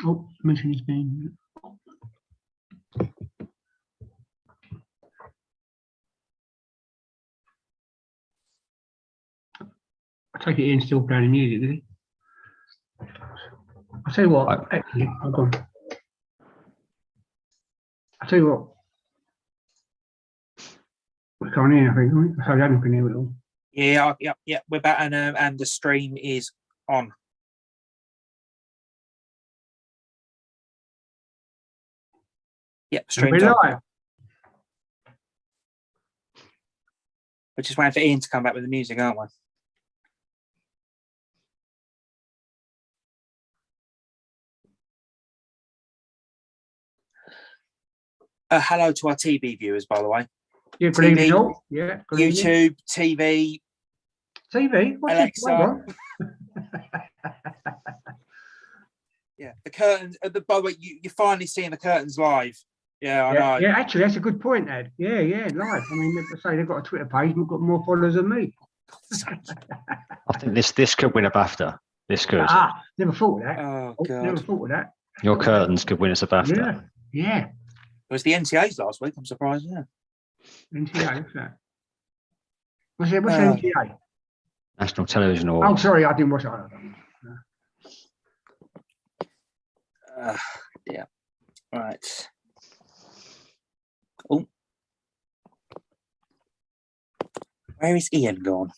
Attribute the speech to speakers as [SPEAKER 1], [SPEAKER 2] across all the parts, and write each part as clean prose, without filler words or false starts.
[SPEAKER 1] Oh, mention his name. I take it Ian's still playing music, did he? I'll tell you what, actually, hold on. I'll tell you what. We can't hear, I think. So I don't can hear it all.
[SPEAKER 2] Yeah, we're back, and the stream is on. Yep, stream's on.
[SPEAKER 1] Live.
[SPEAKER 2] We're just waiting for Ian to come back with the music, aren't we? Hello to our TV viewers, by the way.
[SPEAKER 1] Yeah, good evening all. Yeah, good
[SPEAKER 2] YouTube, evening.
[SPEAKER 1] TV? What's
[SPEAKER 2] Alexa. Yeah, the curtains. By the way, you're finally seeing the curtains live. Yeah, I know.
[SPEAKER 1] Yeah, actually, that's a good point, Ed. Yeah, live. I mean, say they've got a Twitter page and got more followers than me.
[SPEAKER 3] I think this could win a BAFTA. This could.
[SPEAKER 1] Never thought of that.
[SPEAKER 2] Oh, God.
[SPEAKER 1] Never thought of that.
[SPEAKER 3] Your curtains could win us a BAFTA.
[SPEAKER 1] Yeah.
[SPEAKER 2] It was the NTAs last week. I'm surprised. Yeah.
[SPEAKER 1] NTA, what's that? What's NTA?
[SPEAKER 3] National Television Awards.
[SPEAKER 1] Oh, sorry, I didn't watch it.
[SPEAKER 2] Yeah. Right. Oh. Where is Ian gone?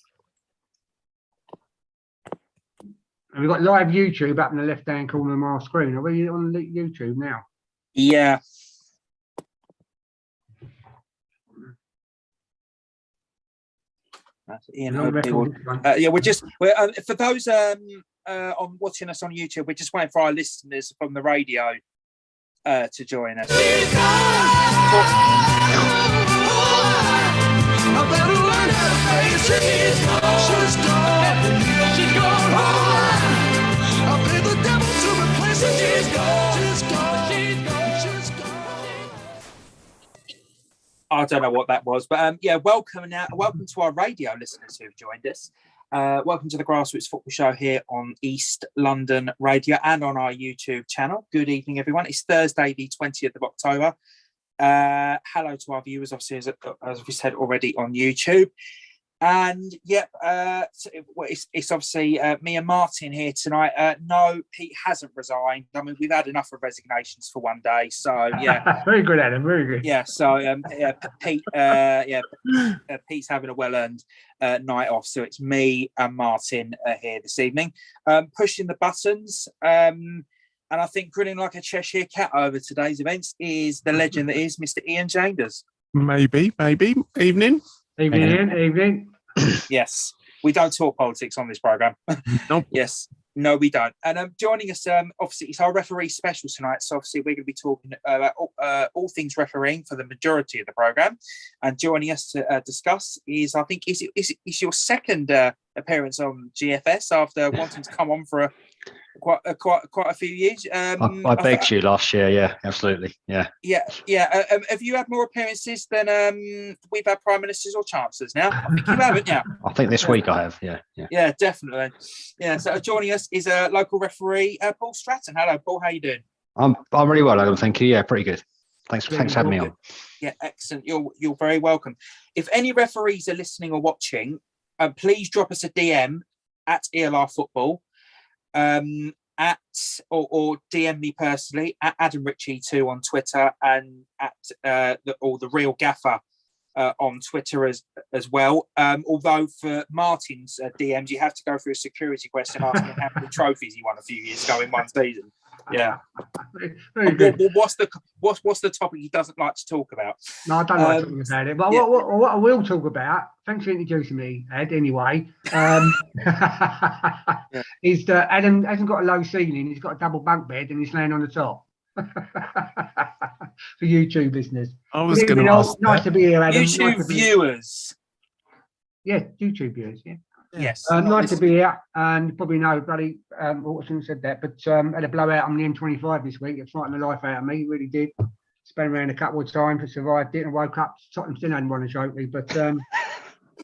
[SPEAKER 1] And we've got live YouTube up in the left-hand corner of our screen. Are we on YouTube now?
[SPEAKER 2] Yeah. Ian, we're for those on watching us on YouTube, we're just waiting for our listeners from the radio to join us. I don't know what that was, but welcome to our radio listeners who've joined us. Welcome to the Grassroots Football Show here on East London Radio and on our YouTube channel. Good evening, everyone. It's Thursday, the 20th of October. Hello to our viewers, obviously, as we said already on YouTube. And it's obviously me and Martin here tonight. No, Pete hasn't resigned. I mean, we've had enough of resignations for one day. So yeah,
[SPEAKER 1] very good, Adam. Very good.
[SPEAKER 2] Yeah. So Pete, Pete's having a well-earned night off. So it's me and Martin here this evening, pushing the buttons. And I think grinning like a Cheshire cat over today's events is the legend that is Mr. Ian Chambers.
[SPEAKER 4] Maybe. Evening.
[SPEAKER 1] Evening.
[SPEAKER 2] Yes, we don't talk politics on this program.
[SPEAKER 4] Nope.
[SPEAKER 2] Yes, no, we don't. And joining us, obviously, it's our referee special tonight. So obviously, we're going to be talking about all things refereeing for the majority of the program. And joining us to discuss is, I think, is your second appearance on GFS after wanting to come on for quite a few years.
[SPEAKER 3] I begged you last year. Yeah, absolutely. Yeah.
[SPEAKER 2] Have you had more appearances than we've had prime ministers or chancellors now? I think you haven't. Yeah.
[SPEAKER 3] I think this week I have. Yeah,
[SPEAKER 2] definitely. Yeah. So joining us is a local referee, Paul Stratton. Hello, Paul. How you doing?
[SPEAKER 3] I'm really well, Adam. Thank you. Yeah, pretty good. Thanks for having me on.
[SPEAKER 2] Yeah, excellent. You're very welcome. If any referees are listening or watching, please drop us a DM at ELR Football. Or DM me personally at Adam Ritchie 2 on Twitter and at the Real Gaffer on Twitter as well. Although for Martin's DMs, you have to go through a security question asking how many trophies he won a few years ago in one season. Yeah.
[SPEAKER 1] Very good.
[SPEAKER 2] What's the topic he doesn't like to talk about?
[SPEAKER 1] No, I don't like talking about it. But what I will talk about, thanks for introducing me, Ed, anyway, is that Adam hasn't got a low ceiling. He's got a double bunk bed and he's laying on the top. For YouTube listeners.
[SPEAKER 4] I was going to ask.
[SPEAKER 1] Nice to be here, Adam.
[SPEAKER 2] YouTube viewers.
[SPEAKER 1] Yeah, YouTube viewers, yeah.
[SPEAKER 2] Yes.
[SPEAKER 1] Nice to be here, and you probably know, bloody, Watson said that, but had a blowout on the M25 this week. It frightened the life out of me, really did. Spun around a couple of times, but survived it, and woke up. Tottenham still hadn't won a trophy, but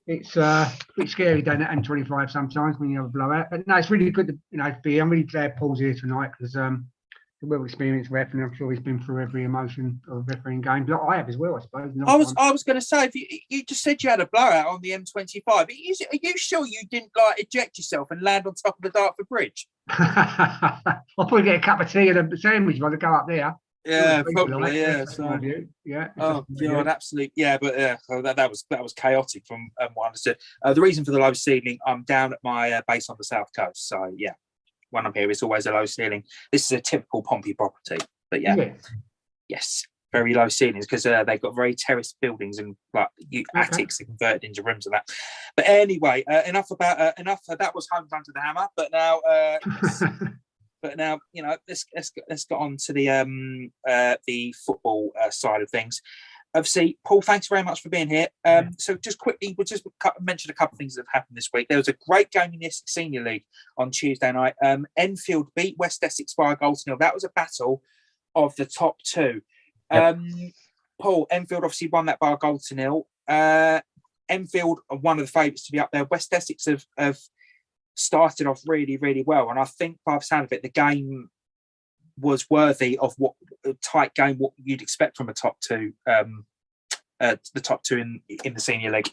[SPEAKER 1] it's a bit scary down at M25 sometimes when you have a blowout. But no, it's really good to be. I'm really glad Paul's here tonight because it a well-experienced ref, and I'm sure he's been through every emotion of refereeing games. Like I have as well, I suppose.
[SPEAKER 2] I was going to say, if you just said you had a blowout on the M25, are you sure you didn't like eject yourself and land on top of the Dartford Bridge?
[SPEAKER 1] I'll probably get a cup of tea and a sandwich when I go up there.
[SPEAKER 2] Yeah, probably.
[SPEAKER 1] Like,
[SPEAKER 2] Yeah.
[SPEAKER 1] that's my view. Yeah.
[SPEAKER 2] Oh God, absolutely. Yeah, but so that was chaotic from what I understood. The reason for the low ceiling, I'm down at my base on the south coast, so yeah, when I'm here, it's always a low ceiling. This is a typical Pompey property, but yes, very low ceilings because they've got very terraced buildings and like attics converted into rooms and that. But anyway, enough. That was home run to the hammer. But now. But now, let's get on to the football side of things. Obviously, Paul, thanks very much for being here. So just quickly, we'll just mention a couple of things that have happened this week. There was a great game in the Essex Senior League on Tuesday night. Enfield beat West Essex by a goal to nil. That was a battle of the top two. Yep. Paul, Enfield obviously won that by a goal to nil. Enfield are one of the favourites to be up there. West Essex have started off really, really well. And I think by the sound of it, the game was worthy of what a tight game, what you'd expect from a top two, the top two in the Senior League.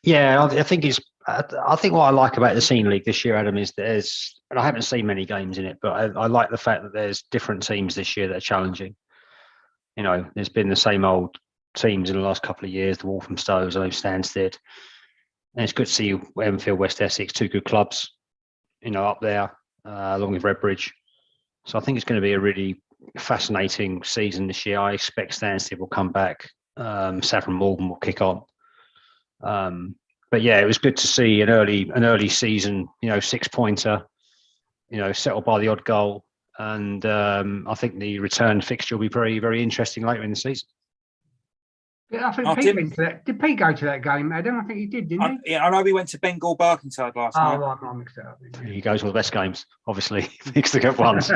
[SPEAKER 3] Yeah, I think what I like about the Senior League this year, Adam, is and I haven't seen many games in it, but I like the fact that there's different teams this year that are challenging. There's been the same old teams in the last couple of years, the Walthamstows, Stansted. And it's good to see Enfield, West Essex, two good clubs, up there, along with Redbridge. So I think it's going to be a really fascinating season this year. I expect Stansted will come back. Saffron Morgan will kick on. But yeah, it was good to see an early season, 6-pointer, settled by the odd goal. And I think the return fixture will be very, very interesting later in the season.
[SPEAKER 1] Yeah, I think Pete went to that. Did Pete go to that game, Adam? I think he did, didn't he?
[SPEAKER 2] Yeah, I know we went to Bengal Barkingside last night.
[SPEAKER 1] Oh, right, I mixed it up.
[SPEAKER 3] He goes to the best games, obviously. He picks the good ones.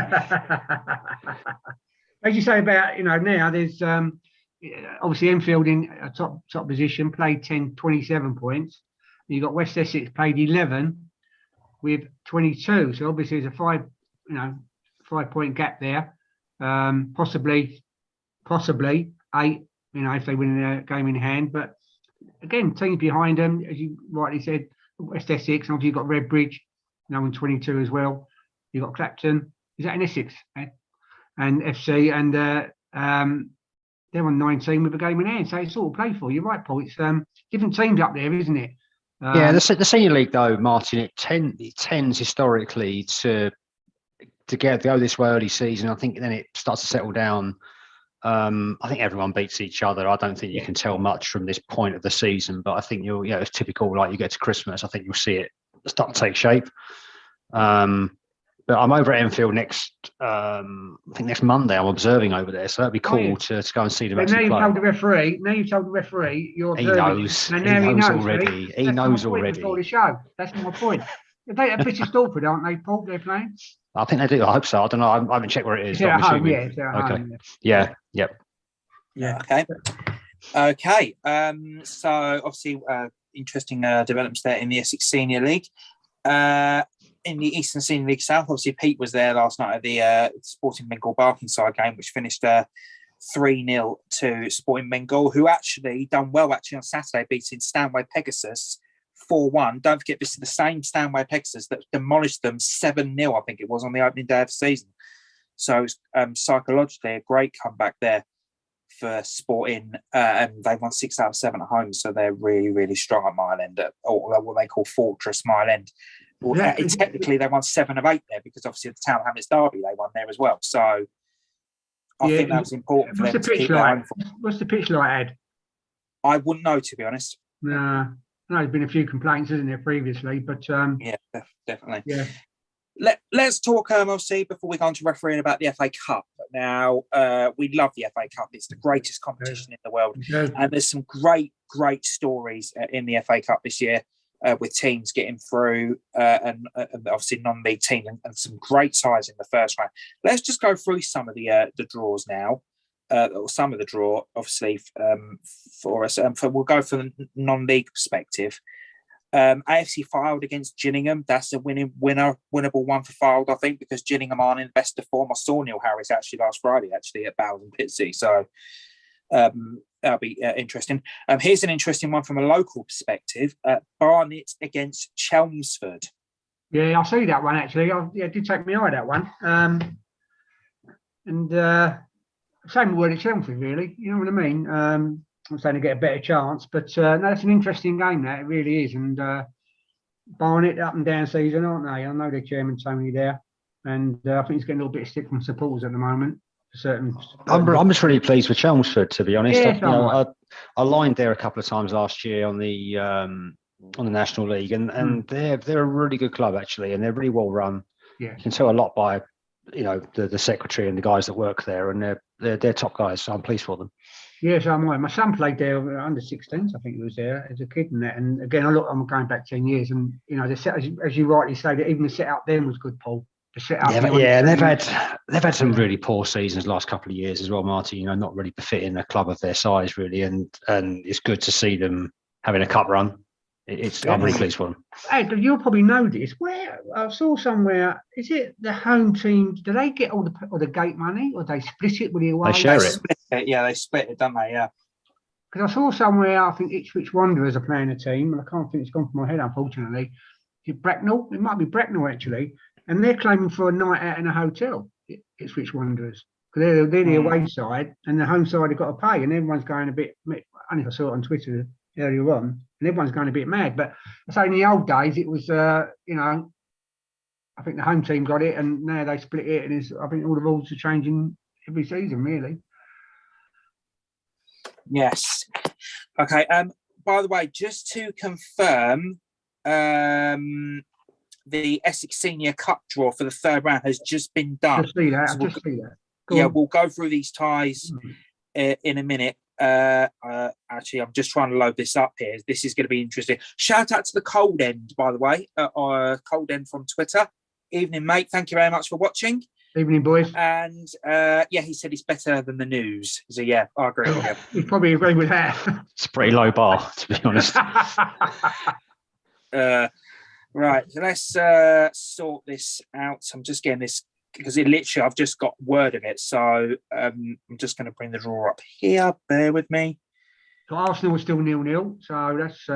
[SPEAKER 1] As you say about, now there's obviously Enfield in a top position, played 27 points. You've got West Essex played 11 with 22. So obviously there's a 5-point gap there. Possibly 8. If they win a game in hand. But again, teams behind them, as you rightly said, West Essex, and obviously you've got Redbridge, in 22 as well. You've got Clapton. Is that in Essex? And FC, and they're on 19 with a game in hand. So it's all to play for. You're right, Paul. It's different teams up there, isn't it?
[SPEAKER 3] Yeah, the Senior League, though, Martin, it tends historically to go this way early season. I think then it starts to settle down. I think everyone beats each other. I don't think you can tell much from this point of the season, but I think it's typical. Like you get to Christmas, I think you'll see it start to take shape. But I'm over at Enfield next Monday. I'm observing over there, so that'd be cool to go and see them.
[SPEAKER 1] Now you've told the referee you're observing.
[SPEAKER 3] He knows already. He knows already.
[SPEAKER 1] Before the show, that's my point. They at British Stalford, aren't they, Paul? They're playing.
[SPEAKER 3] I think they do. I hope so. I don't know. I haven't checked where it is.
[SPEAKER 1] Yeah,
[SPEAKER 3] okay.
[SPEAKER 1] Home,
[SPEAKER 3] yeah. Yep.
[SPEAKER 2] Yeah. Okay. So obviously, interesting developments there in the Essex Senior League. In the Eastern Senior League South, obviously Pete was there last night at the Sporting Bengal Barkingside game, which finished 3-0 to Sporting Bengal, who actually done well on Saturday, beating Stanway Pegasus 4-1. Don't forget, this is the same Stanway Pegasus that demolished them 7-0, I think it was, on the opening day of the season. So psychologically, a great comeback there for Sporting, and they won 6 out of 7 at home, so they're really, really strong at Mile End, or what they call Fortress Mile End. Well, technically, they won 7 of 8 there because obviously the Town Hamlets Derby they won there as well. So I think that was important for them to keep going.
[SPEAKER 1] What's the pitch like, Ed?
[SPEAKER 2] I wouldn't know, to be honest.
[SPEAKER 1] No, there's been a few complaints, isn't there, previously? But
[SPEAKER 2] yeah, definitely.
[SPEAKER 1] Yeah.
[SPEAKER 2] Let's talk, obviously, before we go on to refereeing about the FA Cup. Now, we love the FA Cup. It's the greatest competition in the world. And there's some great stories in the FA Cup this year with teams getting through and obviously non-league teams and some great sides in the first round. Let's just go through some of the draws now. Or some of the draw, obviously, for us. We'll go from the non-league perspective. AFC Fylde against Gillingham. That's a winnable one for Fylde, I think, because Gillingham aren't in the best of form. I saw Neil Harris last Friday at Bowes and Pitsea. So that'll be interesting. Here's an interesting one from a local perspective. Barnet against Chelmsford.
[SPEAKER 1] Yeah, I see that one actually. It did take me eye, that one. Same word at Chelmsford, really. You know what I mean? I'm saying to get a better chance, but no, that's an interesting game. That it really is. And Barnet up and down season, aren't they? I know their chairman Tony there, and I think he's getting a little bit of stick from supporters at the moment.
[SPEAKER 3] I'm just really pleased with Chelmsford, to be honest.
[SPEAKER 1] Yeah,
[SPEAKER 3] I lined there a couple of times last year on the National League, and they're a really good club actually, and they're really well run.
[SPEAKER 1] Yeah,
[SPEAKER 3] you can tell a lot by the secretary and the guys that work there, and they're top guys. So I'm pleased for them.
[SPEAKER 1] Yes, I'm right. My son played there under 16s. I think he was there as a kid, and again, I'm going back 10 years, and the set, as you rightly say, that even the set out then was good, Paul. The set out,
[SPEAKER 3] and they've had some really poor seasons the last couple of years as well, Marty. Not really befitting a club of their size, really, and it's good to see them having a cup run. I'm really pleased for them.
[SPEAKER 1] Hey, you'll probably know this. Where I saw somewhere, is it the home team? Do they get all the gate money, or they split it with the away?
[SPEAKER 3] They share it.
[SPEAKER 2] They split it, don't they? Yeah.
[SPEAKER 1] Because I saw somewhere, I think Ipswich Wanderers are playing a team, and I can't think it's gone from my head, unfortunately. Is it Bracknell? It might be Bracknell actually, and they're claiming for a night out in a hotel. Ipswich Wanderers, because they're the away side, and the home side have got to pay, and everyone's going a bit. I think I saw it on Twitter earlier on, and everyone's going a bit mad. But I say in the old days, it was, I think the home team got it, and now they split it, and I think all the rules are changing every season, really.
[SPEAKER 2] Yes. Okay. By the way, just to confirm, the Essex Senior Cup draw for the third round has just been done.
[SPEAKER 1] I see that.
[SPEAKER 2] We'll go through these ties in a minute. Actually, I'm just trying to load this up here. This is going to be interesting. Shout out to the Cold End, by the way. Cold End from Twitter. Evening, mate. Thank you very much for watching.
[SPEAKER 1] Evening, boys.
[SPEAKER 2] And he said he's better than the news. So yeah, I agree with you.
[SPEAKER 1] You probably agree with that.
[SPEAKER 3] It's a pretty low bar, to be honest.
[SPEAKER 2] Right, so let's sort this out. I'm just getting this because I've just got word of it. So I'm just going to bring the draw up here. Bear with me.
[SPEAKER 1] So Arsenal was still 0-0. So that's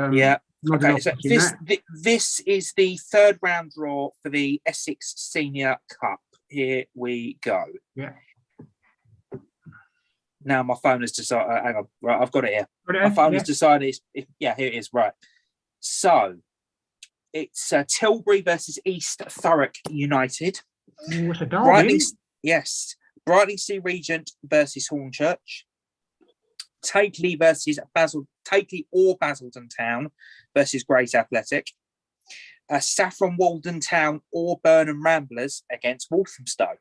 [SPEAKER 2] Okay. So this is the third round draw for the Essex Senior Cup. Here we go.
[SPEAKER 1] Yeah.
[SPEAKER 2] Now my phone has decided. Hang on. Right, I've got it here.
[SPEAKER 1] Okay,
[SPEAKER 2] My phone has decided. Here it is. Right. So it's Tilbury versus East Thurrock United.
[SPEAKER 1] What's a derby?
[SPEAKER 2] Brightling Sea Regent versus Hornchurch. Takeley or Basildon Town versus Grays Athletic. Saffron Walden Town or Burnham Ramblers against Walthamstow.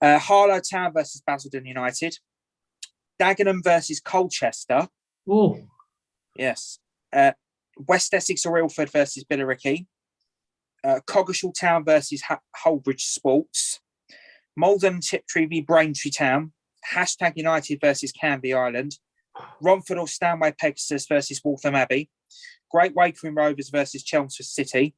[SPEAKER 2] Harlow Town versus Basildon United. Dagenham versus Colchester.
[SPEAKER 1] Oh,
[SPEAKER 2] yes. West Essex or Ilford versus Billericay. Coggeshall Town versus Holbridge Sports. Malden Tiptree v Braintree Town. # United versus Canvey Island. Romford or Stanway Pegasus versus Waltham Abbey. Great Wakering Rovers versus Chelmsford City.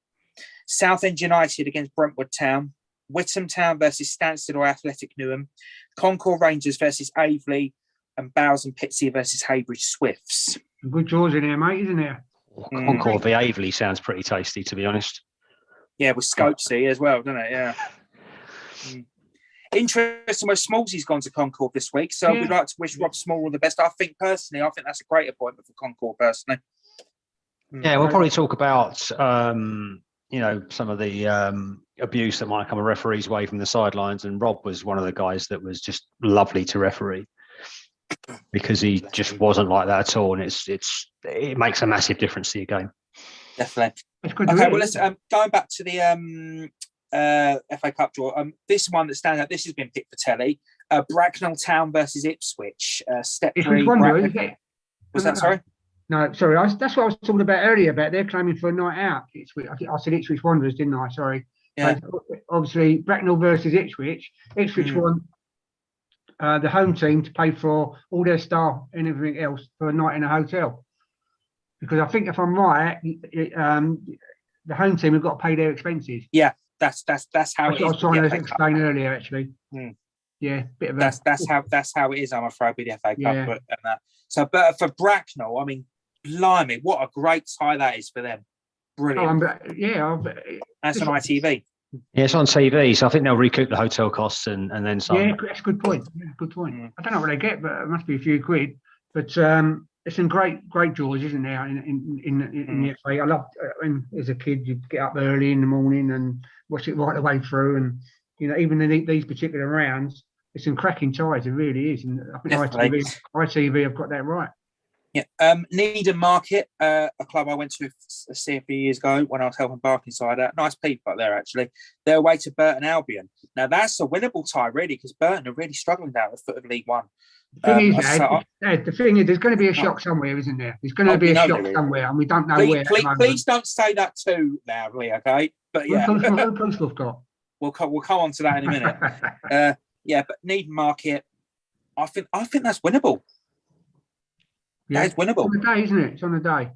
[SPEAKER 2] Southend United against Brentwood Town. Whittam Town versus Stansted or Athletic Newham. Concord Rangers versus Aveley. And Bowes and Pitsea versus Haybridge Swifts.
[SPEAKER 1] Good draws in here, mate, isn't there?
[SPEAKER 3] Concord v Aveley sounds pretty tasty, to be honest.
[SPEAKER 2] Yeah, with Scopesy as well, doesn't it? Yeah. Interesting where Smallsy's gone to Concord this week. So we'd like to wish Rob Small all the best. I think that's a great appointment for Concord, personally.
[SPEAKER 3] Yeah, we'll probably talk about, some of the abuse that might come a referee's way from the sidelines. And Rob was one of the guys that was just lovely to referee because he just wasn't like that at all. And it makes a massive difference to your game.
[SPEAKER 2] Definitely. Okay, well, let's going back to the FA Cup draw. This one that stands out. This has been picked for telly. Bracknell Town versus Ipswich. Step 3. Was that sorry?
[SPEAKER 1] No, sorry. That's what I was talking about earlier. About they're claiming for a night out. I said Ipswich Wanderers, didn't I? Sorry.
[SPEAKER 2] Yeah.
[SPEAKER 1] So, obviously, Bracknell versus Ipswich. Ipswich won the home team to pay for all their staff and everything else for a night in a hotel. because I think if I'm right, the home team have got to pay their expenses.
[SPEAKER 2] Yeah, that's how
[SPEAKER 1] That's
[SPEAKER 2] it
[SPEAKER 1] what I
[SPEAKER 2] is.
[SPEAKER 1] was trying to explain earlier, actually. Yeah, bit of
[SPEAKER 2] That's how it is. I'm afraid with the FA Cup,
[SPEAKER 1] Yeah.
[SPEAKER 2] but and that. So, but for Bracknell, I mean, blimey, what a great tie that is for them. Brilliant. That's on ITV.
[SPEAKER 3] Yeah, it's on TV, so I think they'll recoup the hotel costs and then some.
[SPEAKER 1] Yeah, that's a good point. Yeah, good point. I don't know what they get, but it must be a few quid. But it's some great draws, isn't there? In the FA, I loved when as a kid you'd get up early in the morning and watch it right the way through, and even in these particular rounds, it's some cracking ties. It really is, and I think ITV have got that right.
[SPEAKER 2] Yeah, Needham Market, a club I went to see a few years ago when I was helping Barkingside out. Nice people up there, actually. They're away to Burton Albion. Now, that's a winnable tie, really, because Burton are really struggling down at the foot of League One.
[SPEAKER 1] The thing is, there's going to be a shock somewhere, isn't there? There's going to be a shock somewhere, and we don't know where.
[SPEAKER 2] Please don't say that too loudly, okay? But yeah,
[SPEAKER 1] who's got?
[SPEAKER 2] We'll come on to that in a minute. But Needham Market, I think that's winnable.
[SPEAKER 1] Yeah,
[SPEAKER 2] that is winnable.
[SPEAKER 1] It's on the day, isn't it? It's on the day.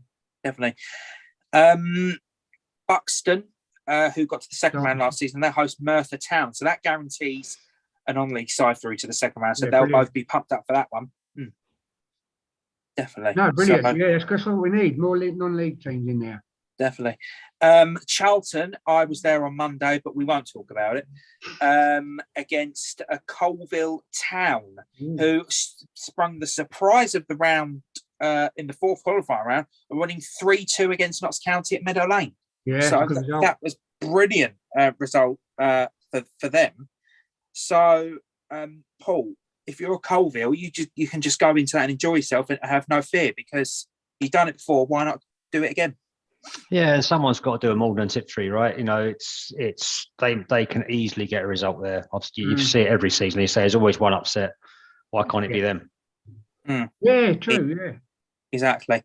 [SPEAKER 2] Definitely. Buxton, who got to the second round last season, they host Merthyr Town, so that guarantees a non-league side through to the second round. So they'll both be pumped up for that one. Definitely.
[SPEAKER 1] No, brilliant. That's what we need. More non-league teams in there.
[SPEAKER 2] Definitely. Charlton, I was there on Monday, but we won't talk about it. Against a Colville Town, who sprung the surprise of the round in the fourth qualifying round, winning 3-2 against Notts County at Meadow Lane.
[SPEAKER 1] Yeah,
[SPEAKER 2] so that was brilliant result for them. So, Paul, if you're a Colville, you can just go into that and enjoy yourself and have no fear because you've done it before. Why not do it again?
[SPEAKER 3] Yeah, and someone's got to do a more than Tiptree, right? They can easily get a result there. Obviously, you see it every season. You say there's always one upset. Why can't it be them?
[SPEAKER 1] Yeah, true. Yeah,
[SPEAKER 2] exactly.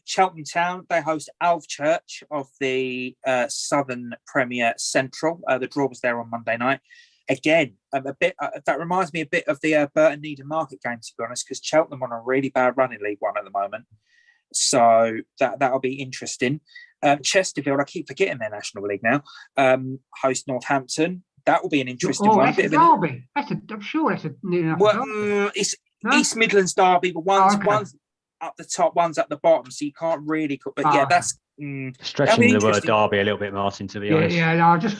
[SPEAKER 2] Cheltenham Town, they host Alvechurch of the Southern Premier Central. The draw was there on Monday night. Again, that reminds me a bit of the Burton Needham Market game, to be honest, because Cheltenham on a really bad run in League One at the moment. So that'll be interesting. Chesterfield, I keep forgetting their National League now. Host Northampton. That will be an interesting one.
[SPEAKER 1] That's a derby. I'm sure that's a derby.
[SPEAKER 2] It's East Midlands derby, but one's up the top, one's at the bottom, so you can't really. But that's
[SPEAKER 3] stretching the word derby a little bit, Martin. To be honest,
[SPEAKER 1] yeah. No, I just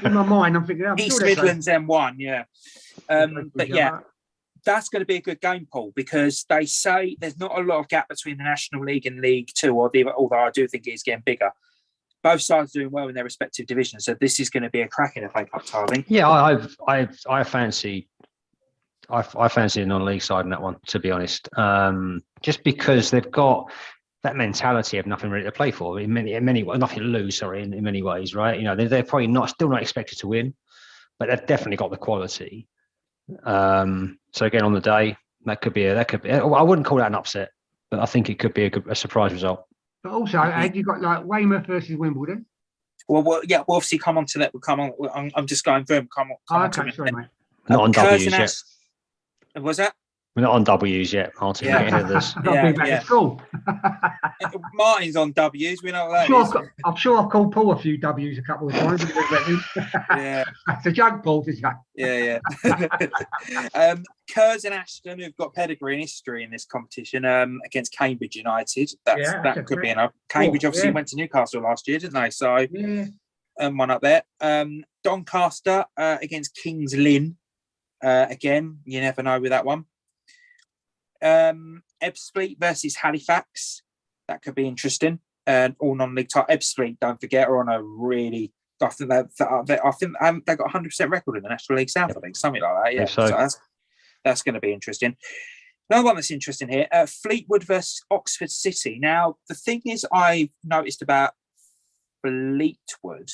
[SPEAKER 1] in my mind, I'm thinking
[SPEAKER 2] East Midlands M1, yeah. But yeah. That's going to be a good game, Paul, because they say there's not a lot of gap between the National League and League Two, although I do think it is getting bigger. Both sides are doing well in their respective divisions, so this is going to be a cracking FA Cup tie, I think.
[SPEAKER 3] Yeah, I fancy the non-league side in that one, to be honest. Just because they've got that mentality of nothing really to play for in many ways, nothing to lose. Sorry, in many ways, right? They're probably still not expected to win, but they've definitely got the quality. So again, on the day, that could be. I wouldn't call that an upset, but I think it could be a surprise result.
[SPEAKER 1] But also, had you got like Weymouth versus Wimbledon?
[SPEAKER 2] Well, yeah, we'll obviously come on to that. We'll come on. I'm just going through them. Come on to
[SPEAKER 1] sorry, mate.
[SPEAKER 3] Not on W's yet.
[SPEAKER 2] Was that?
[SPEAKER 3] We're not on W's yet, Martin.
[SPEAKER 1] Yeah. Cool.
[SPEAKER 2] Martin's on W's. We know what that is.
[SPEAKER 1] I'm sure I've called Paul a few W's a couple of times.
[SPEAKER 2] Yeah.
[SPEAKER 1] It's a joke, Paul, isn't
[SPEAKER 2] Yeah.
[SPEAKER 1] it?
[SPEAKER 2] Kerrs and Ashton, who've got pedigree and history in this competition, against Cambridge United. That could be enough. Cambridge obviously went to Newcastle last year, didn't they? So, one up there. Doncaster against Kings Lynn. Again, you never know with that one. Ebbsfleet versus Halifax. That could be interesting. All non-league type. Ebbsfleet, don't forget, are on a really. I think they've got 100% record in the National League South. I think something like that. Yeah, so that's going to be interesting. Another one that's interesting here: Fleetwood versus Oxford City. Now, the thing is, I've noticed about Fleetwood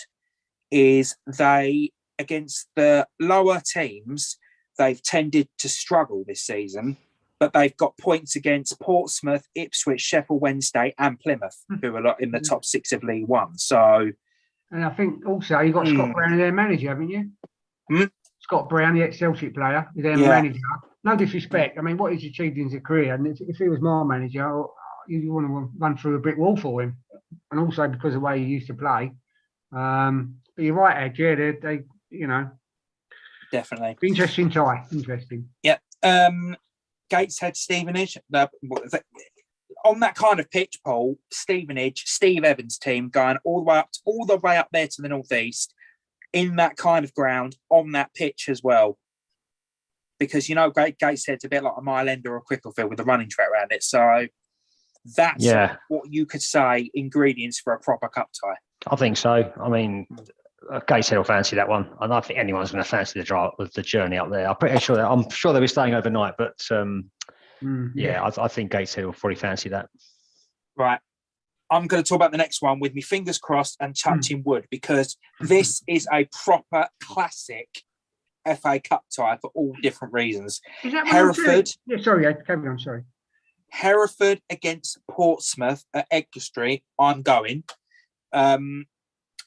[SPEAKER 2] is they against the lower teams, they've tended to struggle this season. But they've got points against Portsmouth, Ipswich, Sheffield Wednesday, and Plymouth, who are in the top 6 of League One. So,
[SPEAKER 1] and I think also you've got Scott Brown, their manager, haven't you? Scott Brown, the ex-Celtic player, their manager. No disrespect. I mean, what he's achieved in his career, and if he was my manager, you want to run through a brick wall for him, and also because of the way he used to play. But you're right, Ed. Yeah, they
[SPEAKER 2] Definitely.
[SPEAKER 1] interesting tie. Interesting.
[SPEAKER 2] Yeah. Gateshead, Stevenage. On that kind of pitch, Paul, Stevenage, Steve Evans' team going all the way up there to the northeast in that kind of ground on that pitch as well. Because Gateshead's a bit like a Mile End or a Cricklefield with a running track around it. So that's what you could say ingredients for a proper cup tie.
[SPEAKER 3] I think so. I mean, Gateshead will fancy that one. I don't think anyone's going to fancy the journey up there. I'm sure they'll be staying overnight, but I think Gateshead will probably fancy that.
[SPEAKER 2] Right. I'm going to talk about the next one with me fingers crossed and touching wood, because this is a proper classic FA Cup tie for all different reasons.
[SPEAKER 1] Is that
[SPEAKER 2] Hereford.
[SPEAKER 1] Yeah, sorry, Ed, carry on, sorry.
[SPEAKER 2] Hereford against Portsmouth at Edgar Street. I'm going.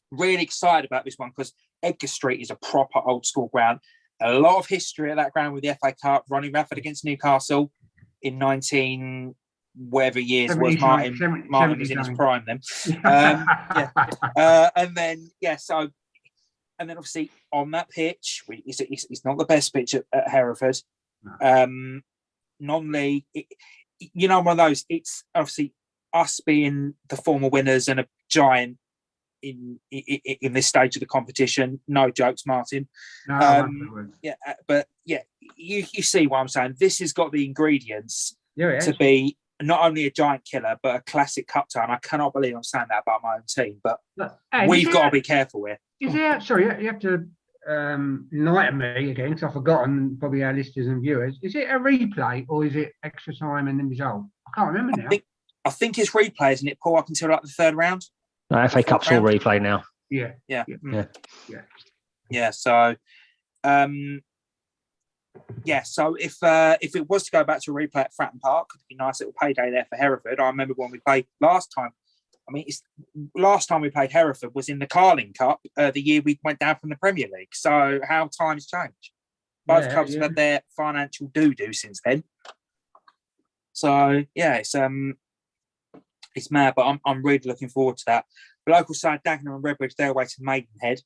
[SPEAKER 2] Really excited about this one because Edgar Street is a proper old school ground. A lot of history at that ground with the FA Cup. Ronnie Radford against Newcastle in 19 whatever years was. Martin was in his prime then. And then obviously on that pitch, it's not the best pitch at Hereford. No. Non-league, one of those. It's obviously us being the former winners and a giant in this stage of the competition. No jokes, Martin. No, you see what I'm saying. This has got the ingredients to be not only a giant killer but a classic cup tie. And I cannot believe I'm saying that about my own team. But we've got to be careful here.
[SPEAKER 1] Is there? Sorry, you have to enlighten me again because I've forgotten. Probably our listeners and viewers. Is it a replay or is it extra time and then result? I can't remember now.
[SPEAKER 2] I think it's replay, isn't it, Paul? Up until like the third round.
[SPEAKER 3] No, FA Cup's all replay now.
[SPEAKER 1] Yeah.
[SPEAKER 2] So, so if it was to go back to a replay at Fratton Park, it'd be a nice little payday there for Hereford. I remember when we played last time. Last time we played Hereford was in the Carling Cup, the year we went down from the Premier League. So how times change. Both clubs have had their financial doo-doo since then. So it's mad, but I'm really looking forward to that. The local side, Dagenham and Redbridge, they're away to Maidenhead.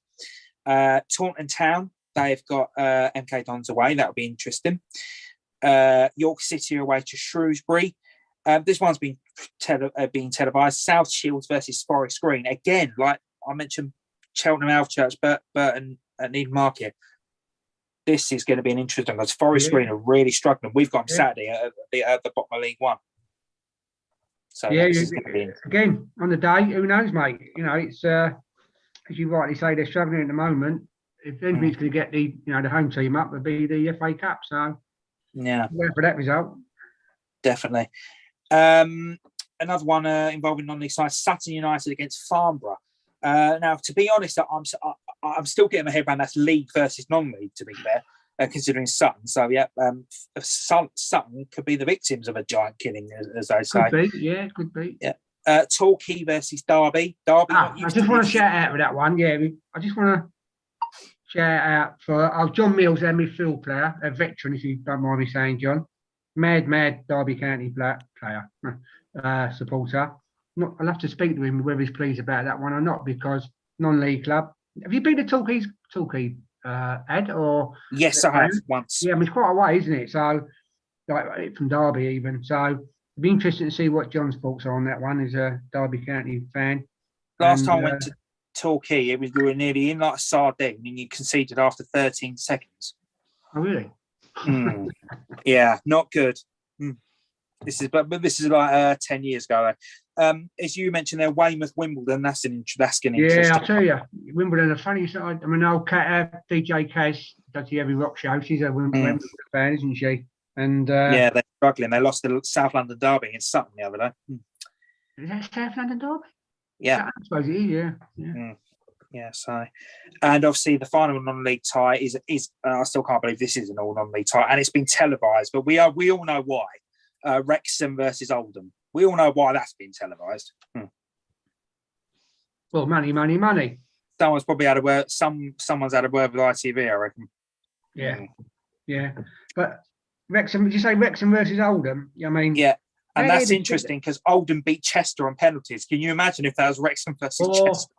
[SPEAKER 2] Taunton Town, they've got MK Dons away. That'll be interesting. York City away to Shrewsbury. This one's been being televised. South Shields versus Forest Green. Again, like I mentioned, Cheltenham, Alvechurch, Burton, and Eden Market. This is going to be an interesting because Forest Green are really struggling. We've got them Saturday at the bottom of League One. So
[SPEAKER 1] again, on the day, who knows, mate? It's as you rightly say, they're struggling at the moment. If anything's going to get the home team up, would be the FA Cup. So for that result,
[SPEAKER 2] definitely. Another one involving non-league sides, Sutton United against Farnborough. Now, to be honest, I'm still getting my head around that's league versus non-league. To be fair, considering Sutton, so Sutton could be the victims of a giant killing, as they say.
[SPEAKER 1] Could be.
[SPEAKER 2] Yeah. Torquay versus Derby.
[SPEAKER 1] I just want to shout out for that one. Yeah, I just want to shout out for John Mills, our midfield player, a veteran, if you don't mind me saying, John. Mad Derby County player, supporter. I'll have to speak to him whether he's pleased about that one or not, because non-league club. Have you been to Torquay, Ed? Or
[SPEAKER 2] yes, I have once.
[SPEAKER 1] Yeah, it's quite a way, isn't it? So, like from Derby even. So, it'd be interesting to see what John's thoughts are on that one. As a Derby County fan.
[SPEAKER 2] Last time I went to Torquay, we were nearly in like a sardine, and you conceded after 13 seconds.
[SPEAKER 1] Oh, really?
[SPEAKER 2] Yeah, not good. This is like 10 years ago. As you mentioned there, Weymouth, Wimbledon. That's an interesting.
[SPEAKER 1] Yeah, I'll tell you, Wimbledon. A funny side. I mean, old DJ Kaz does the every rock show. She's a Wimbledon fan, isn't she? And
[SPEAKER 2] they're struggling. They lost the South London Derby in Sutton the other day.
[SPEAKER 1] Is that South London Derby?
[SPEAKER 2] Yeah,
[SPEAKER 1] I suppose it is. Yeah.
[SPEAKER 2] So, and obviously the final non-league tie is I still can't believe this is an all non-league tie, and it's been televised. But we all know why. Wrexham versus Oldham. We all know why that's been televised.
[SPEAKER 1] Well, money.
[SPEAKER 2] Someone's probably had a word. Someone's had a word with ITV, I reckon.
[SPEAKER 1] Yeah. But Wrexham. Did you say Wrexham versus Oldham? I mean,
[SPEAKER 2] And
[SPEAKER 1] Yeah,
[SPEAKER 2] that's
[SPEAKER 1] they-
[SPEAKER 2] interesting because Oldham beat Chester on penalties. Can you imagine if that was Wrexham versus
[SPEAKER 1] Oh,
[SPEAKER 2] Chester?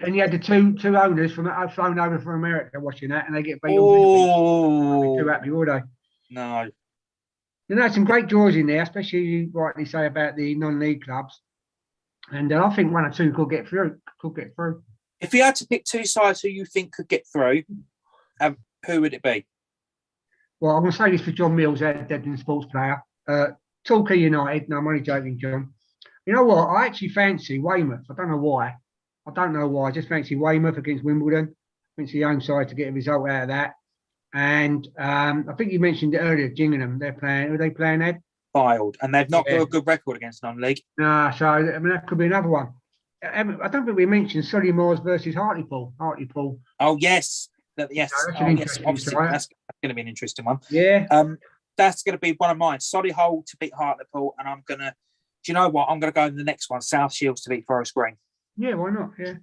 [SPEAKER 1] And you had the two owners from flown over from America watching that, and they get beat.
[SPEAKER 2] Oh,
[SPEAKER 1] Too happy, will they?
[SPEAKER 2] no.
[SPEAKER 1] Some great draws in there, especially you rightly say about the non-league clubs. And I think one or two could get through.
[SPEAKER 2] If you had to pick two sides who you think could get through, who would it be?
[SPEAKER 1] Well, I'm going to say this for John Mills, our Debden sports player. Torquay United. No, I'm only joking, John. You know what? I actually fancy Weymouth. I don't know why. I just fancy Weymouth against Wimbledon. Fancy the home side to get a result out of that. And I think you mentioned it earlier, Gillingham. Who are they playing, Ed?
[SPEAKER 2] Filed, and they've not got a good record against non-league.
[SPEAKER 1] No, so I mean that could be another one. I don't think we mentioned Solly-Moors versus Hartlepool.
[SPEAKER 2] Oh yes, yes.
[SPEAKER 1] that's an interesting
[SPEAKER 2] Obviously,
[SPEAKER 1] side.
[SPEAKER 2] that's going to be an interesting one.
[SPEAKER 1] Yeah.
[SPEAKER 2] That's going to be one of mine. Solihull to beat Hartlepool, and I'm going to. Do you know what? I'm going to go in the next one. South Shields to beat Forest Green.
[SPEAKER 1] Yeah, why not? Yeah.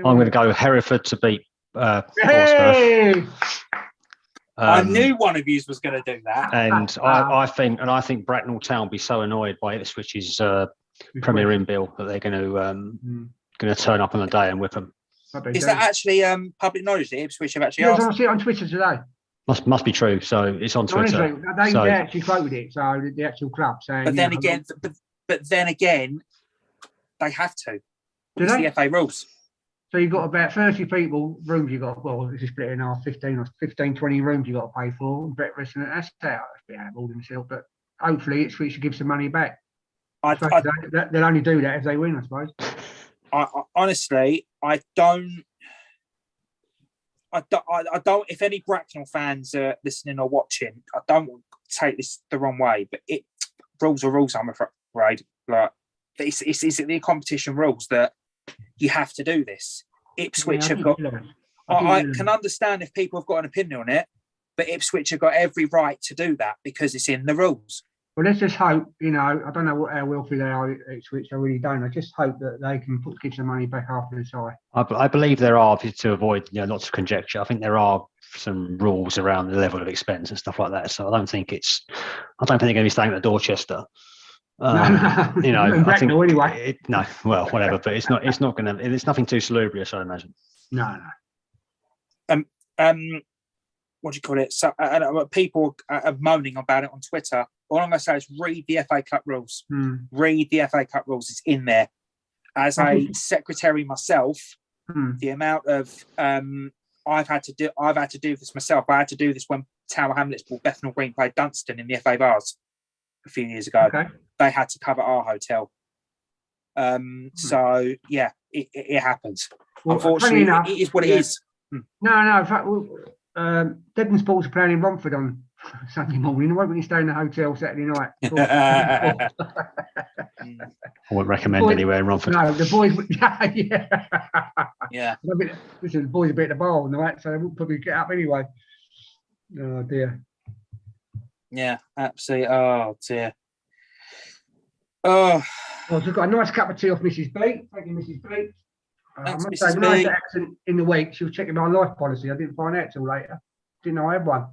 [SPEAKER 3] I'm going to go Hereford to beat Portsmouth.
[SPEAKER 1] Hey!
[SPEAKER 2] I knew one of you was going to do that.
[SPEAKER 3] And I think Bracknell Town will be so annoyed by Ipswich's Premier Inn bill that they're going to turn up on the day and whip them.
[SPEAKER 2] Is that actually public knowledge that Ipswich have actually
[SPEAKER 1] I
[SPEAKER 2] asked?
[SPEAKER 1] see it on Twitter today.
[SPEAKER 3] Must be true. So it's on Twitter.
[SPEAKER 1] Honestly, they actually quoted it. So the actual club saying.
[SPEAKER 2] But then again, they have to. It's the FA rules.
[SPEAKER 1] So you've got about 30 people, rooms you got, well, this is split in half, 15, 20 rooms you got to pay for, breakfast, and that's out. It's a bit out of order themselves, but hopefully Ipswich should give some money back. They'll only do that if they win, I suppose.
[SPEAKER 2] Honestly, I don't. If any Bracknell fans are listening or watching, I don't want to take this the wrong way, but rules are rules, I'm afraid. Like, it's the competition rules that you have to do this. Ipswich have got. I can understand if people have got an opinion on it, but Ipswich have got every right to do that because it's in the rules.
[SPEAKER 1] Well, let's just hope. I don't know how wealthy they are at Ipswich. I really don't. I just hope that they can give some money back after the tie.
[SPEAKER 3] I believe there are, to avoid lots of conjecture. I think there are some rules around the level of expense and stuff like that. So I don't think they're going to be staying at Dorchester. I think
[SPEAKER 1] anyway.
[SPEAKER 3] Whatever. But it's not going to. It's nothing too salubrious, I imagine.
[SPEAKER 1] No.
[SPEAKER 2] What do you call it? So people are moaning about it on Twitter. All I'm going to say is read the FA Cup rules. Read the FA Cup rules. It's in there. As a secretary myself, the amount of I've had to do this myself. I had to do this when Tower Hamlets bought Bethnal Green played Dunstan in the FA Bars a few years ago.
[SPEAKER 1] Okay.
[SPEAKER 2] They had to cover our hotel. So yeah, it happens.
[SPEAKER 1] Well,
[SPEAKER 2] unfortunately,
[SPEAKER 1] enough,
[SPEAKER 2] it is what it is.
[SPEAKER 1] No. In fact, Debden Sports are playing in Romford on Sunday morning. Why wouldn't you stay in the hotel Saturday night?
[SPEAKER 3] I wouldn't recommend anywhere in Romford.
[SPEAKER 1] No, the boys.
[SPEAKER 2] Yeah.
[SPEAKER 1] Listen, the boys are a bit at the bar and that, so they wouldn't probably get up anyway. Oh dear.
[SPEAKER 2] Yeah, absolutely. Oh dear. Oh.
[SPEAKER 1] Well, so we've got a nice cup of tea off Mrs. B. Thank you, Mrs. B.
[SPEAKER 2] Thanks,
[SPEAKER 1] I must
[SPEAKER 2] Mrs.
[SPEAKER 1] say, when I had accident in the week, she was checking my life policy. I didn't find out till later. Didn't know I had one.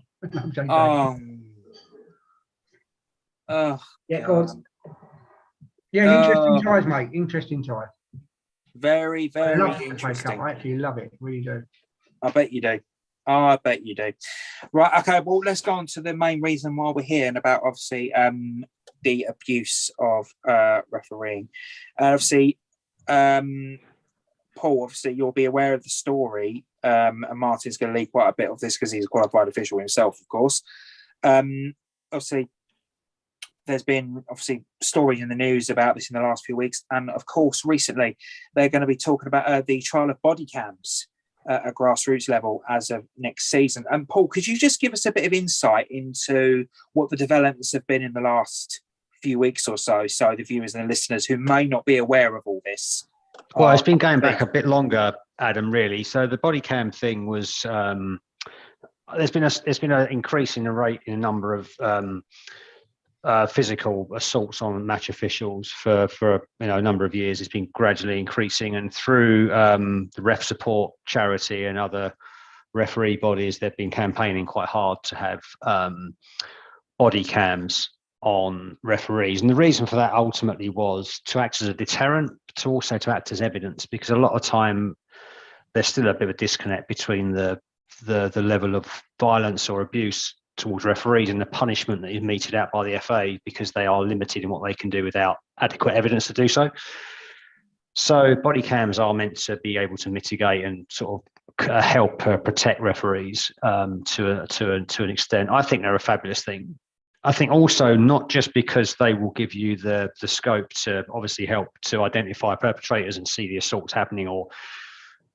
[SPEAKER 1] Yeah, go on. Yeah, interesting ties, mate. Interesting ties.
[SPEAKER 2] Very, very interesting.
[SPEAKER 1] I actually love it. Really do.
[SPEAKER 2] I bet you do. I bet you do. Right. Okay. Well, let's go on to the main reason why we're here and about obviously the abuse of refereeing. Obviously, Paul, obviously you'll be aware of the story, and Martin's going to lead quite a bit of this because he's a qualified official himself, of course. Obviously, there's been stories in the news about this in the last few weeks, and of course, recently they're going to be talking about the trial of body cams at grassroots level as of next season. And Paul, could you just give us a bit of insight into what the developments have been in the last few weeks or so the viewers and the listeners who may not be aware of all this?
[SPEAKER 3] Well, it's been going back a bit longer, Adam, really. So the body cam thing was there's been an increase in the rate in a number of physical assaults on match officials for a number of years. It's been gradually increasing, and through the ref support charity and other referee bodies, they've been campaigning quite hard to have body cams on referees. And the reason for that ultimately was to act as a deterrent, to also to act as evidence, because a lot of time there's still a bit of a disconnect between the level of violence or abuse towards referees and the punishment that is meted out by the FA, because they are limited in what they can do without adequate evidence to do so. So body cams are meant to be able to mitigate and sort of help protect referees to an extent. I think they're a fabulous thing. I think also not just because they will give you the scope to obviously help to identify perpetrators and see the assaults happening, or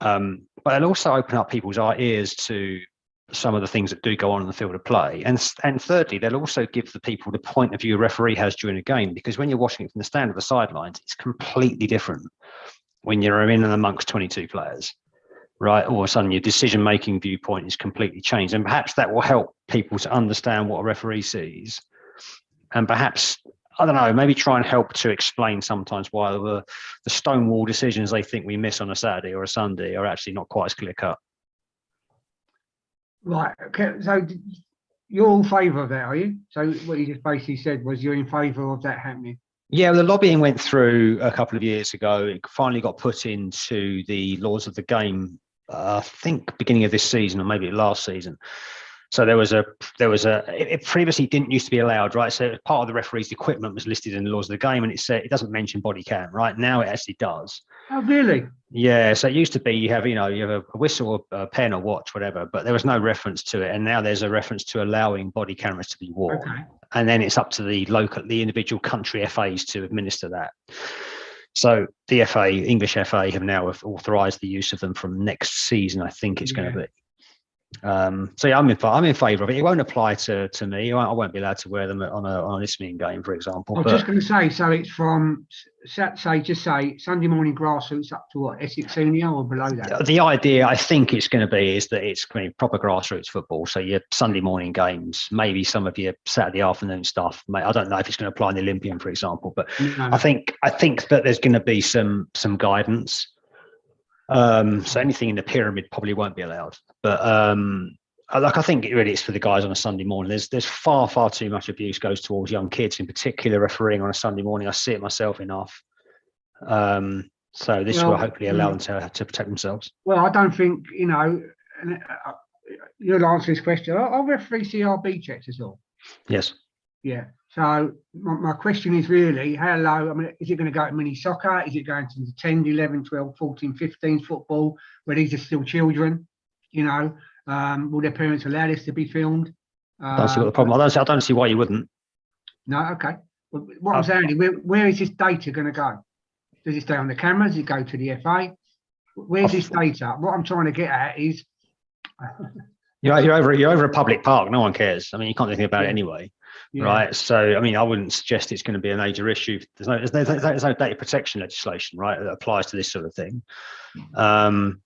[SPEAKER 3] but they'll also open up people's ears to some of the things that do go on in the field of play. And thirdly, they'll also give the people the point of view a referee has during a game, because when you're watching it from the stand of the sidelines, it's completely different when you're in and amongst 22 players, right? All of a sudden your decision-making viewpoint is completely changed. And perhaps that will help people to understand what a referee sees. And perhaps, I don't know, maybe try and help to explain sometimes why the stonewall decisions they think we miss on a Saturday or a Sunday are actually not quite as clear-cut.
[SPEAKER 1] Right. Okay. So you're all favour of that, are you? So what you just basically said was you're in favour of that happening.
[SPEAKER 3] Yeah, well, the lobbying went through a couple of years ago. It finally got put into the laws of the game, I think beginning of this season or maybe last season. So it previously didn't used to be allowed, right? So part of the referee's equipment was listed in the laws of the game, and it said it doesn't mention body cam. Right now, it actually does.
[SPEAKER 1] Oh, really?
[SPEAKER 3] Yeah. So it used to be you have a whistle, a pen, or watch, whatever, but there was no reference to it, and now there's a reference to allowing body cameras to be worn.
[SPEAKER 1] Okay.
[SPEAKER 3] And then it's up to the individual country FAs to administer that. So the English FA, have now authorised the use of them from next season, I think it's going to be. So yeah, I'm in favour of it. It won't apply to me. I won't be allowed to wear them on an Isthmian game, for example.
[SPEAKER 1] I was just going to say, so it's from say Sunday morning grassroots up to what, Essex Senior or below that?
[SPEAKER 3] The idea, I think it's going to be, is that it's going to be proper grassroots football. So your Sunday morning games, maybe some of your Saturday afternoon stuff. I don't know if it's going to apply in the Olympian, for example, but no. I think that there's going to be some guidance. So anything in the pyramid probably won't be allowed. But I think it really is for the guys on a Sunday morning. There's far too much abuse goes towards young kids, in particular refereeing on a Sunday morning. I see it myself enough. So this will hopefully allow them to protect themselves.
[SPEAKER 1] Well, I don't think, you'll answer this question. Are referees CRB checks as well?
[SPEAKER 3] Yes.
[SPEAKER 1] Yeah. So my question is really, how low? I mean, is it going to go to mini soccer? Is it going to the 10, 11, 12, 14, 15 football, where these are still children? Will their parents allow this to be filmed?
[SPEAKER 3] I don't see what the problem. I don't see why you wouldn't.
[SPEAKER 1] No, okay. Well, what I'm saying is, where is this data going to go? Does it stay on the cameras? Does it go to the FA? Where's this data? What I'm trying to get at is,
[SPEAKER 3] you're over a public park. No one cares. I mean, you can't do anything about it anyway. Yeah. Right. So, I mean, I wouldn't suggest it's going to be a major issue. There's no data protection legislation, right, that applies to this sort of thing. And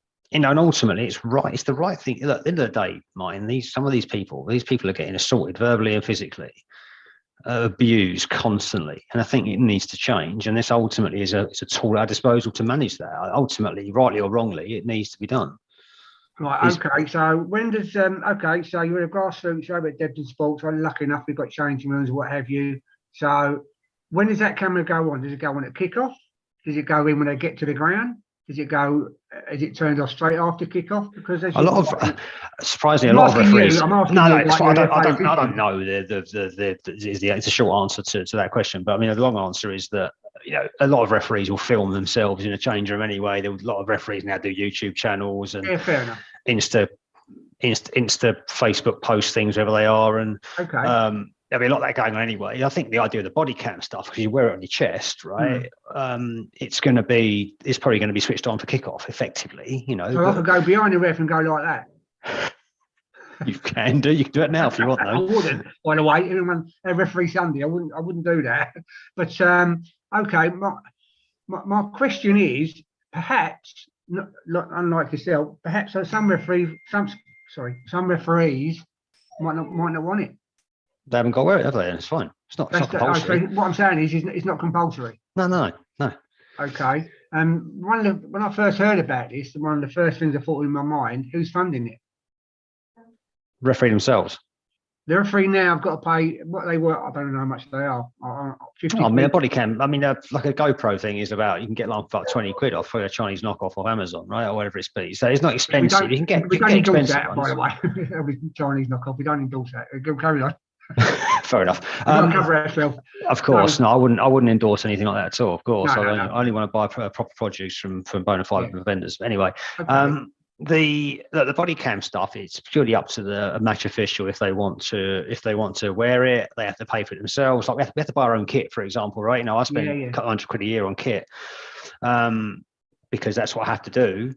[SPEAKER 3] ultimately, it's right. It's the right thing. At the end of the day, Martin, some of these people are getting assaulted verbally and physically, abused constantly, and I think it needs to change. And this ultimately is a tool at our disposal to manage that. Ultimately, rightly or wrongly, it needs to be done.
[SPEAKER 1] Right, okay, so when does, so you're in a grassroots show at Debden Sports, I'm lucky enough, we've got changing rooms, what have you. So when does that camera go on? Does it go on at kickoff? Does it go in when they get to the ground? Is it turned off straight after kickoff? Because
[SPEAKER 3] surprisingly, a lot of referees. I don't know. It's a short answer to that question, but I mean, the long answer is that a lot of referees will film themselves in a change room anyway. A lot of referees now do YouTube channels and
[SPEAKER 1] fair enough.
[SPEAKER 3] Insta Facebook post things, wherever they are, and there'll be a lot of that going on anyway. I think the idea of the body cam stuff, because you wear it on your chest, right? It's probably going to be switched on for kickoff, effectively.
[SPEAKER 1] So I could go behind the ref and go like that.
[SPEAKER 3] You can do it now if you want, though.
[SPEAKER 1] I wouldn't, by the way. A referee Sunday, I wouldn't do that. But okay, my question is, perhaps, unlike yourself, perhaps some referees might not want it.
[SPEAKER 3] They haven't got to wear it, have they? It's fine. It's not compulsory.
[SPEAKER 1] What I'm saying is, it's not compulsory.
[SPEAKER 3] No.
[SPEAKER 1] Okay. When I first heard about this, one of the first things I thought in my mind, who's funding it?
[SPEAKER 3] Referee themselves.
[SPEAKER 1] The referee now, I've got to pay what they were. I don't know how much they are. 50
[SPEAKER 3] I mean, a
[SPEAKER 1] quid.
[SPEAKER 3] body cam. I mean, like a GoPro thing is about. You can get like 20 quid off for a Chinese knockoff off Amazon, right, or whatever it's be. So it's not expensive. You can get
[SPEAKER 1] endorse
[SPEAKER 3] expensive
[SPEAKER 1] that,
[SPEAKER 3] ones.
[SPEAKER 1] by the way. It'll be Chinese knockoff. We don't endorse that. Go carry on.
[SPEAKER 3] Fair enough.
[SPEAKER 1] We've got to cover ourselves.
[SPEAKER 3] Of course, no, I wouldn't endorse anything like that at all. Of course,
[SPEAKER 1] No,
[SPEAKER 3] I only want to buy proper produce from bona fide vendors. Anyway,
[SPEAKER 1] Okay.
[SPEAKER 3] the body cam stuff, it's purely up to the match official if they want to wear it. They have to pay for it themselves. Like we have to buy our own kit, for example, right? You know, I spend a couple £100 a year on kit because that's what I have to do.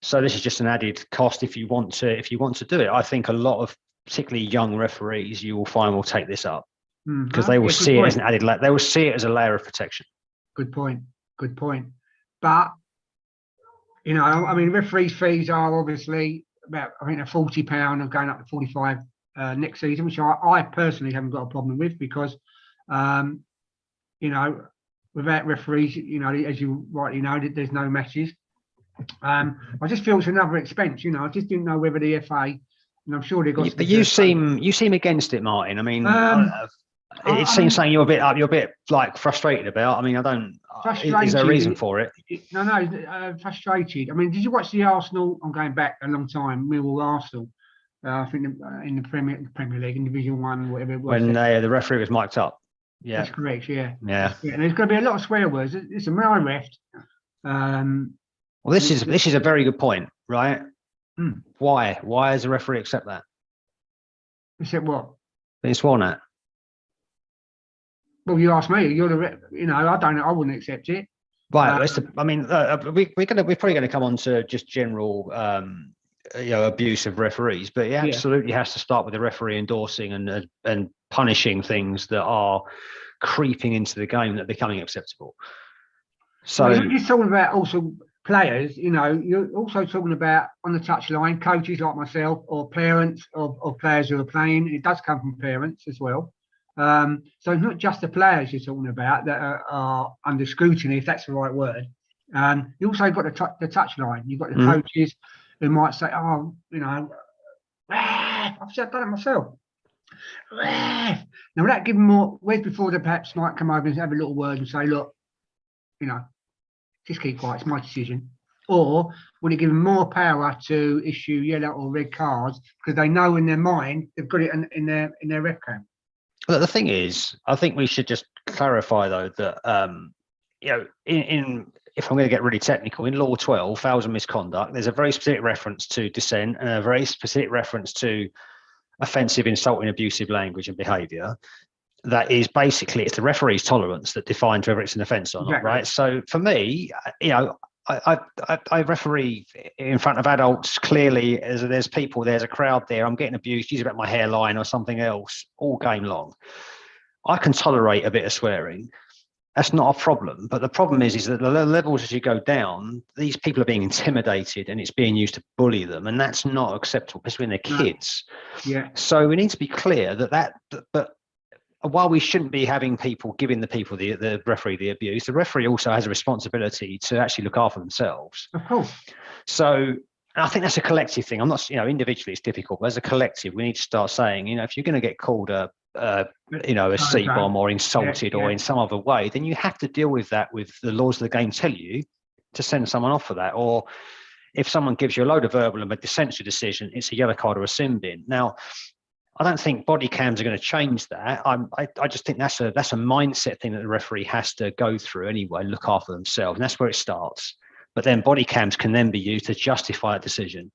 [SPEAKER 3] So this is just an added cost if you want to do it. I think a lot of particularly young referees you will find will take this up because they will see it as an added. They will see it as a layer of protection.
[SPEAKER 1] Good point. But you know, I mean, referees' fees are obviously about, I think, they're £40 and going up to 45 next season, which I personally haven't got a problem with because, you know, without referees, you know, as you rightly know, there's no matches. I just feel it's another expense. You know, I just didn't know whether the FA, and I'm sure they got.
[SPEAKER 3] But you seem against it, Martin. I mean, it seems something you're a bit like frustrated about. I mean, I don't. Is there a reason for it?
[SPEAKER 1] No, frustrated. I mean, did you watch the Arsenal? I'm going back a long time. Millwall Arsenal. I think in the Premier League, in Division 1, whatever it was.
[SPEAKER 3] When the referee was mic'd up. Yeah,
[SPEAKER 1] that's correct. Yeah.
[SPEAKER 3] And
[SPEAKER 1] there's going to be a lot of swear words. It's a my ref.
[SPEAKER 3] Well, this is a very good point, right? Why does the referee accept that?
[SPEAKER 1] Accept what?
[SPEAKER 3] Being sworn at.
[SPEAKER 1] Well, you ask me. You're the, you know, I don't know. I wouldn't accept it.
[SPEAKER 3] Right. I mean, we're probably going to come on to just general, you know, abuse of referees, but it absolutely has to start with the referee endorsing and punishing things that are creeping into the game that are becoming acceptable. So
[SPEAKER 1] you're talking about also players. You know, you're also talking about on the touchline coaches like myself or parents of players who are playing. It does come from parents as well. So it's not just the players you're talking about that are under scrutiny, if that's the right word. You also got the touchline. You've got the coaches who might say, "Oh, you know, I've done it myself." Now, without giving more, whereas before they perhaps might come over and have a little word and say, "Look, you know, just keep quiet. It's my decision." Or would it give them more power to issue yellow or red cards because they know in their mind they've got it in their ref cam?
[SPEAKER 3] Well, the thing is, I think we should just clarify though that you know, if I'm going to get really technical, in Law 12, fouls and misconduct, there's a very specific reference to dissent and a very specific reference to offensive, insulting, abusive language and behaviour. That is basically, it's the referee's tolerance that defines whether it's an offence or not, right? So for me, you know, I referee in front of adults. Clearly, as there's people, there's a crowd there. I'm getting abused, use about my hairline or something else all game long. I can tolerate a bit of swearing. That's not a problem. But the problem is that the levels as you go down, these people are being intimidated and it's being used to bully them, and that's not acceptable, especially when they're kids.
[SPEAKER 1] Yeah.
[SPEAKER 3] So we need to be clear but while we shouldn't be having people giving the referee the abuse, the referee also has a responsibility to actually look after themselves.
[SPEAKER 1] Of course.
[SPEAKER 3] So I think that's a collective thing. I'm not, you know, individually it's difficult, but as a collective, we need to start saying, you know, if you're going to get called a seat bomb or insulted or in some other way, then you have to deal with that with the laws of the game tell you to send someone off for that. Or if someone gives you a load of verbal and a dissensory decision, it's a yellow card or a sin bin. Now, I don't think body cams are going to change that. I just think that's a mindset thing that the referee has to go through anyway, look after themselves, and that's where it starts. But then body cams can then be used to justify a decision.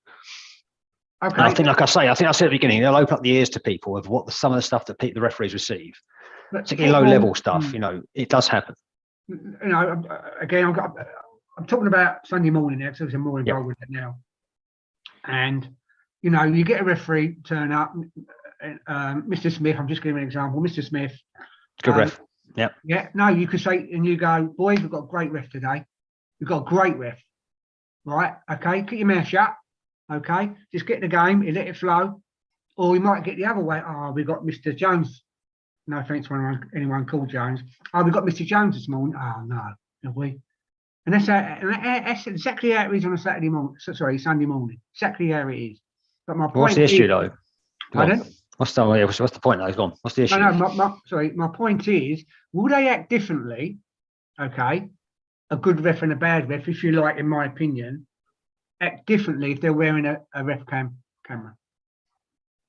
[SPEAKER 3] Okay. And I think, like I said at the beginning, they'll open up the ears to people of what some of the stuff that the referees receive, particularly low-level stuff. You know, it does happen.
[SPEAKER 1] You know, again, I'm talking about Sunday morning now because I'm more involved with it now. And you know, you get a referee turn up. Mr. Smith, I'm just giving an example. Mr. Smith.
[SPEAKER 3] Good ref. Yeah.
[SPEAKER 1] Yeah. No, you could say, and you go, boys, we've got a great ref today. We've got a great ref. Right. Okay. Keep your mouth shut. Okay. Just get the game and let it flow. Or we might get the other way. Oh, we've got Mr. Jones. No offense to anyone called Jones. Oh, we've got Mr. Jones this morning. Oh, no. Have we? And that's exactly how it is on a Sunday morning. Exactly how it is. But my point
[SPEAKER 3] What's the issue, though?
[SPEAKER 1] Pardon?
[SPEAKER 3] What's the point though? Go on. What's the issue?
[SPEAKER 1] Sorry, my point is, will they act differently? Okay, a good ref and a bad ref, if you like, in my opinion, act differently if they're wearing a ref camera.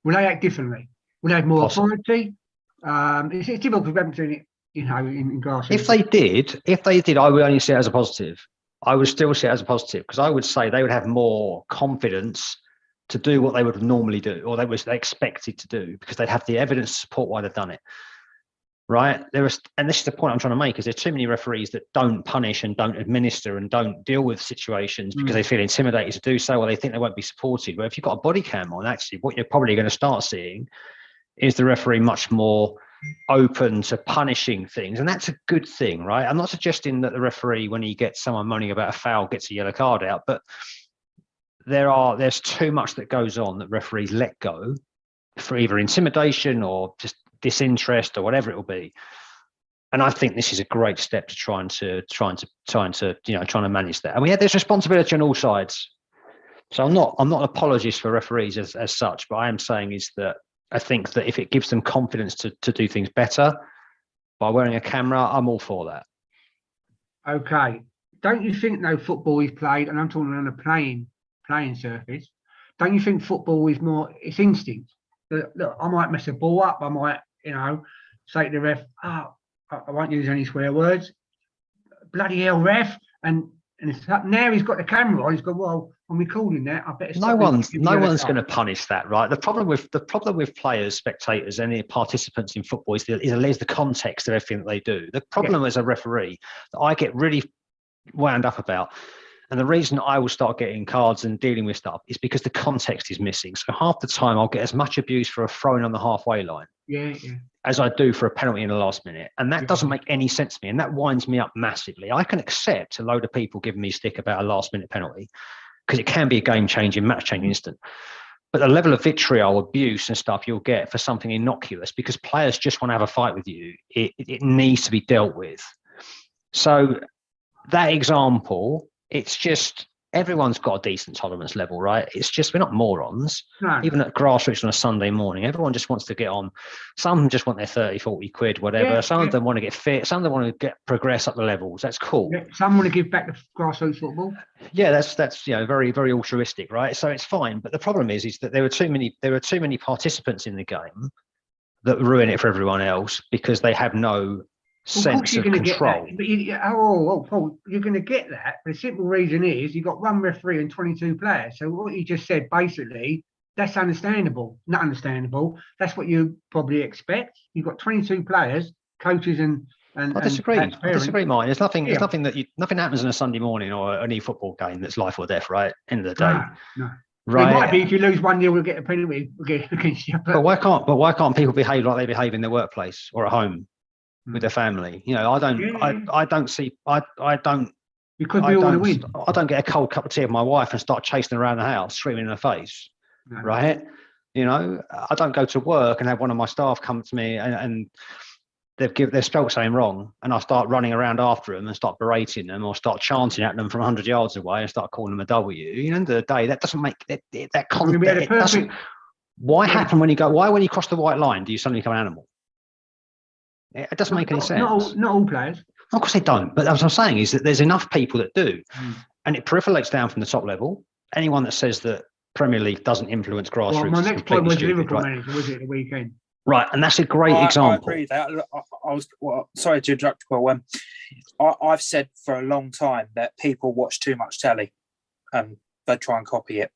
[SPEAKER 1] Will they act differently? Will they have more authority? It's difficult because we haven't seen it, in Grassroots.
[SPEAKER 3] If they did, I would only see it as a positive. I would still see it as a positive because I would say they would have more confidence to do what they would normally do, or they expected to do, because they'd have the evidence to support why they've done it. Right? And this is the point I'm trying to make, is there's too many referees that don't punish and don't administer and don't deal with situations because they feel intimidated to do so, or they think they won't be supported. But if you've got a body cam on, actually, what you're probably going to start seeing is the referee much more open to punishing things, and that's a good thing, right? I'm not suggesting that the referee, when he gets someone moaning about a foul, gets a yellow card out, but there's too much that goes on that referees let go for either intimidation or just disinterest or whatever it will be. And I think this is a great step to trying to manage that. And there's responsibility on all sides. So I'm not an apologist for referees as such, but I am saying is that I think that if it gives them confidence to do things better by wearing a camera, I'm all for that.
[SPEAKER 1] Okay. Don't you think, though, football is played, and I'm talking on a playing surface, don't you think football is more, it's instinct? Look, I might mess a ball up, I might, say to the ref, I won't use any swear words, bloody hell, ref, and now he's got the camera on, he's gone, well, I'm recording that, I better stop.
[SPEAKER 3] No one's going to punish that, right? The problem with players, spectators, any participants in football is the context of everything that they do. The problem as a referee that I get really wound up about, and the reason I will start getting cards and dealing with stuff, is because the context is missing. So half the time I'll get as much abuse for a throw-in on the halfway line as I do for a penalty in the last minute. And that doesn't make any sense to me. And that winds me up massively. I can accept a load of people giving me stick about a last-minute penalty because it can be a game-changing, match-changing instant. But the level of vitriol, abuse and stuff you'll get for something innocuous, because players just want to have a fight with you, it needs to be dealt with. So that example, it's just, everyone's got a decent tolerance level, right? It's just, we're not morons. No. Even at Grassroots on a Sunday morning, everyone just wants to get on. Some just want their 30, 40 quid, whatever. Some of them want to get fit. Some of them want to progress up the levels. That's cool.
[SPEAKER 1] Yeah. Some want to give back to Grassroots football.
[SPEAKER 3] Yeah, that's very, very altruistic, right? So it's fine. But the problem is that there were too many participants in the game that ruin it for everyone else because they have no sense of control.
[SPEAKER 1] But Paul, you're going to get that. The simple reason is you've got one referee and 22 players. So what you just said, basically, that's understandable. Not understandable. That's what you probably expect. You've got 22 players, coaches and
[SPEAKER 3] I disagree. Mine. There's nothing happens on a Sunday morning or any football game that's life or death, right? End of the day.
[SPEAKER 1] No.
[SPEAKER 3] Right.
[SPEAKER 1] It might be if you lose 1-0, we'll get a penalty against you.
[SPEAKER 3] But why can't people behave like they behave in their workplace or at home with their family? I don't get a cold cup of tea of my wife and start chasing her around the house, screaming in her face. No. Right? I don't go to work and have one of my staff come to me and they've spelt something wrong, and I start running around after them and start berating them or start chanting at them from 100 yards away and start calling them a W. End of the day, that doesn't make that content. Why when you cross the white line do you suddenly become an animal? It doesn't make any sense.
[SPEAKER 1] Not all players.
[SPEAKER 3] Of course they don't. But what I'm saying is that there's enough people that do. And it proliferates down from the top level. Anyone that says that Premier League doesn't influence Grassroots.
[SPEAKER 1] Well, my next point was Liverpool manager, was it, the weekend?
[SPEAKER 3] Right, and that's a great example.
[SPEAKER 2] I agree with that. I was sorry to interrupt, Paul. I've said for a long time that people watch too much telly and they try and copy it.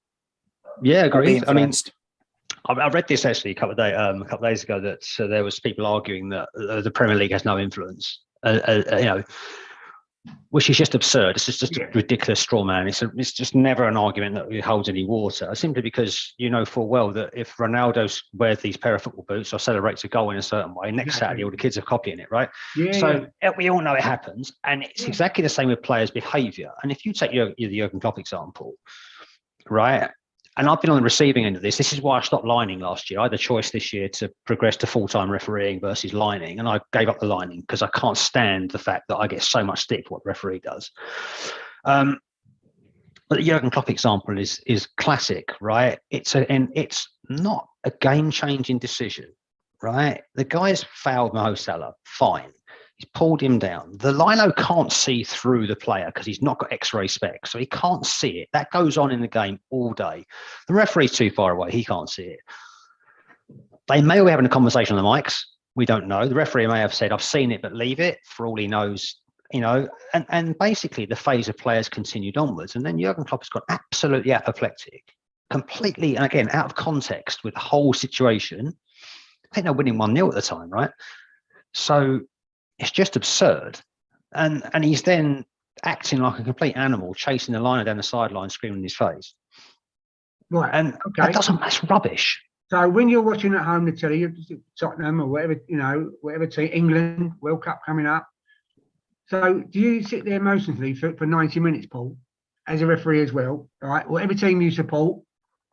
[SPEAKER 3] Yeah, agreed. I mean, I read this actually a couple of days ago that there was people arguing that the Premier League has no influence. Which is just absurd. It's just a ridiculous straw man. It's just never an argument that holds any water. Simply because you know full well that if Ronaldo wears these pair of football boots or celebrates a goal in a certain way, next Saturday all the kids are copying it, right? Yeah. So we all know it happens, and it's exactly the same with players' behaviour. And if you take the Jurgen Klopp example, right? And I've been on the receiving end of this. This is why I stopped lining last year. I had a choice this year to progress to full-time refereeing versus lining, and I gave up the lining because I can't stand the fact that I get so much stick for what the referee does. But the Jurgen Klopp example is classic, right? It's not a game-changing decision, right? The guy's fouled Mo Salah, fine. He's pulled him down. The lino can't see through the player because he's not got X-ray specs, so he can't see it. That goes on in the game all day. The referee's too far away. He can't see it. They may be having a conversation on the mics. We don't know. The referee may have said, I've seen it, but leave it, for all he knows, you know. And basically the phase of players continued onwards. And then Jurgen Klopp has got absolutely apoplectic, completely, and again, out of context with the whole situation. I think they're winning 1-0 at the time, right? So it's just absurd. And he's then acting like a complete animal, chasing the liner down the sideline, screaming in his face.
[SPEAKER 1] Right.
[SPEAKER 3] And that's rubbish.
[SPEAKER 1] So when you're watching at home the telly, Tottenham or whatever, you know, whatever team, England, World Cup coming up. So do you sit there emotionally for 90 minutes, Paul, as a referee as well, right? Whatever team you support,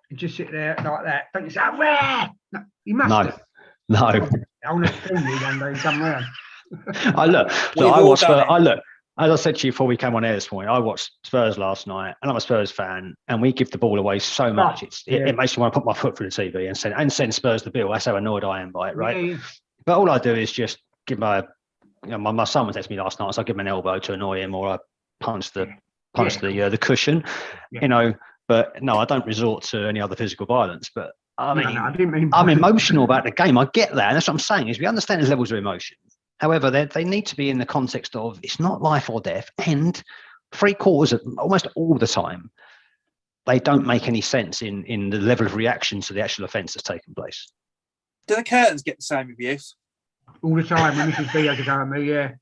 [SPEAKER 1] and just sit there like that. Don't you say, where? No, you must have.
[SPEAKER 3] No.
[SPEAKER 1] I want to film you one day come round.
[SPEAKER 3] As I said to you before we came on air this morning, I watched Spurs last night, and I'm a Spurs fan, and we give the ball away so much. It makes me want to put my foot through the TV and send Spurs the bill. That's how annoyed I am by it, right? Yeah. But all I do is just give my son was texting me last night, so I give him an elbow to annoy him, or I punch the cushion, you know. But no, I don't resort to any other physical violence. But I mean, I'm emotional about the game. I get that, and that's what I'm saying. Is we understand there's levels of emotion. However, they need to be in the context of it's not life or death, and 3/4 of almost all the time, they don't make any sense in the level of reaction to the actual offence that's taken place.
[SPEAKER 2] Do the curtains get the same abuse?
[SPEAKER 1] All the time when Mrs. B has to go at me, yeah.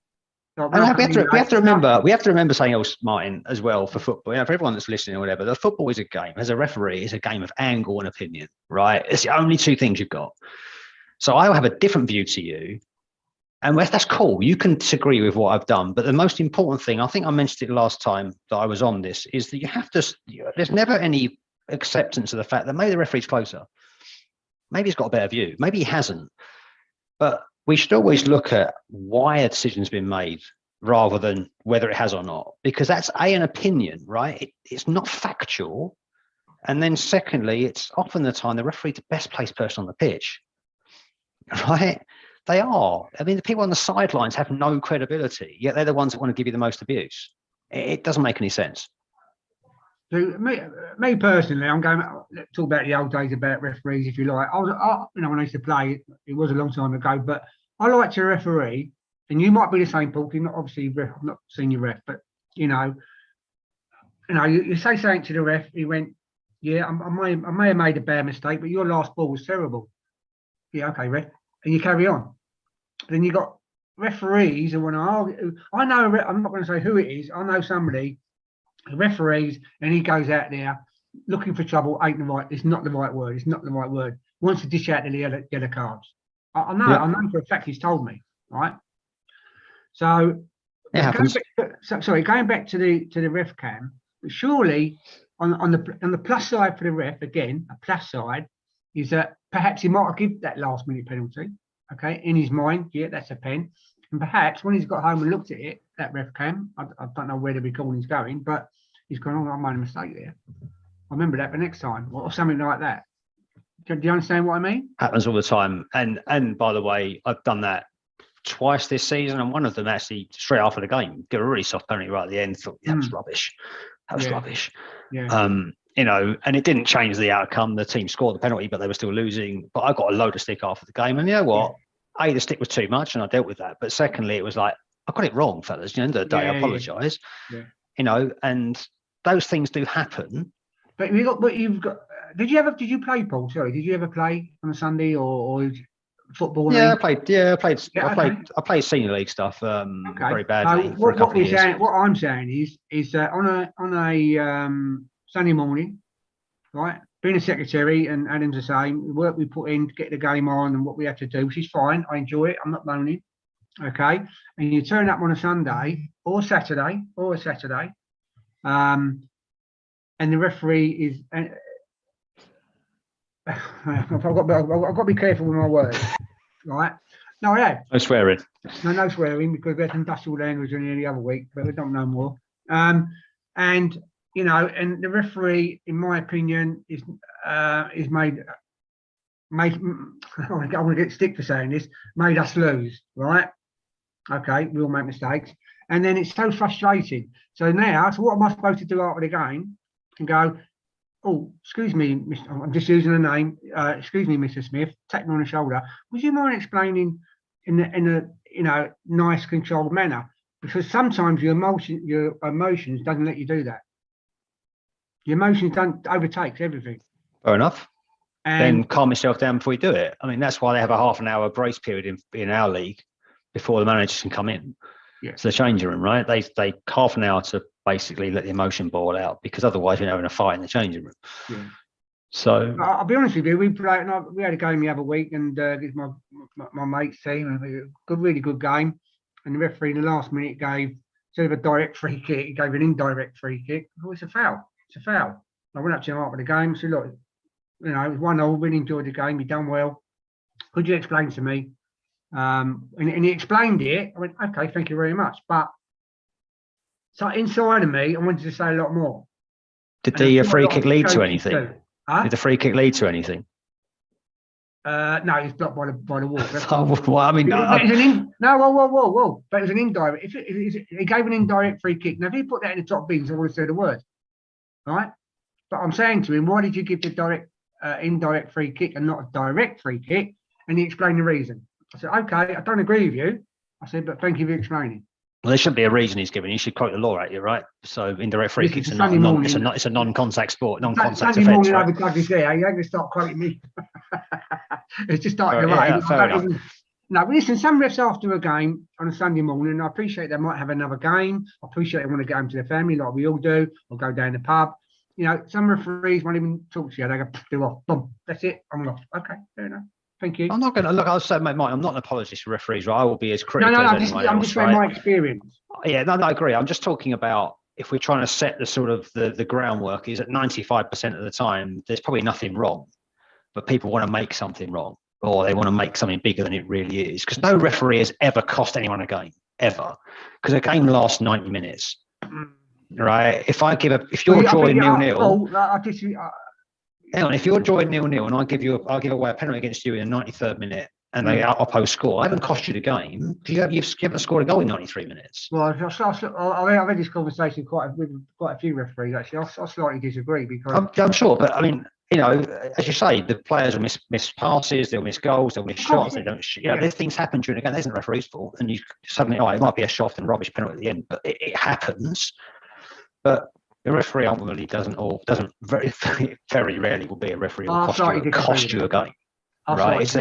[SPEAKER 3] And we have to remember something else, Martin, as well, for football. You know, for everyone that's listening or whatever, the football is a game. As a referee, it's a game of angle and opinion, right? It's the only two things you've got. So I will have a different view to you. And that's cool. You can disagree with what I've done. But the most important thing, I think I mentioned it last time that I was on this, is that you have to, there's never any acceptance of the fact that maybe the referee's closer. Maybe he's got a better view. Maybe he hasn't. But we should always look at why a decision's been made rather than whether it has or not. Because that's an opinion, right? It's not factual. And then secondly, it's often the time the referee's the best placed person on the pitch, right? They are. I mean, the people on the sidelines have no credibility, yet they're the ones that want to give you the most abuse. It doesn't make any sense.
[SPEAKER 1] So me personally, I'm going to talk about the old days about referees, if you like. When I used to play, it was a long time ago, but I like to referee, and you might be the same, Paul. You're not obviously I've not seen you ref, but you say something to the ref. He went, "Yeah, I may have made a bad mistake, but your last ball was terrible." Yeah, okay, ref. And you carry on. Then you got referees who want to argue. I know, I'm not going to say who it is. I know somebody who referees, and he goes out there looking for trouble. It's not the right word. It's not the right word. Wants to dish out the yellow cards. I know for a fact he's told me, right? So, going back to the ref cam, surely on the plus side for the ref, again, a plus side is that perhaps he might have given that last minute penalty. Okay, in his mind, yeah, that's a pen. And perhaps when he's got home and looked at it, that ref cam, I don't know where the recording's going, but he's gone, I made a mistake there. I remember that for next time, or something like that. Do you understand what I mean?
[SPEAKER 3] Happens all the time. And by the way, I've done that twice this season, and one of them actually straight after the game, get a really soft penalty right at the end. Thought that was rubbish. That was rubbish. Yeah. And it didn't change the outcome. The team scored the penalty, but they were still losing. But I got a load of stick after the game. And you know what? Yeah. The stick was too much, and I dealt with that. But secondly, it was like, I got it wrong, fellas. At the end of the day, I apologise. Yeah. And those things do happen.
[SPEAKER 1] But you've got. Did you play, Paul? Sorry, did you ever play on a Sunday or football?
[SPEAKER 3] Yeah, I played. I played senior league stuff very badly.
[SPEAKER 1] What I'm saying is that on a Sunday morning, right? Being a secretary and Adam's the same, the work we put in to get the game on and what we have to do, which is fine. I enjoy it. I'm not moaning. Okay. And you turn up on a Sunday or a Saturday, and the referee is. I've got to be careful with my words, right? No, I have.
[SPEAKER 3] No swearing.
[SPEAKER 1] No swearing, because we had industrial language on the other week, but we don't know more. And the referee, in my opinion, is made made, I want to get stick for saying this, made us lose, right? Okay, we all make mistakes. And then it's so frustrating. So now, so what am I supposed to do after the game? And go, oh, excuse me, I'm just using a name. Excuse me, Mr. Smith, tap me on the shoulder. Would you mind explaining in a nice, controlled manner? Because sometimes your emotions doesn't let you do that. Your emotions don't overtakes everything.
[SPEAKER 3] Fair enough.
[SPEAKER 1] And
[SPEAKER 3] Then calm yourself down before you do it. I mean, that's why they have a half an hour grace period in our league before the managers can come in.
[SPEAKER 1] Yeah.
[SPEAKER 3] It's the changing room, right? They half an hour to basically let the emotion boil out, because otherwise you're having a fight in the changing room.
[SPEAKER 1] Yeah.
[SPEAKER 3] So
[SPEAKER 1] I'll be honest with you, we had a game the other week, and it's my mate's team, and really good game. And the referee in the last minute gave, instead of a direct free kick, he gave an indirect free kick. Oh, it's a foul. It's a foul. I went up to him after the game, said, look, it was 1-0, really enjoyed the game, you done well. Could you explain to me? And he explained it. I went, okay, thank you very much. But so inside of me, I wanted to say a lot more.
[SPEAKER 3] did the free kick lead to anything?
[SPEAKER 1] Huh?
[SPEAKER 3] Did the free kick lead to anything?
[SPEAKER 1] No, it's blocked by the wall.
[SPEAKER 3] Well, I mean,
[SPEAKER 1] whoa. But it was an indirect. If he gave an indirect free kick. Now, if he put that in the top bins, I would have said a word. Right? But I'm saying to him, why did you give the indirect free kick and not a direct free kick? And he explained the reason. I said, okay, I don't agree with you. I said, but thank you for explaining.
[SPEAKER 3] well, there shouldn't be a reason he's given. You should quite the law at you, right? So indirect free
[SPEAKER 1] This is
[SPEAKER 3] kicks are
[SPEAKER 1] Sunday
[SPEAKER 3] not
[SPEAKER 1] morning.
[SPEAKER 3] it's a non-contact sport, non-contact
[SPEAKER 1] Sunday
[SPEAKER 3] offence,
[SPEAKER 1] morning,
[SPEAKER 3] right?
[SPEAKER 1] over Douglas there. You ain't going to start quoting me. It's just starting to
[SPEAKER 3] Yeah,
[SPEAKER 1] rain.
[SPEAKER 3] fair enough.
[SPEAKER 1] No, but listen, some refs after a game on a Sunday morning, I appreciate they might have another game. I appreciate they want to get home to their family like we all do, or go down the pub. You know, some referees won't even talk to you. They go, do off, boom, that's it, I'm off. Okay, fair enough. Thank you.
[SPEAKER 3] I'm not going to look. I'll say, mate, I'm not an apologist for referees, right? I will be as
[SPEAKER 1] No,
[SPEAKER 3] critical as anyone
[SPEAKER 1] I'm
[SPEAKER 3] else,
[SPEAKER 1] just saying
[SPEAKER 3] right?
[SPEAKER 1] my experience.
[SPEAKER 3] Yeah, no, I agree. I'm just talking about if we're trying to set the sort of the groundwork is at 95% of the time, there's probably nothing wrong, but people want to make something wrong, or they want to make something bigger than it really is. Because no referee has ever cost anyone a game, ever. Because a game lasts 90 minutes, right? If you're drawing 0-0, hang on, if you're drawing 0-0 and I'll give away a penalty against you in the 93rd minute and they outpost score, I haven't cost you the game because you haven't scored a goal in 93 minutes.
[SPEAKER 1] Well, I've had this conversation with quite a few referees, actually. I slightly disagree because...
[SPEAKER 3] I'm sure, but I mean, you know, as you say, the players will miss passes, they'll miss goals, they'll miss shots, they don't. These things happen during the game. There isn't a referee's fault, and you suddenly, it might be a soft and rubbish penalty at the end, but it happens. But the referee ultimately very, very rarely will be a referee who will cost you a game. Right?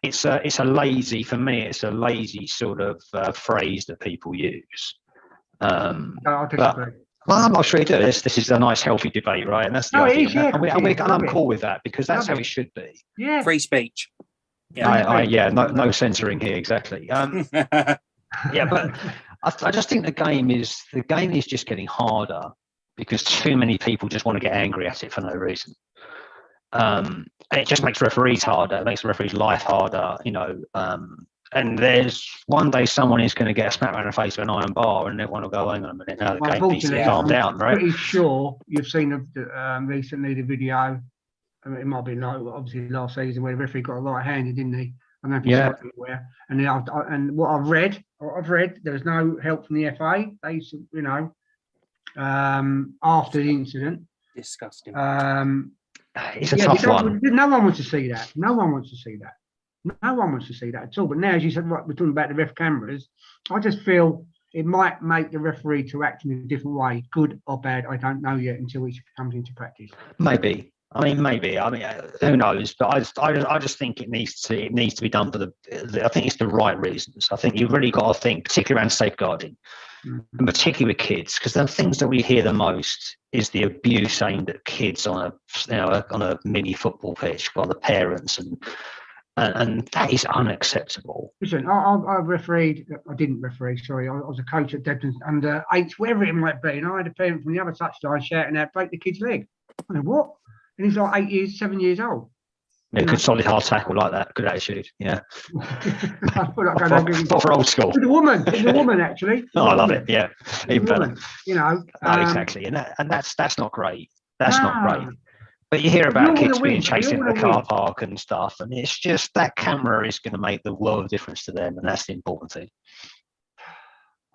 [SPEAKER 3] It's a lazy, for me, it's a lazy sort of phrase that people use.
[SPEAKER 1] I'll disagree.
[SPEAKER 3] Well, I'm not sure you do. This is a nice, healthy debate, right? And that's the idea.
[SPEAKER 1] It is,
[SPEAKER 3] and I'm cool with that because that's how it should be.
[SPEAKER 1] Yeah.
[SPEAKER 2] Free speech.
[SPEAKER 3] No censoring here, exactly. Yeah, but I just think the game is just getting harder because too many people just want to get angry at it for no reason. And it just makes referees harder. It makes the referees' life harder, you know. And there's one day someone is going to get a smack around the face with an iron bar, and everyone will go, "Hang on a minute, now the game needs to calm down." Right?
[SPEAKER 1] Pretty sure you've seen recently the video. I mean, it might be like obviously last season where the referee got a right-handed, didn't he? I don't know if you saw it anywhere. And then and what I've read, there was no help from the FA. They, you know, after the incident.
[SPEAKER 2] Disgusting.
[SPEAKER 3] It's a tough one.
[SPEAKER 1] No one wants to see that. No one wants to see that. No one wants to see that at all. But now, as you said, we're talking about the ref cameras. I just feel it might make the referee to act in a different way, good or bad. I don't know yet until it comes into practice.
[SPEAKER 3] Maybe. Maybe. Who knows? But I just think it needs to be done for I think it's the right reasons. I think you've really got to think, particularly around safeguarding, and particularly with kids, because the things that we hear the most is the abuse aimed at kids on a mini football pitch by the parents, and that is unacceptable.
[SPEAKER 1] Listen, I refereed. I didn't referee. Sorry, I was a coach at Debden's under 8, wherever it might be, and I had a parent from the other touchline shouting out, "Break the kid's leg!" I mean, what? And he's like 7 years old.
[SPEAKER 3] Yeah, good solid hard tackle like that. Good attitude. Yeah. For old school.
[SPEAKER 1] The woman actually.
[SPEAKER 3] Oh, I love it. Yeah, even better.
[SPEAKER 1] You know.
[SPEAKER 3] No, exactly, and that's not great. That's not great. But you hear
[SPEAKER 1] You
[SPEAKER 3] about
[SPEAKER 1] all
[SPEAKER 3] kids
[SPEAKER 1] wanna
[SPEAKER 3] being
[SPEAKER 1] win,
[SPEAKER 3] chased
[SPEAKER 1] you all
[SPEAKER 3] into the
[SPEAKER 1] wanna
[SPEAKER 3] car
[SPEAKER 1] win.
[SPEAKER 3] park and stuff, and it's just that camera is going to make the world of difference to them, and that's the important thing.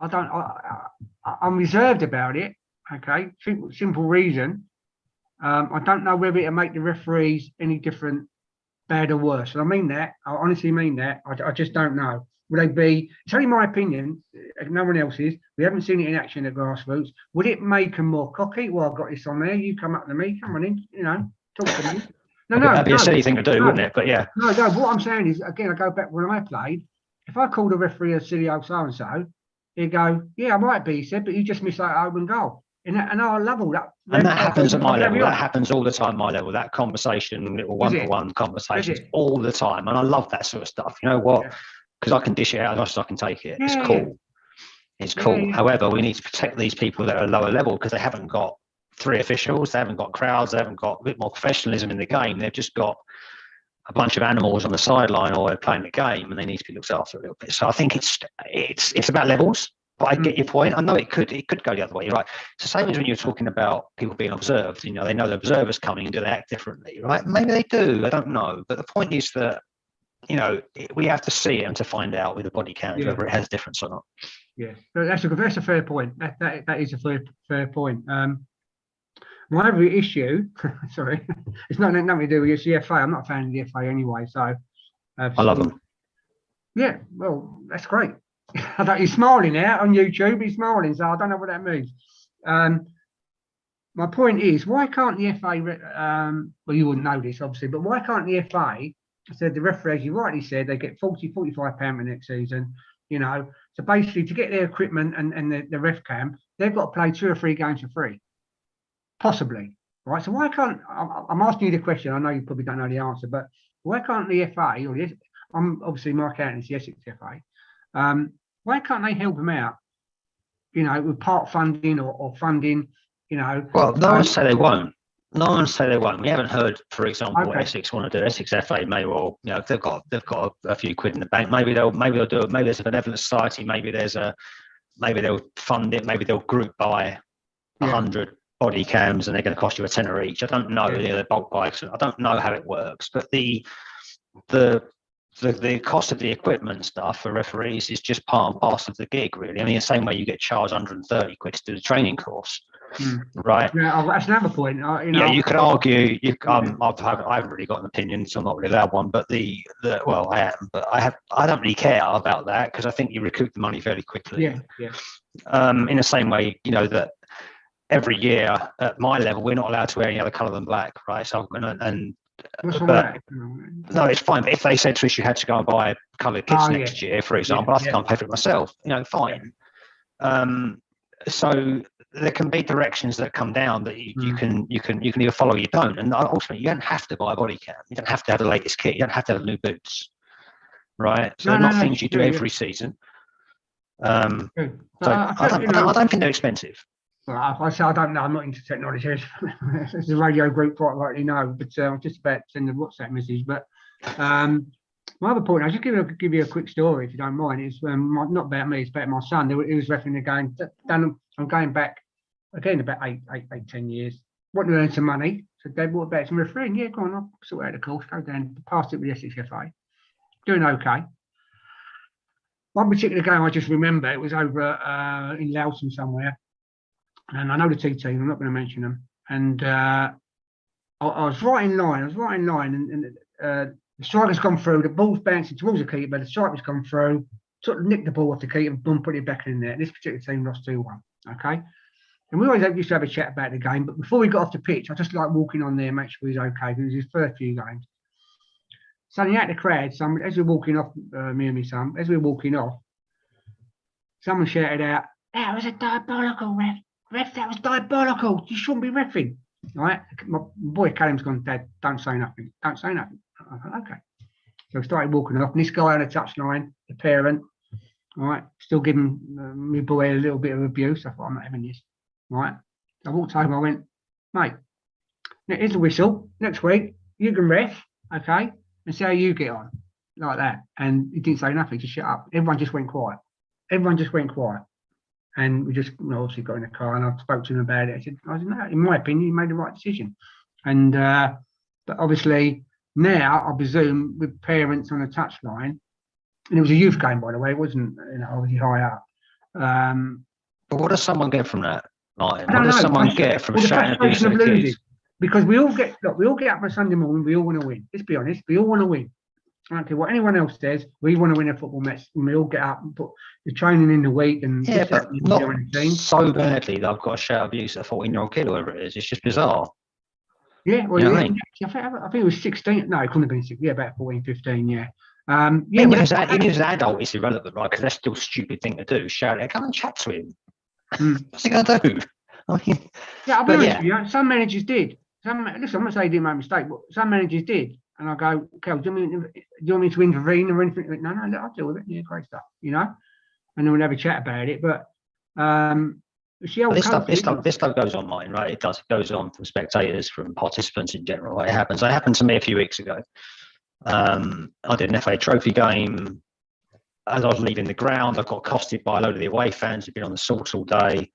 [SPEAKER 1] I'm reserved about it. Okay, simple reason. I don't know whether it'll make the referees any different, bad or worse. And I mean that. I honestly mean that. I just don't know. Would they be? It's only my opinion. No one else's. We haven't seen it in action at Grassroots. Would it make them more cocky? Well, I've got this on there. You come up to me. Come on in. Talk to me.
[SPEAKER 3] That'd be a silly thing to do, wouldn't it? But yeah.
[SPEAKER 1] No. What I'm saying is, again, I go back when I played. If I called a referee a silly old so and so, he'd go, "Yeah, I might be," he said, "but you just missed that open goal." And I love all that.
[SPEAKER 3] And that happens at my level. That happens all the time at my level. That conversation, little one-to-one conversations all the time. And I love that sort of stuff. You know what? Because I can dish it out as much as I can take it. It's cool. It's cool. However, we need to protect these people that are lower level because they haven't got 3 officials, they haven't got crowds, they haven't got a bit more professionalism in the game. They've just got a bunch of animals on the sideline or they're playing the game and they need to be looked after a little bit. So I think it's about levels. But I get your point. I know it could go the other way. You're right. It's the same as when you're talking about people being observed. They know the observer's coming and do they act differently, right? Maybe they do. I don't know. But the point is that we have to see it and to find out with the body count whether it has difference or not.
[SPEAKER 1] Yeah, that's a fair point. That is a fair point. My other issue, sorry, it's nothing to do with the FA. I'm not a fan of the FA anyway. So
[SPEAKER 3] I love them.
[SPEAKER 1] Yeah, well, that's great. He's smiling now on YouTube. He's smiling, so I don't know what that means. My point is, why can't the FA? Well, you wouldn't know this, obviously, but why can't the FA? Said the referee, as you rightly said, they get £45 for next season. So basically, to get their equipment and the ref cam, they've got to play 2 or 3 games for free, possibly. Right. So why can't? I'm asking you the question. I know you probably don't know the answer, but why can't the FA or I'm obviously my account is the Essex FA. Why can't they help them out? With part funding or funding.
[SPEAKER 3] Well, no one say they won't. No one say they won't. We haven't heard, for example, what Essex want to do. Essex FA may well, if they've got a few quid in the bank, maybe they'll do it. Maybe there's a benevolent society. Maybe they'll fund it. Maybe they'll group buy 100 body cams and they're going to cost you £10 each. I don't know. They're bulk bikes. I don't know how it works, but the cost of the equipment stuff for referees is just part and parcel of the gig, really. I mean, the same way you get charged 130 quid to do the training course, right?
[SPEAKER 1] Yeah, that's another point.
[SPEAKER 3] Yeah, you could argue. I haven't really got an opinion, so I'm not really allowed one. But well, I am, but I don't really care about that because I think you recoup the money fairly quickly. In the same way, that every year at my level, we're not allowed to wear any other colour than black, right? So no, it's fine. But if they said to us you had to go and buy coloured kits next year, for example, I can't pay for it myself. Fine. So there can be directions that come down that you can either follow or you don't. And ultimately, you don't have to buy a body cam. You don't have to have the latest kit. You don't have to have new boots, right? So they're not things you do every season. So I don't think they're expensive.
[SPEAKER 1] Well, I say I don't know. I'm not into technology. It's a radio group, quite rightly know. But I'm just about to send a WhatsApp message. But my other point, I'll just give you a quick story, if you don't mind. It's not about me. It's about my son. He was refereeing the game. I'm going back again about 10 years. Want to earn some money? So Dad, what about some refereeing? Yeah, go on. I'll sort out the course. Go down. Passed it with the Essex FA. Doing okay. One particular game I just remember. It was over in Loughton somewhere. And I know the two teams, I'm not going to mention them. And I was right in line. And the striker's gone through. The ball's bouncing towards the keeper. The striker's gone through, sort of nicked the ball off the keeper, boom, put it back in there. This particular team lost 2-1. Okay. And we always used to have a chat about the game. But before we got off the pitch, I just like walking on there, make sure he's okay. Because it was his first few games. Suddenly out the crowd, as we were walking off, me and my son, as we were walking off, someone shouted out, "That was a diabolical ref. Ref, that was diabolical. You shouldn't be reffing." Right? My boy Callum's gone, "Dad, don't say nothing. Don't say nothing." I thought, okay. So I started walking off, and this guy on the touchline, the parent, right, still giving my boy a little bit of abuse. I thought, I'm not having this. Right? I walked home, I went, "Mate, here's the whistle. Next week, you can ref, okay, and see how you get on." Like that. And he didn't say nothing, just shut up. Everyone just went quiet. And we just obviously got in the car and I spoke to him about it. I said, no, in my opinion, you made the right decision. And but obviously now, I presume, with parents on the touchline, and it was a youth game, by the way, it wasn't, obviously high up.
[SPEAKER 3] But what does someone get from that, Martin?
[SPEAKER 1] I
[SPEAKER 3] What
[SPEAKER 1] don't
[SPEAKER 3] does
[SPEAKER 1] know.
[SPEAKER 3] someone get from
[SPEAKER 1] Well, the
[SPEAKER 3] shouting abuse
[SPEAKER 1] frustration
[SPEAKER 3] at
[SPEAKER 1] of
[SPEAKER 3] the
[SPEAKER 1] losing,
[SPEAKER 3] kids?
[SPEAKER 1] because we all get up on a Sunday morning, we all want to win. Let's be honest, we all want to win. I don't care what anyone else says. We want to win a football match, and we all get up and put the training in the week and
[SPEAKER 3] Yeah,
[SPEAKER 1] this, that,
[SPEAKER 3] but
[SPEAKER 1] and the
[SPEAKER 3] not
[SPEAKER 1] other in the team.
[SPEAKER 3] so badly that I've got to shout abuse at a 14-year-old kid or whatever it is. It's just bizarre.
[SPEAKER 1] Yeah, well,
[SPEAKER 3] You know what I mean?
[SPEAKER 1] I think it was 16. No, it couldn't have been 16. Yeah, about 14, 15. Yeah.
[SPEAKER 3] Yeah, even as an adult, it's irrelevant, right? Because that's still a stupid thing to do. Shout it, come and chat to him. What's he going to do? I mean,
[SPEAKER 1] yeah, I'll be honest with you. Some managers did. Listen, I'm not saying he didn't make a mistake, but some managers did. And I go, Kel, do you want me to intervene or anything? No, I'll deal with it. Yeah, great stuff, And then we'll have a chat about it. But
[SPEAKER 3] this stuff goes on, mine, right? It does. It goes on from spectators, from participants in general. It happens. It happened to me a few weeks ago. I did an FA Trophy game. As I was leaving the ground, I got accosted by a load of the away fans who'd been on the sauce all day.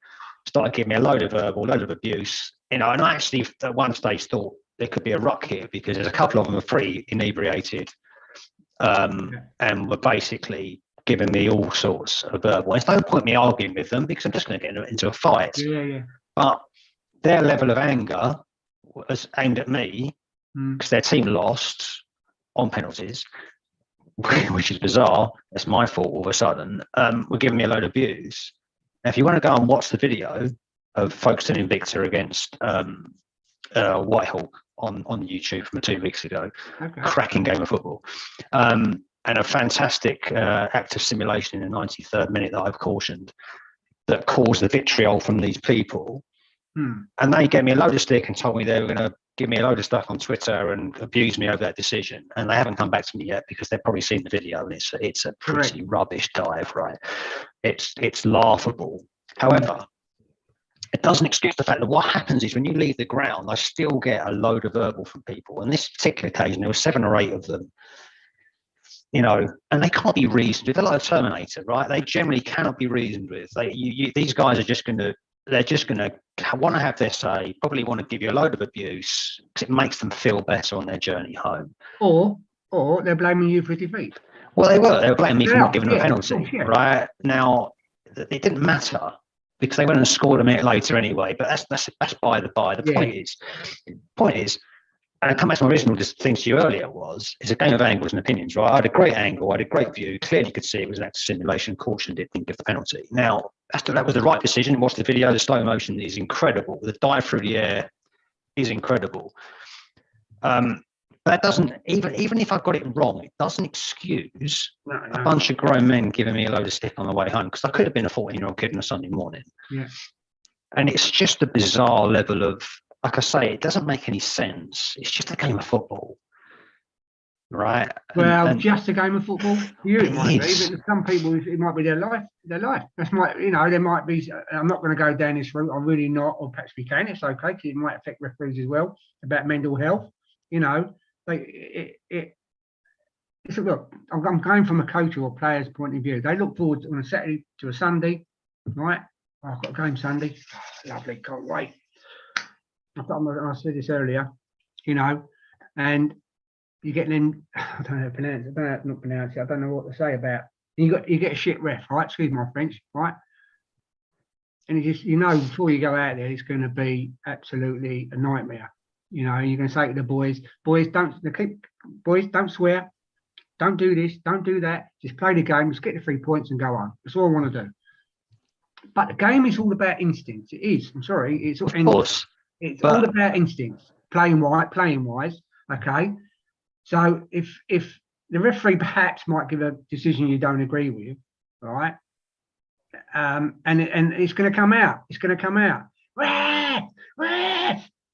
[SPEAKER 3] Started giving me a load of verbal, load of abuse. And I actually at one stage thought there could be a ruck here because there's a couple of them are pretty inebriated, and were basically giving me all sorts of verbal. It's no point me arguing with them because I'm just going to get into a fight.
[SPEAKER 1] Yeah.
[SPEAKER 3] But their level of anger was aimed at me because their team lost on penalties, which is bizarre. It's my fault all of a sudden. Were giving me a load of abuse. Now, if you want to go and watch the video of Folkestone Invicta against Whitehall on YouTube from 2 weeks ago, cracking game of football, and a fantastic act of simulation in the 93rd minute that I've cautioned that caused the vitriol from these people. And they gave me a load of stick and told me they were going to give me a load of stuff on Twitter and abuse me over that decision. And they haven't come back to me yet because they've probably seen the video and it's a pretty rubbish dive, right? It's laughable. However, it doesn't excuse the fact that what happens is when you leave the ground, I still get a load of verbal from people. On this particular occasion, there were 7 or 8 of them, and they can't be reasoned with. They're like a Terminator, right? They generally cannot be reasoned with. These guys are just going to want to have their say, probably want to give you a load of abuse because it makes them feel better on their journey home.
[SPEAKER 1] Or they're blaming you for defeat.
[SPEAKER 3] Well, they were blaming me for not giving them a penalty, right? Now, it didn't matter because they went and scored a minute later anyway, but that's by the by. The point is, and I come back to my original thing to you earlier it's a game of angles and opinions, right? I had a great angle, I had a great view, clearly you could see it was an act of simulation, cautioned it, didn't give the penalty. Now, that was the right decision. Watch the video, the slow motion is incredible. The dive through the air is incredible. That doesn't, even if I got it wrong, it doesn't excuse a bunch of grown men giving me a load of stick on the way home because I could have been a 14-year-old kid on a Sunday morning.
[SPEAKER 1] Yeah.
[SPEAKER 3] And it's just a bizarre level of, like I say, it doesn't make any sense. It's just a game of football, right?
[SPEAKER 1] Well, just a game of football. You it might be, but some people it might be their life. That's there might be. I'm not going to go down this route. I'm really not, or perhaps we can. It's okay because it might affect referees as well about mental health. Look, I'm going from a coach or a player's point of view. They look forward on a Saturday to a Sunday, right? Oh, I've got a game Sunday. Oh, lovely, can't wait. I said this earlier, and you get them. I don't know how to pronounce it. I don't know what to say about. You get a shit ref, right? Excuse my French, right? And you just before you go out there, it's going to be absolutely a nightmare. You're going to say to the boys, don't swear, don't do this, don't do that. Just play the game, just get the 3 points and go on. That's all I want to do. But the game is all about instincts. It is. I'm sorry. It's all about instincts. Playing wise. Okay. So if the referee perhaps might give a decision you don't agree with, right? And it's going to come out. It's going to come out.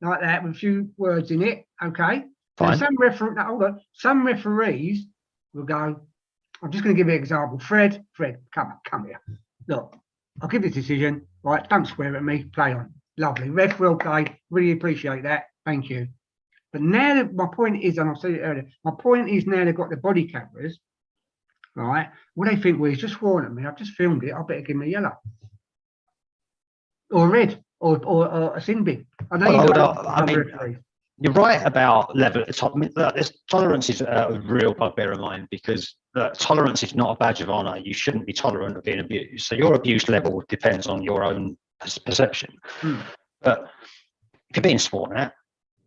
[SPEAKER 1] Like that with a few words in it, okay?
[SPEAKER 3] Fine.
[SPEAKER 1] Some referees will go, I'm just going to give you an example. Fred, come here. Look, I'll give you a decision, right? Don't swear at me, play on. Lovely. Ref, well played. Really appreciate that. Thank you. But now my point is, and I've said it earlier, my point is now they've got the body cameras, right? What they think, well, he's just sworn at me. I've just filmed it. I better give him a yellow. Or a red. Or a sin bin.
[SPEAKER 3] You're right about level. This tolerance is a real bugbear of mine because tolerance is not a badge of honor. You shouldn't be tolerant of being abused. So your abuse level depends on your own perception. But if you're being sworn at,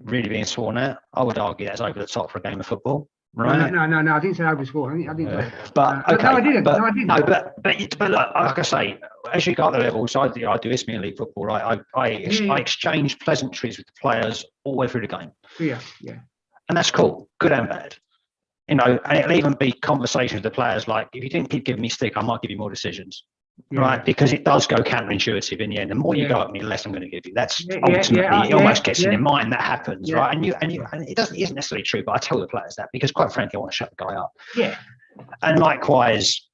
[SPEAKER 3] really being sworn at, I would argue that's over the top for a game of football. Right?
[SPEAKER 1] No, I didn't say overscore. I didn't say.
[SPEAKER 3] But okay,
[SPEAKER 1] no, I didn't.
[SPEAKER 3] But,
[SPEAKER 1] no, I didn't.
[SPEAKER 3] No, but like I say, as you got the levels, I do Isthmian League football. Right? I exchange pleasantries with the players all the way through the game.
[SPEAKER 1] Yeah.
[SPEAKER 3] And that's cool, good and bad. And it'll even be conversations with the players like, if you didn't keep giving me stick, I might give you more decisions.
[SPEAKER 1] Yeah.
[SPEAKER 3] Right, because it does go counterintuitive in the end. The more you go at me, the less I'm going to give you. That's ultimately it almost gets in your mind that happens, right? And it isn't necessarily true, but I tell the players that because, quite frankly, I want to shut the guy up.
[SPEAKER 1] Yeah.
[SPEAKER 3] And likewise,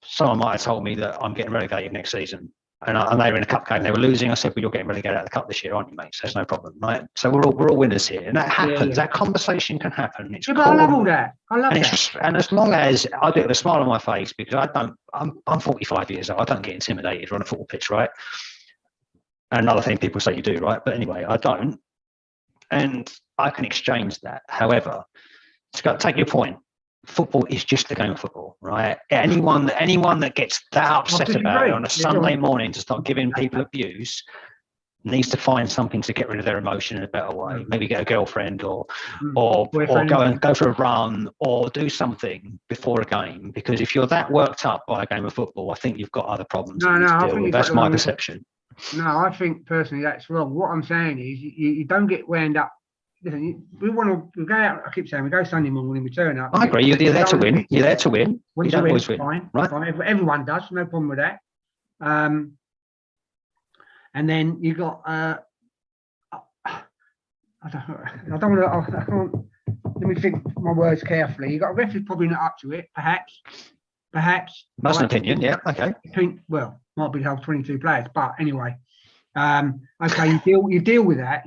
[SPEAKER 3] someone might have told me that I'm getting relegated next season, and they were in a cup game, they were losing. I said, "Well, you're getting relegated out of the cup this year, aren't you, mate? So there's no problem, right?" So we're all winners here, and that happens. That conversation can happen. It's
[SPEAKER 1] but I love all that. I love that.
[SPEAKER 3] And as long as I do it with a smile on my face, because I'm 45 years old. I don't get intimidated on a football pitch, right? Another thing people say you do, right? But anyway, I don't, and I can exchange that. However, take your point. Football is just a game of football, right? Anyone that gets that upset about it on a Sunday morning to start giving people abuse needs to find something to get rid of their emotion in a better way. Maybe get a girlfriend or go for a run or do something before a game. Because if you're that worked up by a game of football, I think you've got other problems to deal with. That's my perception.
[SPEAKER 1] No, I think personally that's wrong. What I'm saying is you don't get wound up. Listen, we go out. I keep saying we go Sunday morning, we turn up.
[SPEAKER 3] I agree. You're there to win. You're there to win. You don't always win.
[SPEAKER 1] Fine,
[SPEAKER 3] right?
[SPEAKER 1] Fine. Everyone does. No problem with that. And then you got. I don't want to. I can't. Let me think my words carefully. You got a referee probably not up to it. Perhaps.
[SPEAKER 3] That's an opinion. Yeah. Okay.
[SPEAKER 1] Might be the whole 22 players, but anyway. Okay, you deal with that.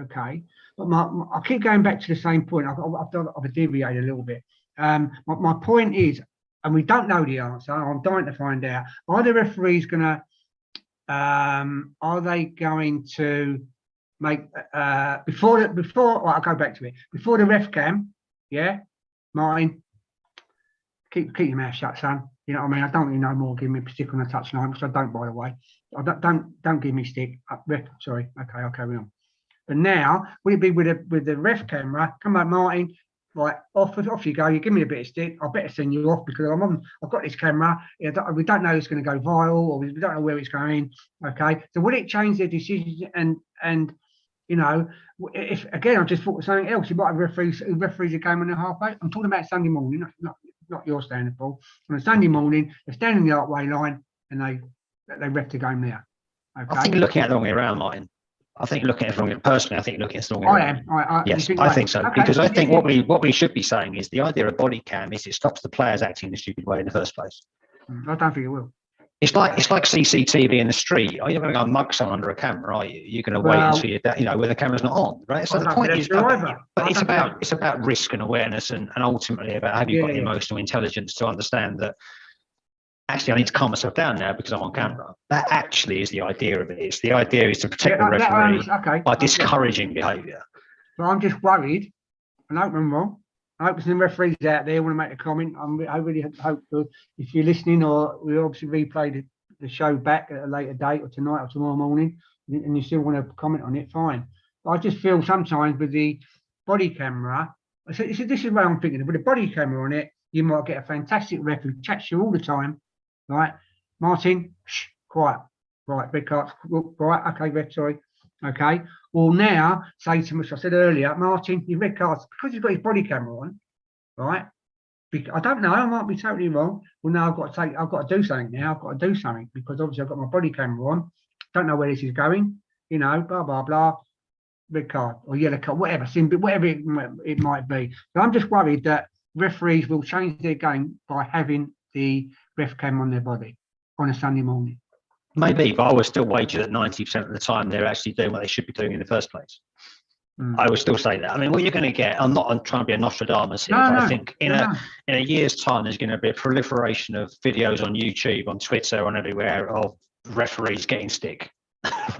[SPEAKER 1] Okay, but I keep going back to the same point. I've deviated a little bit. My point is, and we don't know the answer. I'm dying to find out. Are the referees gonna? Are they going to make before? Well, I'll go back to it. Before the ref cam, yeah, Martin. Keep your mouth shut, son. You know what I mean? I don't really know more. Give me a stick on the touchline, which I don't, by the way. I don't give me stick. Sorry. Okay, I'll carry on. But now, would it be with the ref camera? Come on, Martin. Right, off you go. You give me a bit of stick. I better send you off because I've got this camera. We don't know it's going to go viral, or we don't know where it's going. Okay. So would it change their decisions? And if again, I just thought of something else. You might have referees a game on the halfway. I'm talking about Sunday morning, not your standard ball. On a Sunday morning, they're standing in the archway line and they ref the game there. Okay.
[SPEAKER 3] I think you're looking at it the wrong way around, Martin. I think you're looking at it wrong. Personally, I think you're looking at it the wrong way around.
[SPEAKER 1] I am.
[SPEAKER 3] Yes, I think so. Okay. Because I think what we should be saying is the idea of body cam is it stops the players acting in a stupid way in the first place.
[SPEAKER 1] I don't think it will.
[SPEAKER 3] It's like CCTV in the street. You're not going to go mug someone under a camera, are you? You're going to wait until when the camera's not on, right? So the point is, but it's about risk and awareness, and ultimately about have you got the emotional intelligence to understand that actually I need to calm myself down now because I'm on camera. That actually is the idea of it. The idea is to protect the referee by discouraging behaviour.
[SPEAKER 1] But I'm just worried, and I hope I'm wrong. I hope some referees out there want to make a comment. I really hope if you're listening, or we obviously replay the show back at a later date, or tonight or tomorrow morning, and you still want to comment on it, fine. But I just feel sometimes with the body camera, this is what I'm thinking. With the body camera on it, you might get a fantastic ref who chats you all the time, right? Martin, shh, quiet. Right, red card. Right, okay, red, sorry. Okay. Well, now, say to much I said earlier, Martin, your red cards, because he's got his body camera on, right? I don't know, I might be totally wrong. Well, now I've got to do something now. I've got to do something because obviously I've got my body camera on. Don't know where this is going, blah, blah, blah. Red card or yellow card, whatever it might be. But I'm just worried that referees will change their game by having the ref cam on their body on a Sunday morning.
[SPEAKER 3] Maybe, but I would still wager that 90% of the time they're actually doing what they should be doing in the first place. I would still say that. I mean, what you're going to get, I'm trying to be a Nostradamus here, but I think in a year's time, there's going to be a proliferation of videos on YouTube, on Twitter, on everywhere of referees getting stick.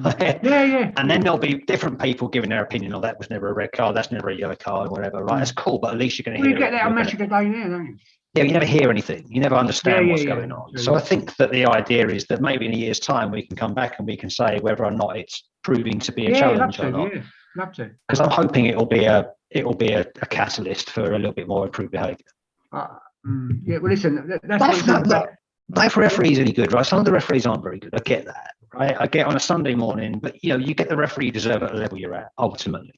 [SPEAKER 1] Yeah.
[SPEAKER 3] And then there'll be different people giving their opinion on that was never a red card, that's never a yellow card, whatever. Right? That's cool, but at least you're going to
[SPEAKER 1] Well,
[SPEAKER 3] hear.
[SPEAKER 1] you get
[SPEAKER 3] it.
[SPEAKER 1] that on Match of the Day there, don't you?
[SPEAKER 3] Yeah, you never hear anything. You never understand
[SPEAKER 1] Yeah,
[SPEAKER 3] what's
[SPEAKER 1] yeah,
[SPEAKER 3] going on.
[SPEAKER 1] true.
[SPEAKER 3] So I think that the idea is that maybe in a year's time we can come back and we can say whether or not it's proving to be a challenge or not.
[SPEAKER 1] Yeah, love to.
[SPEAKER 3] Because I'm hoping it'll be a catalyst for a little bit more improved behaviour.
[SPEAKER 1] Yeah, well, listen, that's
[SPEAKER 3] Life referees any good, right? Some of the referees aren't very good. I get that, right? I get on a Sunday morning, but you get the referee you deserve at the level you're at ultimately.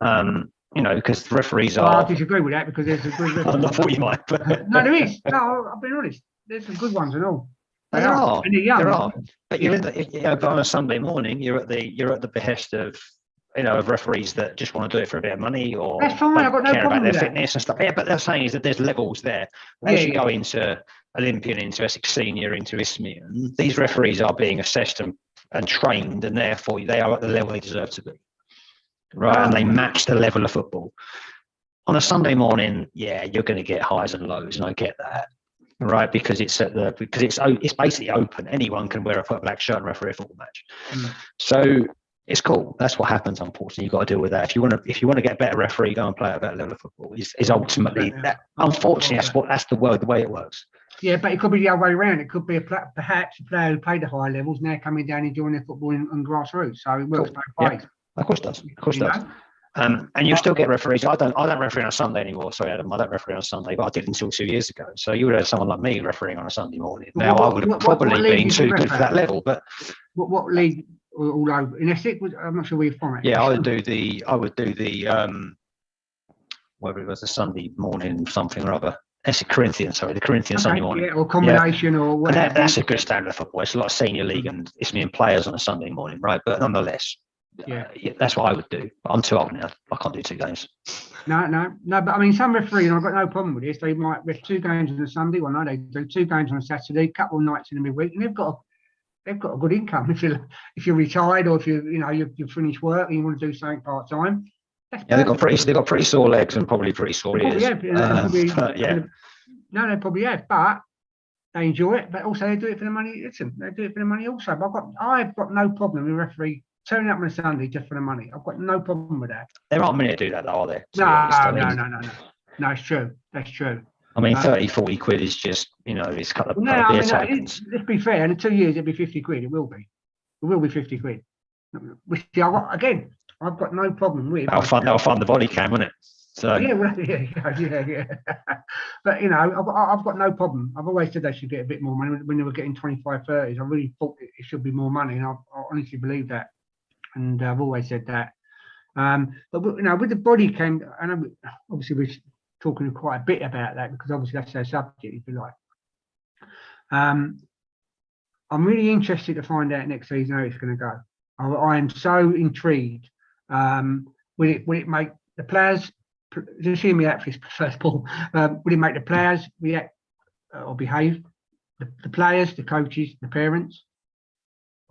[SPEAKER 3] Because the referees are.
[SPEAKER 1] I disagree with that because there's a good.
[SPEAKER 3] I thought you might, but
[SPEAKER 1] no, there is. No, I'll be honest. There's some good ones and all.
[SPEAKER 3] There are.
[SPEAKER 1] And they're young.
[SPEAKER 3] There are. But but on a Sunday morning, you're at the behest of of referees that just want to do it for a bit of money or
[SPEAKER 1] that's fine. I've got no
[SPEAKER 3] care about
[SPEAKER 1] problem
[SPEAKER 3] their
[SPEAKER 1] with
[SPEAKER 3] fitness and stuff. Yeah, but they're saying is that there's levels there. As you go into Olympian, into Essex Senior, into Isthmian, these referees are being assessed and trained, and therefore they are at the level they deserve to be. Right, and they match the level of football. On a Sunday morning, you're going to get highs and lows, and I get that, right? Because it's basically open. Anyone can wear a black shirt and referee a football match. So it's cool. That's what happens. Unfortunately, you've got to deal with that. If you want to get a better referee, go and play at a better level of football. Is ultimately that. Unfortunately, that's the way it works.
[SPEAKER 1] Yeah, but it could be the other way around. It could be perhaps a player who played at high levels now coming down and enjoying their football in grassroots. So it works both ways.
[SPEAKER 3] Of course it does. Of course it does. And you'll still get referees. I don't referee on a Sunday anymore. Sorry, Adam. I don't referee on a Sunday, but I did until 2 years ago. So you would have someone like me refereeing on a Sunday morning. Now I would have probably been too good for that level. But
[SPEAKER 1] what league? All over in Essex? I'm not sure where you're from.
[SPEAKER 3] Yeah, I would do the whether it was a Sunday morning something or other. Essex Corinthian, the Corinthian Sunday morning.
[SPEAKER 1] Yeah, or combination or whatever.
[SPEAKER 3] That's a good standard of football. It's a lot of senior league and Isthmian players on a Sunday morning, right? But nonetheless, that's what I would do. But I'm too old now. I can't do 2 games. No.
[SPEAKER 1] But I mean, some referees, and I've got no problem with this. They might ref 2 games on a Sunday. Well, no, they do 2 games on a Saturday, a couple of nights in the midweek, and they've got a good income. If you're retired or if you finish work and you want to do something part time.
[SPEAKER 3] They've got pretty sore legs and probably pretty sore ears.
[SPEAKER 1] No, they probably have, but they enjoy it. But also they do it for the money. Listen, they do it for the money also. But I've got no problem with a referee turning up on a Sunday just for the money. I've got no problem with that.
[SPEAKER 3] There aren't many that do that, though, are there?
[SPEAKER 1] No, it's true. That's true.
[SPEAKER 3] I mean, 30, 40 quid is just, it's a couple of beer tokens.
[SPEAKER 1] Let's be fair. In 2 years, it'll be 50 quid. It will be. It will be 50 quid. Which, I've got no problem with.
[SPEAKER 3] That'll fund the body cam, won't it? So
[SPEAKER 1] yeah. But I've got no problem. I've always said they should get a bit more money when they were getting 25, 30s. I really thought it should be more money, and I honestly believe that. And I've always said that. But with the body cam, I know obviously we're talking quite a bit about that because obviously that's our subject, if you like. I'm really interested to find out next season how it's going to go. I am so intrigued. Will it make the players? Just hear me out first, Paul. Will it make the players react or behave? The players, the coaches, the parents,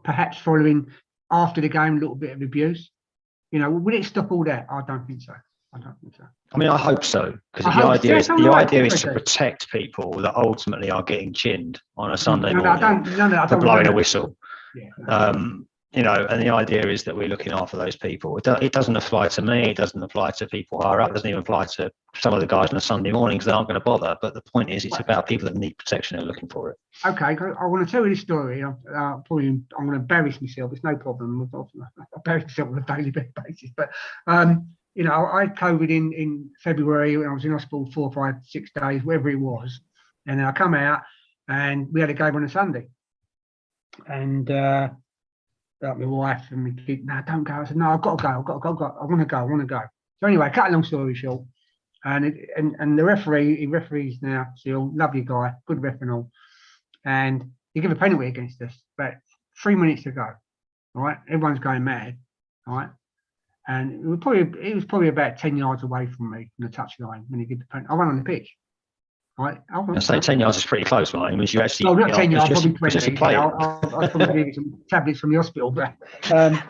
[SPEAKER 1] perhaps following after the game a little bit of abuse. Will it stop all that? I don't think so.
[SPEAKER 3] I mean, I hope so, because the idea is to protect people that ultimately are getting chinned on a Sunday morning for blowing a whistle.
[SPEAKER 1] Yeah.
[SPEAKER 3] And the idea is that we're looking after those people. It doesn't apply to me. It doesn't apply to people higher up. It doesn't even apply to some of the guys on a Sunday morning because they aren't going to bother. But the point is, it's about people that need protection and are looking for it. Okay,
[SPEAKER 1] I want to tell you this story. I'm going to embarrass myself. It's no problem. I embarrass myself on a daily basis. But I had COVID in February when I was in hospital 4, 5, 6 days, wherever it was. And then I come out and we had a game on a Sunday. And my wife and my kid, no, don't go. I said, no, I've got to go. I want to go. So anyway, cut a long story short. And the referee, he referees now, still, lovely guy, good ref and all. And he gave a penalty against us, but 3 minutes to go. All right, everyone's going mad. All right. And it was probably about 10 yards away from me from the touchline when he did the penalty. I went on the pitch. Right.
[SPEAKER 3] I say 10 yards is pretty close, right? It means you actually.
[SPEAKER 1] Not 10 yards, probably 20.
[SPEAKER 3] I'll
[SPEAKER 1] probably give you some tablets from the hospital. But I've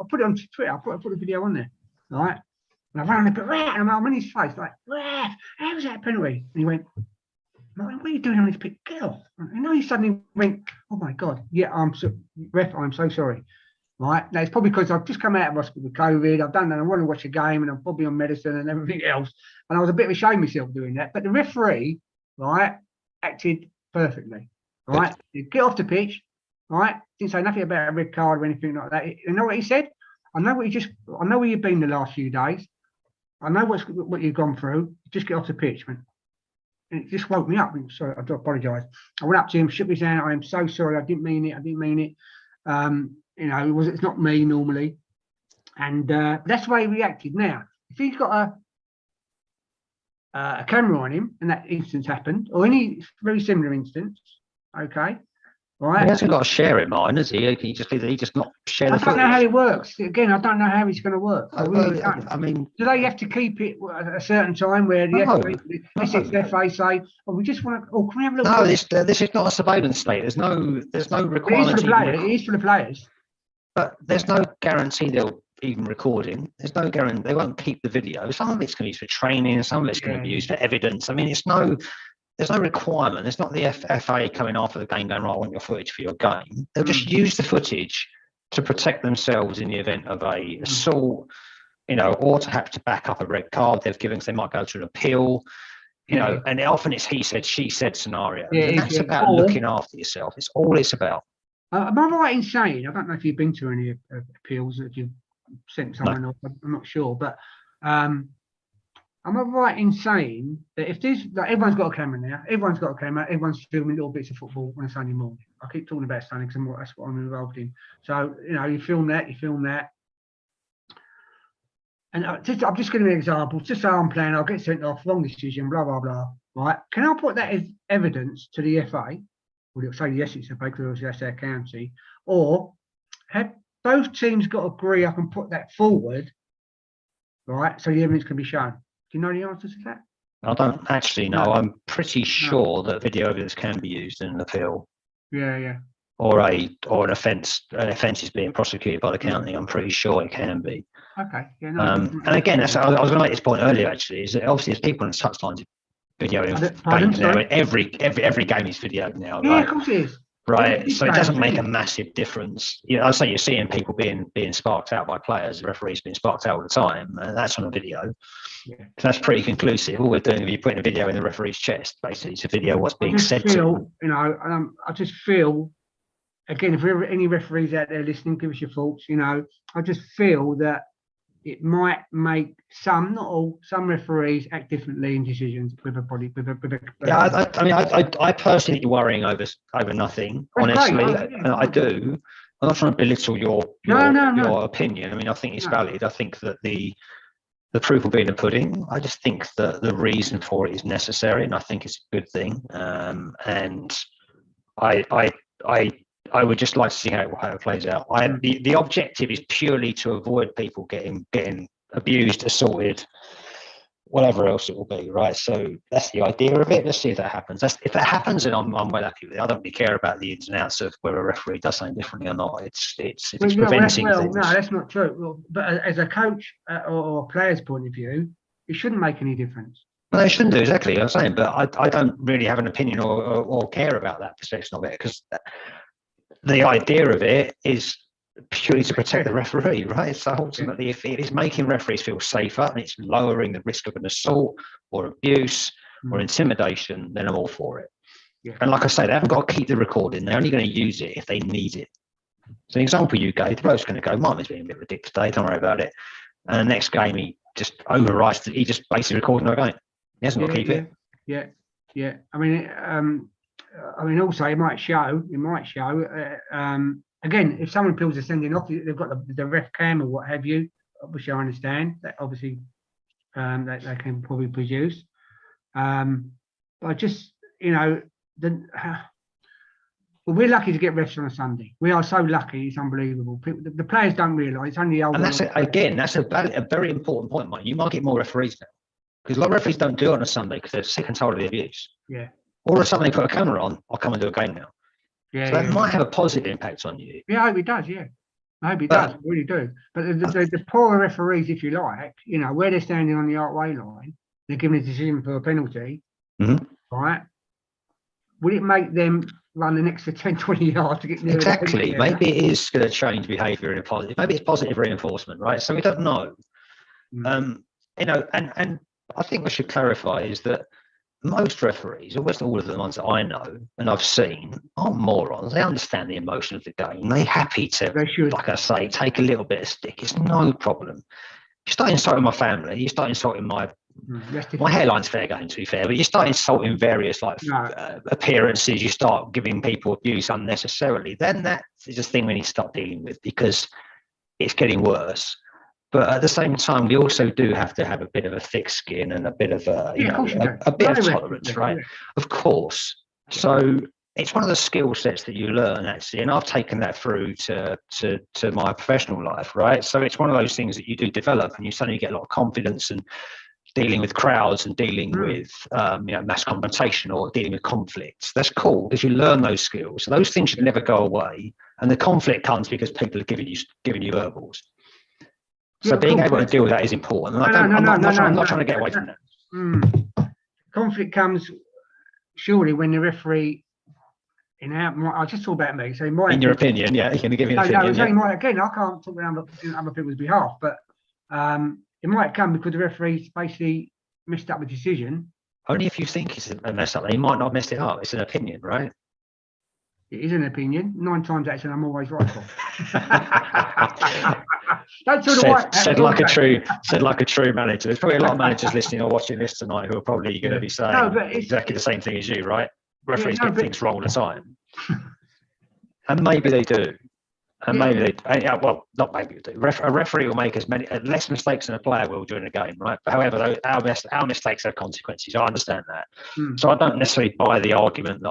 [SPEAKER 1] put it on Twitter. I put a video on there. All right. And I ran on the pitch, and I'm in his face, like, how's that penalty? And he went, Like, what are you doing on this pitch? Get off. You know, he suddenly went, oh my God, yeah, ref, I'm so sorry. Right. Now, it's probably because I've just come out of hospital with COVID. I've done that. I want to watch a game and I'm probably on medicine and everything else. And I was a bit ashamed of myself doing that. But the referee, right, acted perfectly. Right. He'd get off the pitch. Right. Didn't say nothing about a red card or anything like that. You know what he said? I know where you've been the last few days. I know what you've gone through. Just get off the pitch, man. And it just woke me up. Sorry, I do apologise. I went up to him, shook his hand. I am so sorry. I didn't mean it. You know, it's not me normally. And that's the way he reacted. Now, if he's got a camera on him and that instance happened, or any very similar instance, okay, right?
[SPEAKER 3] He hasn't got to share it, mine, has he? He just not share the
[SPEAKER 1] I don't know how it works. Again, I don't know how it's going to work.
[SPEAKER 3] I mean,
[SPEAKER 1] do they have to keep it at a certain time where the FA say, "Oh, we just want to"? Oh, can we have a look?
[SPEAKER 3] No, this is not a surveillance state. There's no requirement.
[SPEAKER 1] It is for the players.
[SPEAKER 3] But there's no guarantee they'll even recording. There's no guarantee they won't keep the video. Some of it's going to be used for training. Some of it's going to be used for evidence. I mean, there's no requirement. It's not the FA coming after the game going, right, I want your footage for your game. They'll just use the footage to protect themselves in the event of a assault, you know, or to have to back up a red card they've given, because they might go to an appeal, you know, and often it's he said, she said scenario. And that's about looking after yourself. It's all it's about.
[SPEAKER 1] Am I right in saying, I don't know if you've been to any appeals that you've sent someone off, I'm not sure, but am I right in saying that if there's, like, everyone's got a camera now, everyone's filming little bits of football on a Sunday morning. I keep talking about Sunday because that's what I'm involved in. So, you know, you film that. And I'm just giving an example, just say I'm playing, I'll get sent off, wrong decision, blah, blah, blah, right? Can I put that as evidence to the FA? Well, it'll say yes, it's a FA because that's their county. Or have both teams got to agree I can put that forward, right? So the evidence can be shown. Do you know the answer to that?
[SPEAKER 3] I don't actually know. I'm pretty sure that video evidence can be used in an appeal.
[SPEAKER 1] Yeah.
[SPEAKER 3] Or an offence is being prosecuted by the county. I'm pretty sure it can be.
[SPEAKER 1] Okay. Yeah,
[SPEAKER 3] and again, I was going to make this point earlier. Actually, is that obviously there's people on the touchlines videoing games now. Every game is videoed now.
[SPEAKER 1] Yeah,
[SPEAKER 3] right?
[SPEAKER 1] of course it is.
[SPEAKER 3] Right, so it doesn't make a massive difference. You know, I'd say you're seeing people being sparked out by players, referees being sparked out all the time, and that's on a video. Yeah. So that's pretty conclusive. All we're doing is you're putting a video in the referee's chest, basically. It's a video of what's being said to him.
[SPEAKER 1] You know, I just feel, again, if there are any referees out there listening, give us your thoughts. You know, I just feel that it might make some, not all, some referees act differently in decisions with a body.
[SPEAKER 3] I personally be worrying over nothing. Honestly, I do. I'm not trying to belittle your opinion. I mean, I think it's valid. I think that the proof will be in the pudding. I just think that the reason for it is necessary, and I think it's a good thing. And I would just like to see how it plays out. The objective is purely to avoid people getting abused, assaulted, whatever else it will be, right? So that's the idea of it. Let's see if that happens. If that happens, then I'm well happy with it. I don't really care about the ins and outs of whether a referee does something differently or not. It's preventing things.
[SPEAKER 1] No, that's not true. But as a coach or a player's point of view, it shouldn't make any difference.
[SPEAKER 3] No, they shouldn't do, exactly. I'm saying, but I don't really have an opinion or care about that perception of it, because the idea of it is purely to protect the referee, right? So ultimately, if it is making referees feel safer and it's lowering the risk of an assault or abuse or intimidation, then I'm all for it. Yeah. And like I say, they haven't got to keep the recording. They're only going to use it if they need it. So the example you gave, the bloke's going to go, Mine was being a bit ridiculous today, don't worry about it. And the next game, he just overwrites it. He just basically records another game. He hasn't got to keep it.
[SPEAKER 1] Yeah. I mean, also it might show. Again, if someone feels they're sending off, they've got the ref cam or what have you. Obviously, I understand that. Obviously, that they can probably produce. But just, you know, we're lucky to get refs on a Sunday. We are so lucky; it's unbelievable. The players don't realise it's only old.
[SPEAKER 3] And that's a very important point, Mike. You might get more referees now, because a lot of referees don't do it on a Sunday because they're sick and tired of the abuse.
[SPEAKER 1] Yeah.
[SPEAKER 3] All of a sudden they put a camera on, I'll come and do a game now. Yeah. So that might have a positive impact on you.
[SPEAKER 1] Yeah, I hope it does, yeah. I hope it does, I really do. But the poorer referees, if you like, you know, where they're standing on the archway line, they're giving a decision for a penalty, right? would it make them run an extra 10, 20 yards to get near
[SPEAKER 3] Exactly.
[SPEAKER 1] the
[SPEAKER 3] Maybe it is going to change behaviour in a positive. Maybe it's positive reinforcement, right? So we don't know. And I think we should clarify is that most referees, almost all of the ones that I know and I've seen, aren't morons. They understand the emotion of the game. They're happy to, like I say, take a little bit of stick. It's no problem. You start insulting my family, you start insulting my hairline's fair game, to be fair, but you start insulting various appearances, you start giving people abuse unnecessarily, then that is a thing we need to start dealing with because it's getting worse. But at the same time, we also do have to have a bit of a thick skin and a bit of a bit of tolerance, right? Of course. So it's one of the skill sets that you learn, actually, and I've taken that through to my professional life, right? So it's one of those things that you do develop, and you suddenly get a lot of confidence and dealing with crowds and dealing with mass confrontation or dealing with conflicts. That's cool because you learn those skills. So those things should never go away, and the conflict comes because people are giving you verbals. So being able to deal with that is important. I'm not trying to get away from that.
[SPEAKER 1] Conflict comes surely when the referee, I just talk about me. So in your
[SPEAKER 3] opinion, yeah, you're going to give me an opinion.
[SPEAKER 1] Again, I can't talk on other people's behalf, but it might come because the referee's basically messed up a decision.
[SPEAKER 3] Only if you think it's a mess up. He might not have messed it up. It's an opinion, right?
[SPEAKER 1] It is an opinion. 9 times out of 10, I'm always right for. Said
[SPEAKER 3] like a true manager. There's probably a lot of managers listening or watching this tonight who are probably going to be saying exactly the same thing as you, right? Referees get things wrong all the time, and maybe they do, and maybe they. Well, not maybe they do. A referee will make less mistakes than a player will during a game, right? But however, our mistakes have consequences. I understand that, so I don't necessarily buy the argument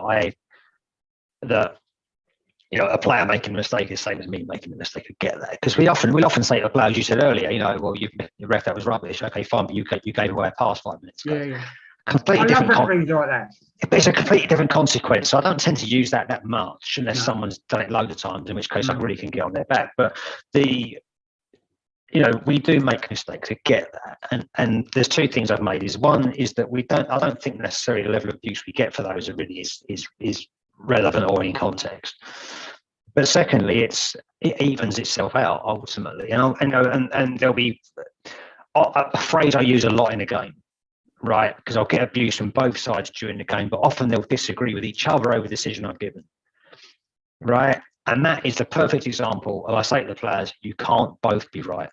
[SPEAKER 3] that a player making a mistake is the same as me making a mistake. I get that because we often say to players, you said earlier, well, you ref, that was rubbish. Okay, fine, but you gave away a pass 5 minutes ago.
[SPEAKER 1] Yeah.
[SPEAKER 3] Completely different.
[SPEAKER 1] Things like that.
[SPEAKER 3] But it's a completely different consequence. So I don't tend to use that much unless someone's done it loads of times, in which case I really can get on their back. But we do make mistakes. I get that. And there's two things I've made. One is that I don't think necessarily the level of abuse we get for those really is relevant or in context. But secondly, it evens itself out ultimately. And there'll be a phrase I use a lot in a game. Right, because I'll get abuse from both sides during the game, but often they'll disagree with each other over the decision I've given. Right, and that is the perfect example of I say to the players, you can't both be right.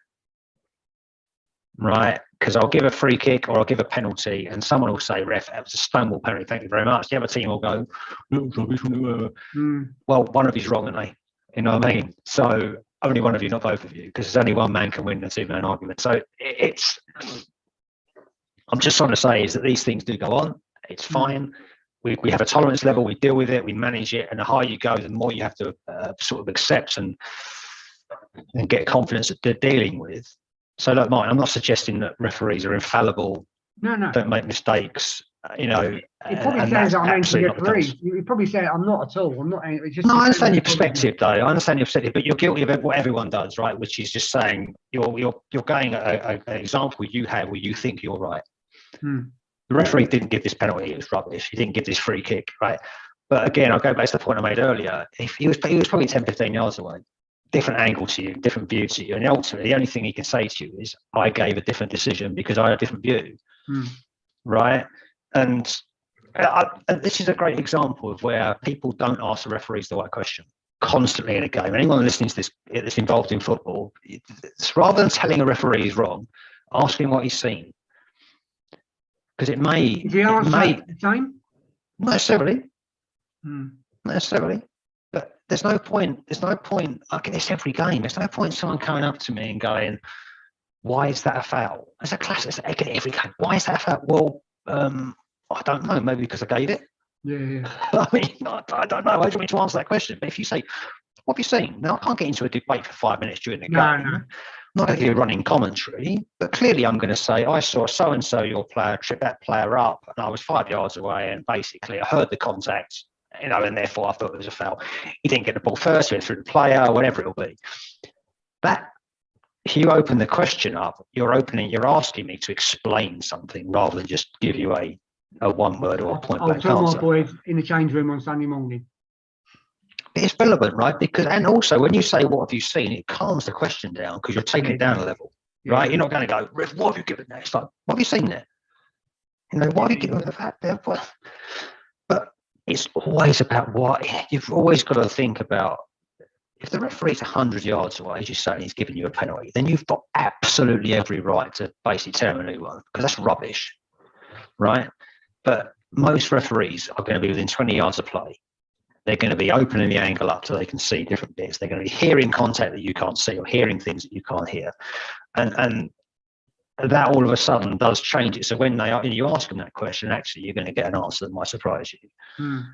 [SPEAKER 3] Right, because I'll give a free kick or I'll give a penalty, and someone will say, "Ref, that was a stonewall penalty. Thank you very much." The other team will go, "Well, one of you's wrong, aren't they?" You know what I mean? So only one of you, not both of you, because there's only one man can win a 2-man argument. So I'm just trying to say is that these things do go on. It's fine. We have a tolerance level. We deal with it. We manage it. And the higher you go, the more you have to sort of accept and get confidence that they're dealing with. So, look, Mike, I'm not suggesting that referees are infallible.
[SPEAKER 1] No.
[SPEAKER 3] Don't make mistakes.
[SPEAKER 1] It probably sounds like I'm referees. You probably say I'm not at all. I'm not.
[SPEAKER 3] No, I understand your perspective, though. I understand your perspective, but you're guilty of what everyone does, right? Which is just saying you're going at an example you have where you think you're right. The referee didn't give this penalty; it was rubbish. He didn't give this free kick, right? But again, I'll go back to the point I made earlier. If he was probably 10, 15 yards away, different angle to you, different view to you, and ultimately the only thing he can say to you is, "I gave a different decision because I had a different view," right? And this is a great example of where people don't ask the referees the right question constantly in a game. Anyone listening to this that's involved in football, it's rather than telling a referee he's wrong, ask him what he's seen. Because it may.
[SPEAKER 1] Is the answer the same?
[SPEAKER 3] Not necessarily. Not necessarily. But there's no point. I get this every game. There's no point in someone coming up to me and going, "Why is that a foul?" It's a classic. I get it every game. Why is that a foul? Well, I don't know. Maybe because I gave it.
[SPEAKER 1] Yeah.
[SPEAKER 3] I mean, I don't know. I just want me to answer that question. But if you say, "What have you seen?" Now I can't get into a debate for 5 minutes during the game.
[SPEAKER 1] No.
[SPEAKER 3] I'm not going to give a running commentary, but clearly I'm going to say, I saw so-and-so, your player, trip that player up, and I was 5 yards away, and basically I heard the contact, and therefore I thought it was a foul. He didn't get the ball first, he went through the player, whatever it'll be. That, if you open the question up, you're asking me to explain something rather than just give you a a one word or a point
[SPEAKER 1] I'll
[SPEAKER 3] blank
[SPEAKER 1] tell my
[SPEAKER 3] answer.
[SPEAKER 1] boys in the change room on Sunday morning.
[SPEAKER 3] But it's relevant, right? Because, and also when you say, what have you seen? It calms the question down because you're taking it down a level, right? You're not going to go, "Riff, what have you given there?" It's like, what have you seen there? You know, what have you given that? But it's always about what you've always got to think about. If the referee's 100 yards away, as you say, and he's giving you a penalty, then you've got absolutely every right to basically tell him a new one because that's rubbish, right? But most referees are going to be within 20 yards of play. They're going to be opening the angle up so they can see different bits. They're going to be hearing content that you can't see or hearing things that you can't hear. And that all of a sudden does change it. So when you ask them that question, actually, you're going to get an answer that might surprise you. And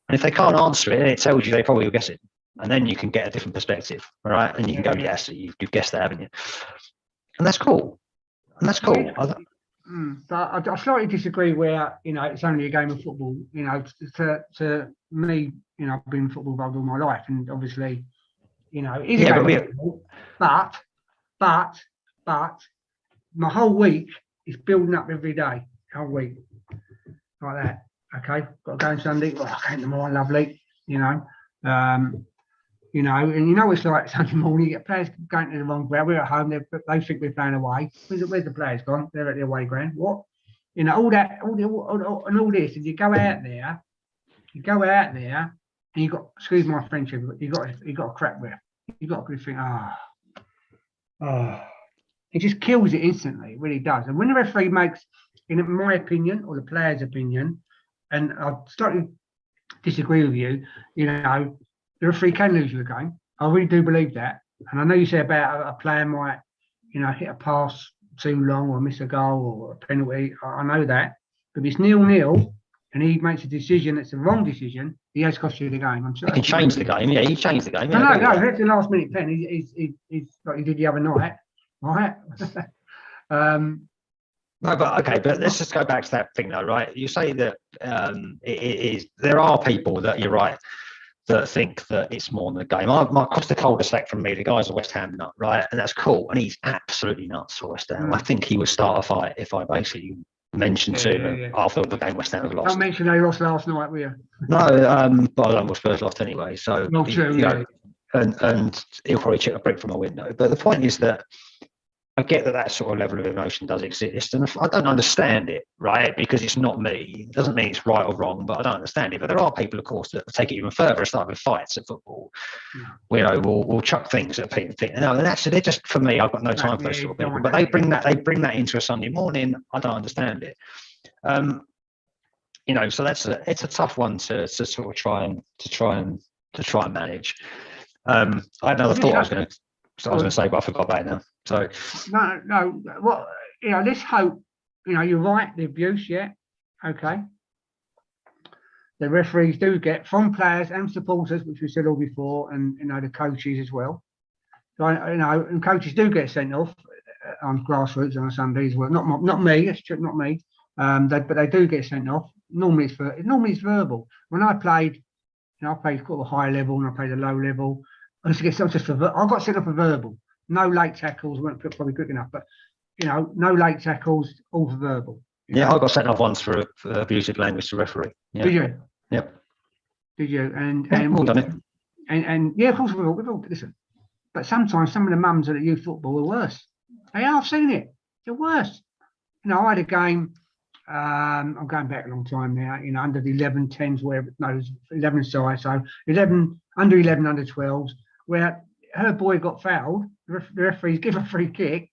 [SPEAKER 3] if they can't answer it, it tells you they probably will guess it. And then you can get a different perspective, all right? And you can go, yes, you've guessed that, haven't you? And that's cool.
[SPEAKER 1] But I slightly disagree where, it's only a game of football. To me, I've been football involved all my life, and obviously, it is a game of football. But my whole week is building up every day, whole week, like that. Okay, got to go on Sunday. Well, I came tomorrow, lovely. And it's like Sunday morning, you get players going to the wrong ground. We're at home, they think we're playing away. Where's the players gone? They're at the away ground. What? All that, all this. And you go out there, and you got, excuse my French, you got a crap ref. You got to think, it just kills it instantly. It really does. And when the referee makes, in my opinion, or the player's opinion, and I slightly disagree with you, the referee can lose you a game. I really do believe that. And I know you say about a player might, hit a pass too long or miss a goal or a penalty. I know that. But if it's 0-0 and he makes a decision that's the wrong decision, he has cost you the game. I'm sure
[SPEAKER 3] he can change the game. Yeah, he changed the game.
[SPEAKER 1] No, that's the last minute pen. He's like he did the other night. Right?
[SPEAKER 3] No, but okay, but let's just go back to that thing though, right? You say that there are people that you're right that think that it's more than a game. Across the cul-de-sac from me, the guy's a West Ham nut, right? And that's cool. And he's absolutely nuts for West Ham. I think he would start a fight if I basically mentioned to him after the game West Ham have lost.
[SPEAKER 1] Don't mention they lost last night, will you?
[SPEAKER 3] No, but I don't know Spurs lost anyway. So, and he'll probably chip a brick from a window. But the point is that I get that sort of level of emotion does exist, and I don't understand it, right? Because it's not me. It doesn't mean it's right or wrong, but I don't understand it. But there are people, of course, that take it even further, start with fights at football. We'll chuck things at people. No, and actually, they're just, for me, I've got no time for those sort of people. But they bring that into a Sunday morning. I don't understand it. So it's a tough one to sort of try and manage. I had another thought I was going to say, but I forgot about it now. So
[SPEAKER 1] no. What let's hope. You're right. The abuse, okay. The referees do get from players and supporters, which we said all before, and the coaches as well. So and coaches do get sent off on Grassroots on a Sunday as well. Not me. It's true, not me. But they do get sent off. Normally it's verbal. When I played, I played sort of a high level and I played a low level. I used to get sent off I got sent off for verbal. No late tackles, weren't probably quick enough, but no late tackles, all for verbal.
[SPEAKER 3] Yeah, I got sent off once for abusive language to referee. Yeah.
[SPEAKER 1] Did you?
[SPEAKER 3] Yep.
[SPEAKER 1] Did you? And
[SPEAKER 3] we've done it.
[SPEAKER 1] And yeah, of course we've all listen. But sometimes some of the mums at youth football are worse. They are, I've seen it. They're worse. I had a game. I'm going back a long time now. Under the 11, 10s, where 11 side, so 11 under 11, under 12s, where her boy got fouled. The referees give a free kick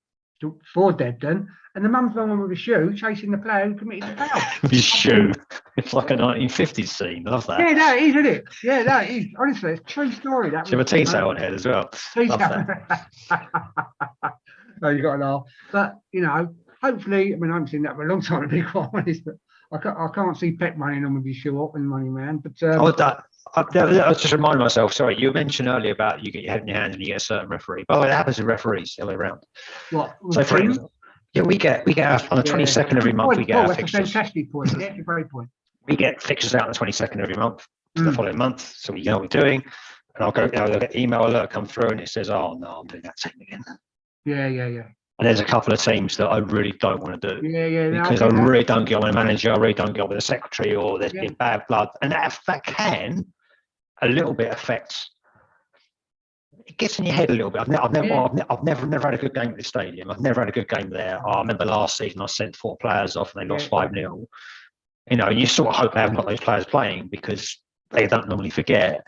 [SPEAKER 1] for Debden, and the mum's gone on with a shoe chasing the player who committed the foul.
[SPEAKER 3] His shoe. It's like a 1950s scene. I love that.
[SPEAKER 1] Yeah, that is, isn't it? Yeah, that is. Honestly, it's a true story. That
[SPEAKER 3] she have a tea-towel on head as well. Love that.
[SPEAKER 1] No, you got to laugh. But hopefully, I haven't seen that for a long time, to be quite honest. But I can't see Pep running on with his shoe up and money man. But I
[SPEAKER 3] was just reminding myself. Sorry, you mentioned earlier about you get your head in your hand and you get a certain referee. By the way, that happens with referees the other way around.
[SPEAKER 1] What?
[SPEAKER 3] So for instance, we get on the 22nd every month. We get our fixtures.
[SPEAKER 1] That's a fantastic point. Yeah, it's a great point.
[SPEAKER 3] We get fixtures out on the 22nd every month to the following month, so we know what we're doing. And I'll go, they'll get email alert come through, and it says, "Oh no, I'm doing that team again."
[SPEAKER 1] Yeah.
[SPEAKER 3] And there's a couple of teams that I really don't want to do.
[SPEAKER 1] Yeah.
[SPEAKER 3] Because I really don't get on with a manager, I really don't get on with a secretary, or there's been bad blood. And that can a little bit affect. It gets in your head a little bit. I've never had a good game at this stadium. I've never had a good game there. I remember last season I sent 4 players off and they lost 5-0. You know, and you sort of hope they haven't got those players playing because they don't normally forget.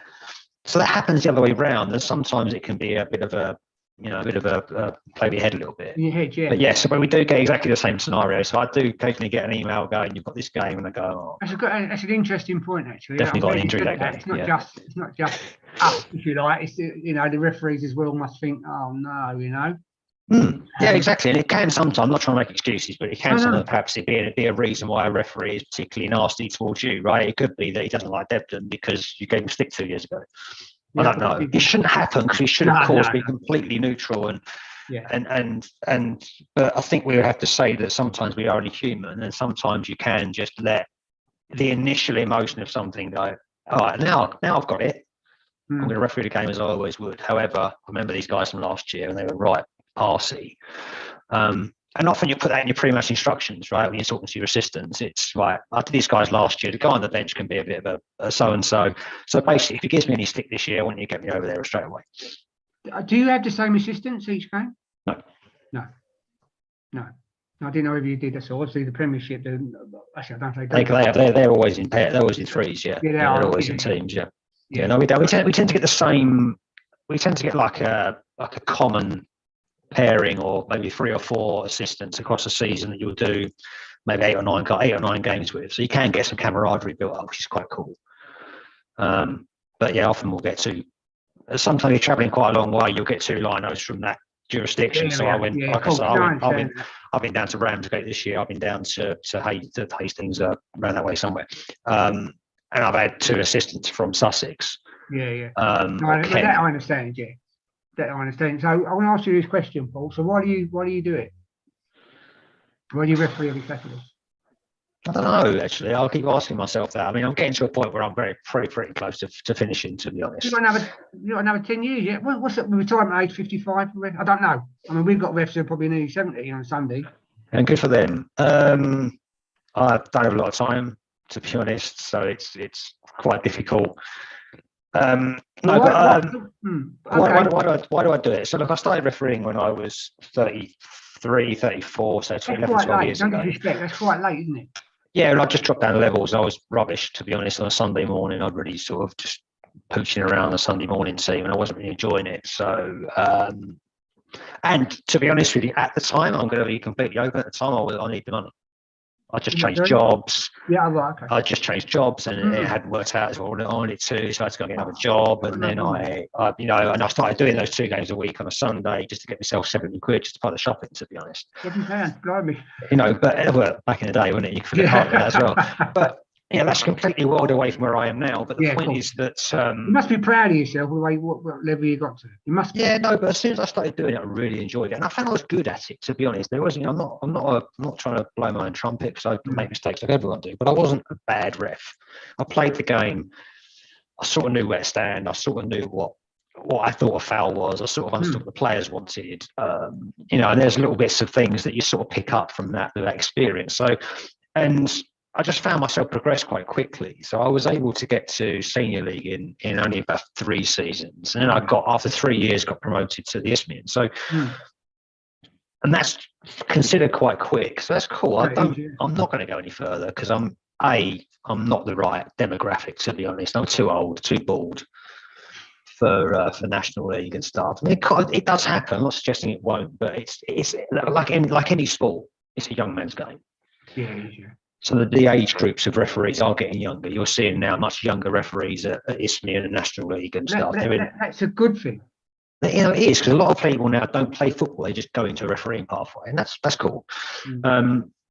[SPEAKER 3] So that happens the other way round, and sometimes it can be a bit of a play with your head a little bit.
[SPEAKER 1] In your head, yeah.
[SPEAKER 3] But yes, but we do get exactly the same scenario. So I do occasionally get an email going, "You've got this game," and I go,
[SPEAKER 1] "Oh." That's an interesting point, actually.
[SPEAKER 3] Definitely got an injury that game.
[SPEAKER 1] It's not just us, if you like. It's the referees as well must think, "Oh no," you know.
[SPEAKER 3] Yeah, exactly. And it can sometimes, I'm not trying to make excuses, but it can sometimes perhaps be a reason why a referee is particularly nasty towards you, right? It could be that he doesn't like Debden because you gave him stick 2 years ago. I don't know. It shouldn't happen because we should, of course, be completely neutral but I think we would have to say that sometimes we are only human, and sometimes you can just let the initial emotion of something go, all right, now I've got it. I'm going to referee the game as I always would. However, I remember these guys from last year and they were right arsey. And often you put that in your pre-match instructions, right? When you're talking to your assistants, it's right. I did these guys last year. The guy on the bench can be a bit of a so-and-so. So basically, if he gives me any stick this year, I want you to get me over there straight away.
[SPEAKER 1] Do you have the same assistants each game?
[SPEAKER 3] No.
[SPEAKER 1] I didn't know if you did this. So obviously the Premiership, actually, I don't think
[SPEAKER 3] they're always in pairs. They're always in threes, yeah. They're always in teams, yeah. No, we tend to get the same. We tend to get like a common pairing, or maybe 3 or 4 assistants across the season that you'll do maybe 8 or 9 games with. So you can get some camaraderie built up, which is quite cool. But yeah, often we'll get to. Sometimes you're travelling quite a long way. You'll get 2 linos from that jurisdiction. I've been down to Ramsgate this year. I've been down to Hastings, around that way somewhere. And I've had 2 assistants from Sussex.
[SPEAKER 1] That I understand. Yeah, that I understand. So I want to ask you this question, Paul. So why do you do it? Why do you referee every Saturday?
[SPEAKER 3] I don't know, actually. I'll keep asking myself that. I mean, I'm getting to a point where I'm pretty close to finishing, to be honest.
[SPEAKER 1] You've got another 10 years yet. What's the retirement age, 55? I don't know. I mean, we've got refs who are probably nearly 70 on Sunday.
[SPEAKER 3] And good for them. I don't have a lot of time, to be honest, so it's quite difficult. Why do I do it? So look, I started refereeing when I was 33, 34, so 11, 12 years ago.
[SPEAKER 1] That's quite late, isn't it?
[SPEAKER 3] Yeah, and I just dropped down levels. I was rubbish, to be honest. On a Sunday morning, I'd really sort of just pooching around the Sunday morning team, and I wasn't really enjoying it. So, and to be honest with you, at the time, I'm going to be completely open. At the time, I need the money. I just changed jobs.
[SPEAKER 1] Yeah, right. Okay.
[SPEAKER 3] I just changed jobs, and it hadn't worked out as well. I wanted to, so I had to go get another job. And then I started doing those 2 games a week on a Sunday just to get myself £70 just to buy the shopping. To be honest,
[SPEAKER 1] £7, blimey.
[SPEAKER 3] But back in the day, wasn't it? You could have that as well. But that's completely world away from where I am now. But the point is that
[SPEAKER 1] you must be proud of yourself. What level you got to? You must.
[SPEAKER 3] Yeah, no. But as soon as I started doing it, I really enjoyed it, and I found I was good at it. To be honest, there wasn't. I'm not trying to blow my own trumpet because I make mistakes like everyone do. But I wasn't a bad ref. I played the game. I sort of knew where to stand. I sort of knew what I thought a foul was. I sort of understood what the players wanted. And there's little bits of things that you sort of pick up from that experience. So, and I just found myself progress quite quickly. So I was able to get to senior league in only about 3 seasons. And then after 3 years, got promoted to the Isthmian. So, and that's considered quite quick. So that's cool. I'm not going to go any further because I'm not the right demographic, to be honest. I'm too old, too bald for National League and stuff. I mean, it does happen. I'm not suggesting it won't, but it's like any sport. It's a young man's game.
[SPEAKER 1] Yeah, it is, yeah.
[SPEAKER 3] So the age groups of referees are getting younger. You're seeing now much younger referees at Isthmian and National League and stuff.
[SPEAKER 1] That's a good thing.
[SPEAKER 3] It is, because a lot of people now don't play football; they just go into a refereeing pathway, and that's cool.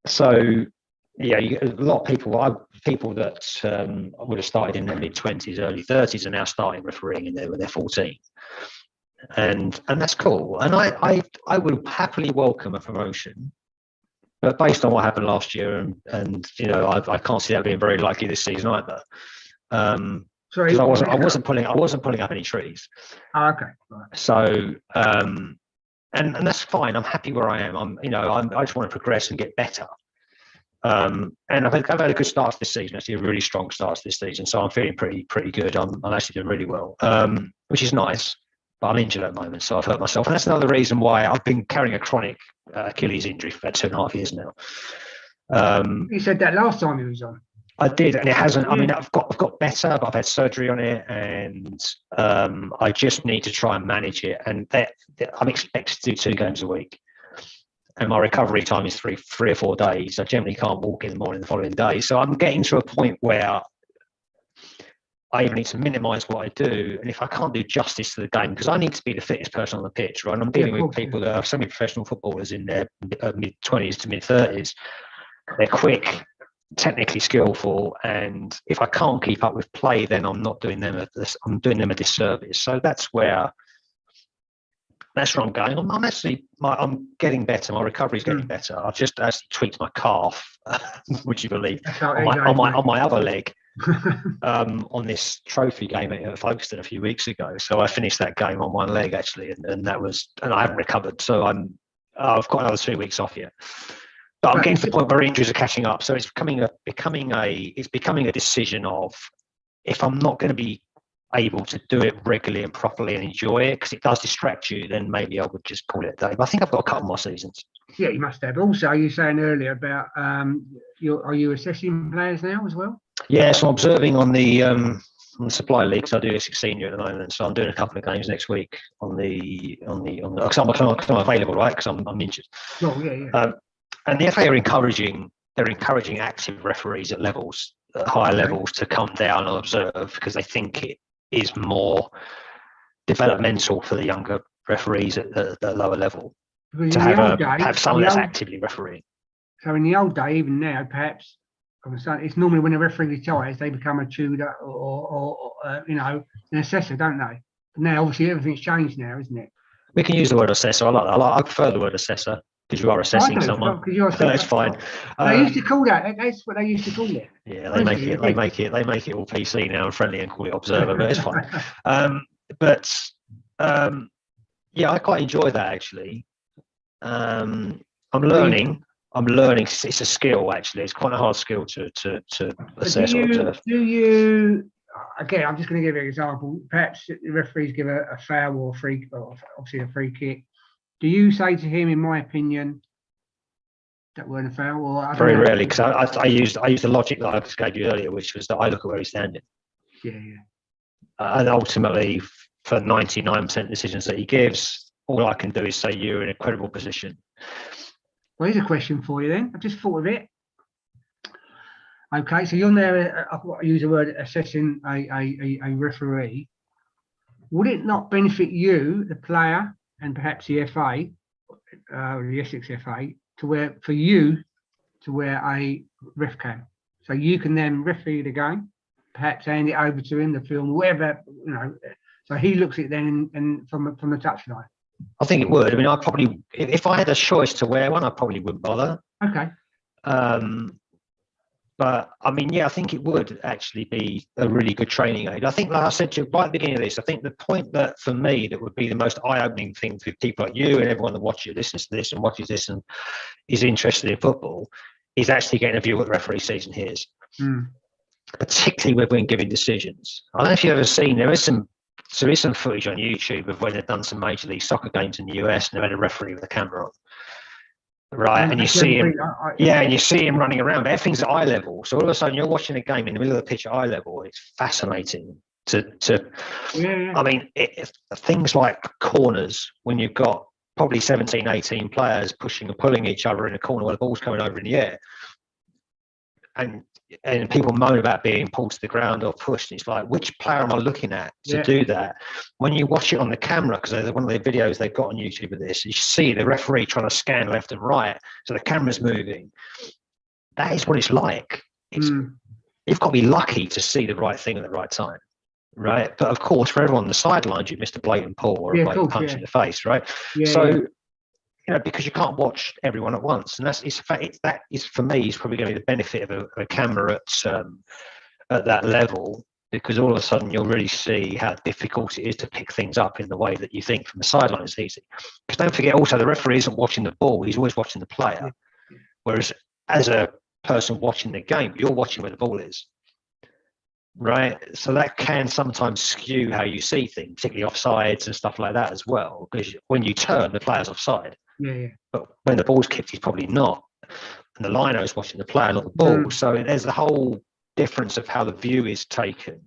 [SPEAKER 3] So yeah, you get a lot of people that would have started in their mid-20s, early 30s, are now starting refereeing when they're 14, and that's cool. And I would happily welcome a promotion. But based on what happened last year, and I can't see that being very likely this season either. Because I wasn't pulling up any trees.
[SPEAKER 1] Oh, okay. Right.
[SPEAKER 3] So and that's fine. I'm happy where I am. I just want to progress and get better. And I've had a good start to this season. Actually, a really strong start to this season. So I'm feeling pretty good. I'm actually doing really well, which is nice. But I'm injured at the moment, so I've hurt myself, and that's another reason why I've been carrying a chronic Achilles injury for about 2.5 years now.
[SPEAKER 1] You said that last time you was on.
[SPEAKER 3] I did, and it hasn't. I mean, I've got better, but I've had surgery on it, and I just need to try and manage it. And I'm expected to do 2 games a week, and my recovery time is three or 4 days. I generally can't walk in the morning the following day, so I'm getting to a point where I even need to minimise what I do, and if I can't do justice to the game, because I need to be the fittest person on the pitch, right? And I'm dealing with people that are semi-professional footballers in their mid-20s to mid-30s. They're quick, technically skillful, and if I can't keep up with play, then I'm doing them a disservice. So that's where I'm going. I'm getting better. My recovery is getting better. I've just actually tweaked my calf, would you believe, on my other leg. On this trophy game at Folkestone a few weeks ago. So I finished that game on one leg actually, and I haven't recovered. So I've got another 2 weeks off yet. But I'm getting to the point where injuries are catching up. So it's becoming a decision of, if I'm not going to be able to do it regularly and properly and enjoy it, because it does distract you, then maybe I would just call it a day. But I think I've got a couple more seasons.
[SPEAKER 1] Yeah, you must have. Also, you were saying earlier about are you assessing players now as well?
[SPEAKER 3] Yeah, so I'm observing on the supply leagues. I do Essex Senior at the moment, so I'm doing a couple of games next week because I'm available, right? Because I'm injured.
[SPEAKER 1] Oh, yeah.
[SPEAKER 3] And the FA are encouraging active referees at higher levels to come down and observe, because they think it is more developmental for the younger referees at the lower level to have someone that's actively refereeing.
[SPEAKER 1] So in the old day, even now, perhaps, it's normally when a referee retires, they become a tutor or an assessor, don't they? But now, obviously, everything's changed now, isn't it?
[SPEAKER 3] We can use the word assessor. I prefer the word assessor, because you are assessing someone. That's fine.
[SPEAKER 1] They used to call that. That's what they used to call it.
[SPEAKER 3] Yeah, they make it all PC now and friendly and call it observer, but it's fine. Yeah, I quite enjoy that actually. I'm learning. It's a skill actually. It's quite a hard skill to assess or observe.
[SPEAKER 1] Do you? Again, I'm just going to give you an example. Perhaps the referees give a foul or obviously a free kick. Do you say to him, in my opinion, that weren't a foul? Or
[SPEAKER 3] very rarely, because I used the logic that I just gave you earlier, which was that I look at where he's standing.
[SPEAKER 1] Yeah.
[SPEAKER 3] And ultimately, for 99% of decisions that he gives, all I can do is say you're in a credible position.
[SPEAKER 1] Well, here's a question for you then. I just thought of it. Okay, so you're there. I use the word assessing a referee. Would it not benefit you, the player, and perhaps the FA, the Essex FA, to wear a ref cam, so you can then referee the game, perhaps hand it over to him, the film, whatever, so he looks at it then and from the touchline.
[SPEAKER 3] I think it would. I mean, I probably, if I had a choice to wear one, I probably wouldn't bother.
[SPEAKER 1] Okay.
[SPEAKER 3] But I mean, yeah, I think it would actually be a really good training aid. I think, like I said to you right at the beginning of this, I think the point that for me that would be the most eye-opening thing for people like you and everyone that listens to this and watches this and is interested in football is actually getting a view of what the referee sees and hears, particularly when giving decisions. I don't know if you've ever seen, there is some footage on YouTube of when they've done some Major League Soccer games in the US and they've had a referee with a camera on. Right, and you see him, and you see him running around, but everything's at eye level. So all of a sudden, you're watching a game in the middle of the pitch at eye level. It's fascinating I mean, things like corners, when you've got probably 17, 18 players pushing and pulling each other in a corner while the ball's coming over in the air, and people moan about being pulled to the ground or pushed. It's like, which player am I looking at to do that? When you watch it on the camera, because one of the videos they've got on YouTube of this, you see the referee trying to scan left and right, so the camera's moving. That is what it's like. You've got to be lucky to see the right thing at the right time, right? But of course, for everyone on the sidelines, you missed a blatant pull or a blatant punch in the face, right? Because you can't watch everyone at once, and that is for me is probably going to be the benefit of a camera at that level, because all of a sudden you'll really see how difficult it is to pick things up in the way that you think from the sideline it's easy. Because don't forget also the referee isn't watching the ball, he's always watching the player. Whereas as a person watching the game, you're watching where the ball is. Right? So that can sometimes skew how you see things, particularly offsides and stuff like that as well. Because when you turn, the player's offside.
[SPEAKER 1] Yeah.
[SPEAKER 3] But when the ball's kicked, he's probably not. And the liner is watching the player, not the ball. So there's the whole difference of how the view is taken.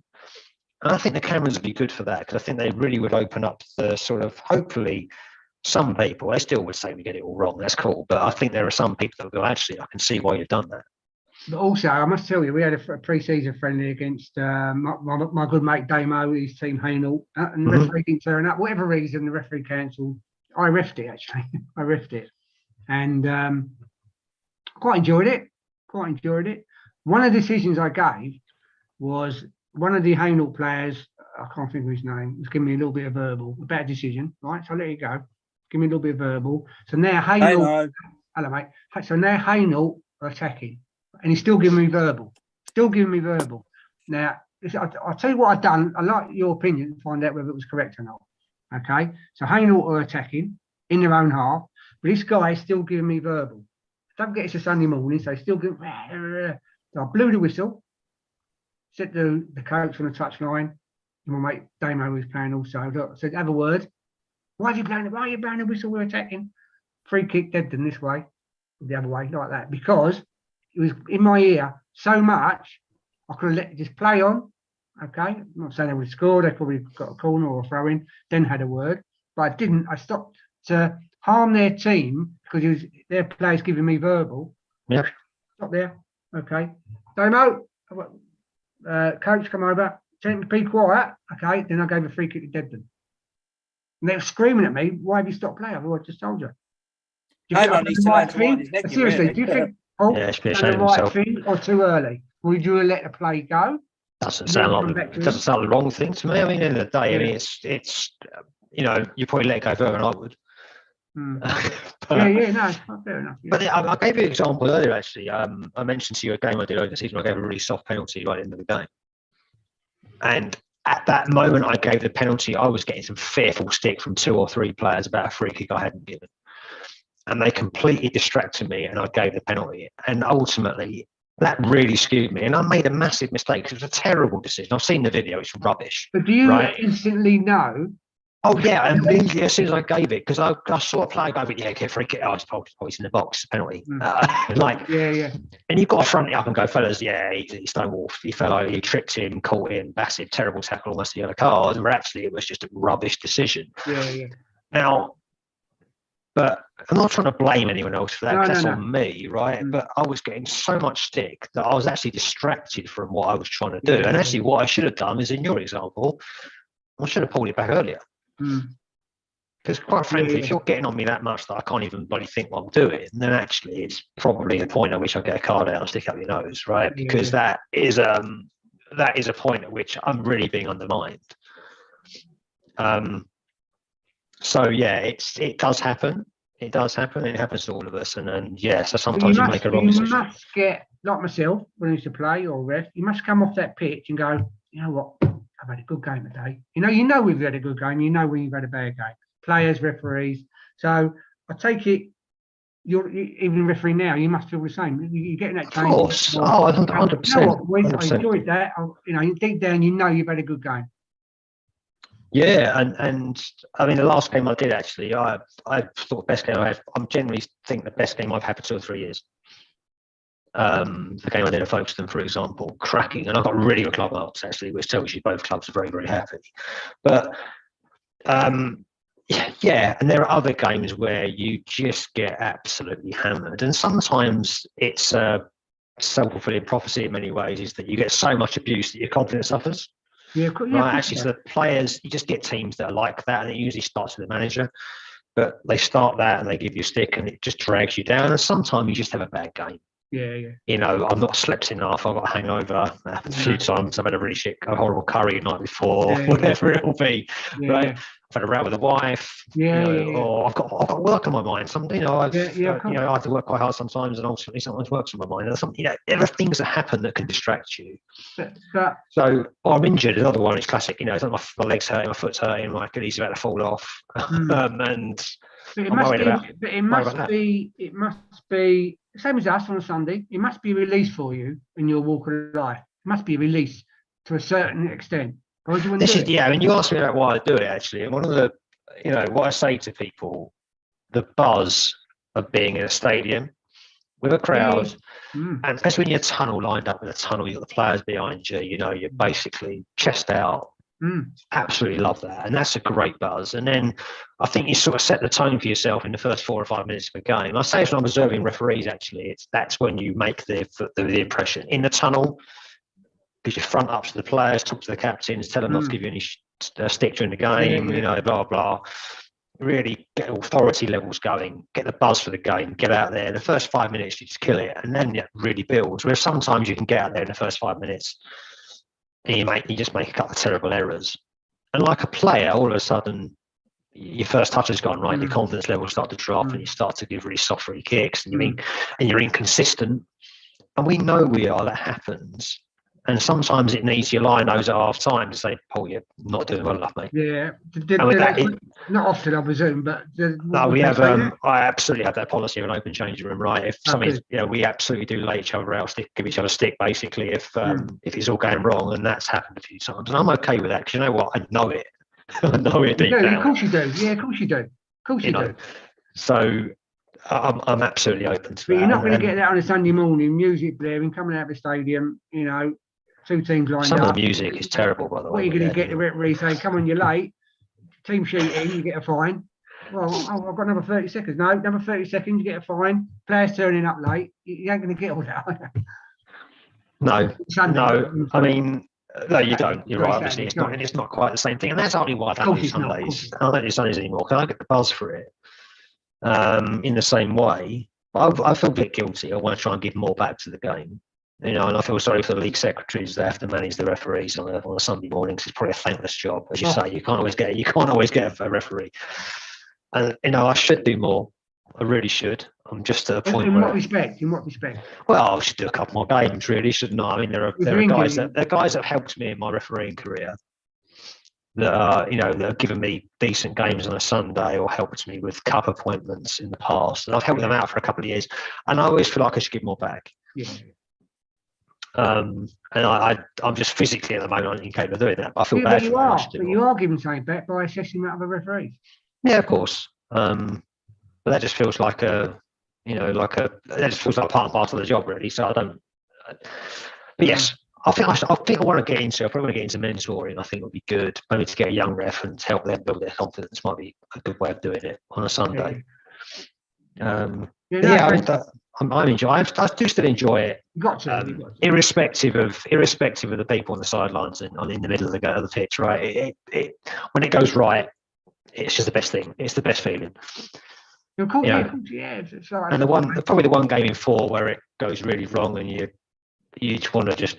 [SPEAKER 3] And I think the cameras would be good for that, because I think they really would open up the sort of, hopefully, some people, they still would say we get it all wrong, that's cool. But I think there are some people that will go, actually, I can see why you've done that.
[SPEAKER 1] But also, I must tell you, we had a pre-season friendly against my good mate Damo, his team Hainault, and the referee didn't turn up. Whatever reason, the referee cancelled. I reffed it, actually. I reffed it. And quite enjoyed it. One of the decisions I gave was one of the Hainault players, I can't think of his name, was giving me a little bit of verbal, a better decision, right? So I let it go. Give me a little bit of verbal. So now Hainault, hello mate. So now Hainault are attacking, and he's still giving me verbal. Now, I'll tell you what I've done. I'd like your opinion to find out whether it was correct or not. Okay? So Hainault are attacking in their own half, but this guy is still giving me verbal. Don't forget it's a Sunday morning, so he's still giving. So I blew the whistle, said to the coach on the touchline, and my mate Damo was playing also. I said, have a word. Why are you blowing the whistle? We're attacking. Free kick, Debden this way, the other way, like that, because it was in my ear so much, I could have let it just play on. Okay, I'm not saying they would score, they probably got a corner or a throw in, then had a word, but I didn't. I stopped to harm their team because their players giving me verbal.
[SPEAKER 3] Yeah.
[SPEAKER 1] Stop there. Okay. Damo, coach, come over. Tell him to be quiet. Okay. Then I gave a free kick to Debden. And they were screaming at me, why have you stopped playing? I just told you.
[SPEAKER 2] Damo needs to learn to wind his neck.
[SPEAKER 1] Seriously,
[SPEAKER 2] Really.
[SPEAKER 1] do you think Paul
[SPEAKER 3] Yeah,
[SPEAKER 1] done the right thing or too early? Would you let the play go?
[SPEAKER 3] Doesn't sound like the wrong thing to me. I mean, at the end of the day, I mean, it's you probably let it go further than I would.
[SPEAKER 1] No, fair enough. Yeah.
[SPEAKER 3] But I gave you an example earlier, actually. I mentioned to you a game I did over the season. I gave a really soft penalty right at the end of the game. And at that moment I gave the penalty, I was getting some fearful stick from 2 or 3 players about a free kick I hadn't given. And they completely distracted me, and I gave the penalty. And ultimately, that really skewed me. And I made a massive mistake. It was a terrible decision. I've seen the video. It's rubbish.
[SPEAKER 1] But do you instantly know?
[SPEAKER 3] Oh, yeah. Immediately as soon as I gave it, because I saw a player go, yeah, get free kick. Oh, it's in the box, penalty. And you've got to front it up and go, fellas, yeah, he stonewalled. He fell over, he tripped him, caught him, massive, terrible tackle, almost the other card. Where actually it was just a rubbish decision. Now, but I'm not trying to blame anyone else for that. That's on me, right? But I was getting so much stick that I was actually distracted from what I was trying to do. And actually, what I should have done is, in your example, I should have pulled it back earlier. Because quite frankly, if you're getting on me that much that I can't even bloody think what I'm doing, then actually it's probably the point at which I get a card out and stick up your nose, right? Because that is a point at which I'm really being undermined. So yeah, it does happen. It does happen. It happens to all of us, and so sometimes you make a wrong decision.
[SPEAKER 1] You must get, like myself, when I used to play or ref, you must come off that pitch and go, you know what, I've had a good game today. You know we've had a good game. You know when you've had a bad game. Players, referees. So I take it, you're even refereeing now. You must feel the same. You're getting that change.
[SPEAKER 3] Of course. 100%.
[SPEAKER 1] You know what, I enjoyed that. Deep down, you know you've had a good game.
[SPEAKER 3] Yeah, and I mean the last game I did actually, I thought the best game I had. I'm generally think the best game I've had for 2 or 3 years. The game I did at Folkestone, for example, cracking, and I got really good club marks actually, which tells you both clubs are very, very happy. But and there are other games where you just get absolutely hammered, and sometimes it's a self-fulfilling prophecy in many ways, is that you get so much abuse that your confidence suffers. Right, actually, so the players, you just get teams that are like that, and it usually starts with the manager. But they start that and they give you a stick, and it just drags you down. And sometimes you just have a bad game. I've not slept enough. I've got a hangover. A few times I've had a horrible curry the night before, whatever it'll be. Right. I've had a row with a wife,
[SPEAKER 1] Yeah,
[SPEAKER 3] or I've got work on my mind. Some,
[SPEAKER 1] of
[SPEAKER 3] I
[SPEAKER 1] course.
[SPEAKER 3] have to work quite hard sometimes, and ultimately sometimes works on my mind. Or something, there are things that happen that can distract you.
[SPEAKER 1] But
[SPEAKER 3] So, or I'm injured. Another one is classic. It's like my legs hurting, my foot's hurting, my Achilles is about to fall off, and
[SPEAKER 1] But it
[SPEAKER 3] I'm
[SPEAKER 1] must
[SPEAKER 3] worried
[SPEAKER 1] be.
[SPEAKER 3] about.
[SPEAKER 1] But it must be. It must be same as us on a Sunday. It must be a release for you in your walk of life. It must be a release to a certain extent. Or do you want to do it?
[SPEAKER 3] Yeah. And you asked me about why I do it actually. And one of the, what I say to people, the buzz of being in a stadium with a crowd, and especially when you're tunnel lined up in a tunnel, you've got the players behind you. You're basically chest out. Absolutely love that, and that's a great buzz. And then I think you sort of set the tone for yourself in the first 4 or 5 minutes of a game. I say it's when I'm observing referees. Actually, that's when you make the impression in the tunnel, because you front up to the players, talk to the captains, tell them not to give you any stick during the game. Blah blah. Really get authority levels going, get the buzz for the game, get out there. The first 5 minutes you just kill it, and then it really builds. Whereas sometimes you can get out there in the first 5 minutes and you just make a couple of terrible errors. And like a player, all of a sudden, your first touch has gone right, your confidence levels start to drop, and you start to give really soft free kicks, and you're inconsistent. And we know that happens. And sometimes it needs your linos at half time to say, "Paul, you're not doing well enough, mate."
[SPEAKER 1] Yeah,
[SPEAKER 3] And
[SPEAKER 1] not often, I presume, but
[SPEAKER 3] no, we have. I absolutely have that policy of an open changing room, right? If something, we absolutely do lay each other out, give each other stick, basically. If it's all going wrong, and that's happened a few times, and I'm okay with that because you know what, I know it. I know it deep down.
[SPEAKER 1] Of course you do. Yeah, of course you do. Of course you do.
[SPEAKER 3] So I'm absolutely open to that.
[SPEAKER 1] But you're not going to get that on a Sunday morning, music blaring, coming out of the stadium. 2 teams lined up.
[SPEAKER 3] Some of the music is terrible, by the way.
[SPEAKER 1] What are you going to get the referee saying, "Come on, you're late. Team sheeting, you get a fine." Well, I've got another 30 seconds. No, another 30 seconds, you get a fine. Players turning up late. You ain't going to get all that.
[SPEAKER 3] No. I mean, no, you don't. You're right. Obviously, it's not quite the same thing, and that's only why I don't do Sundays. I don't do Sundays anymore because I get the buzz for it. In the same way, I feel a bit guilty. I want to try and give more back to the game. And I feel sorry for the league secretaries that have to manage the referees on a Sunday morning. It's probably a thankless job, as you say. You can't always get a referee. And I should do more. I really should. I'm just at a point
[SPEAKER 1] In what respect?
[SPEAKER 3] Well, I should do a couple more games, really, shouldn't I? I mean, there are guys that have helped me in my refereeing career that are, that have given me decent games on a Sunday or helped me with cup appointments in the past, and I've helped them out for a couple of years, and I always feel like I should give more back.
[SPEAKER 1] Yeah.
[SPEAKER 3] And I'm just physically at the moment incapable of doing that. But I feel bad for that.
[SPEAKER 1] But you are giving something back by assessing that other referees.
[SPEAKER 3] Yeah, of course. But that just feels like that just feels like part and parcel of the job, really. So I don't. But yes, I think I want to get into. I probably want to get into mentoring. I think it would be good, maybe to get a young ref and help them build their confidence. Might be a good way of doing it on a Sunday. I enjoy. I do still enjoy it.
[SPEAKER 1] You got to.
[SPEAKER 3] Irrespective of the people on the sidelines and in the middle of the pitch, right? It when it goes right, it's just the best thing. It's the best feeling.
[SPEAKER 1] Of course, yeah.
[SPEAKER 3] And probably the one game in 4 where it goes really wrong and you just want to just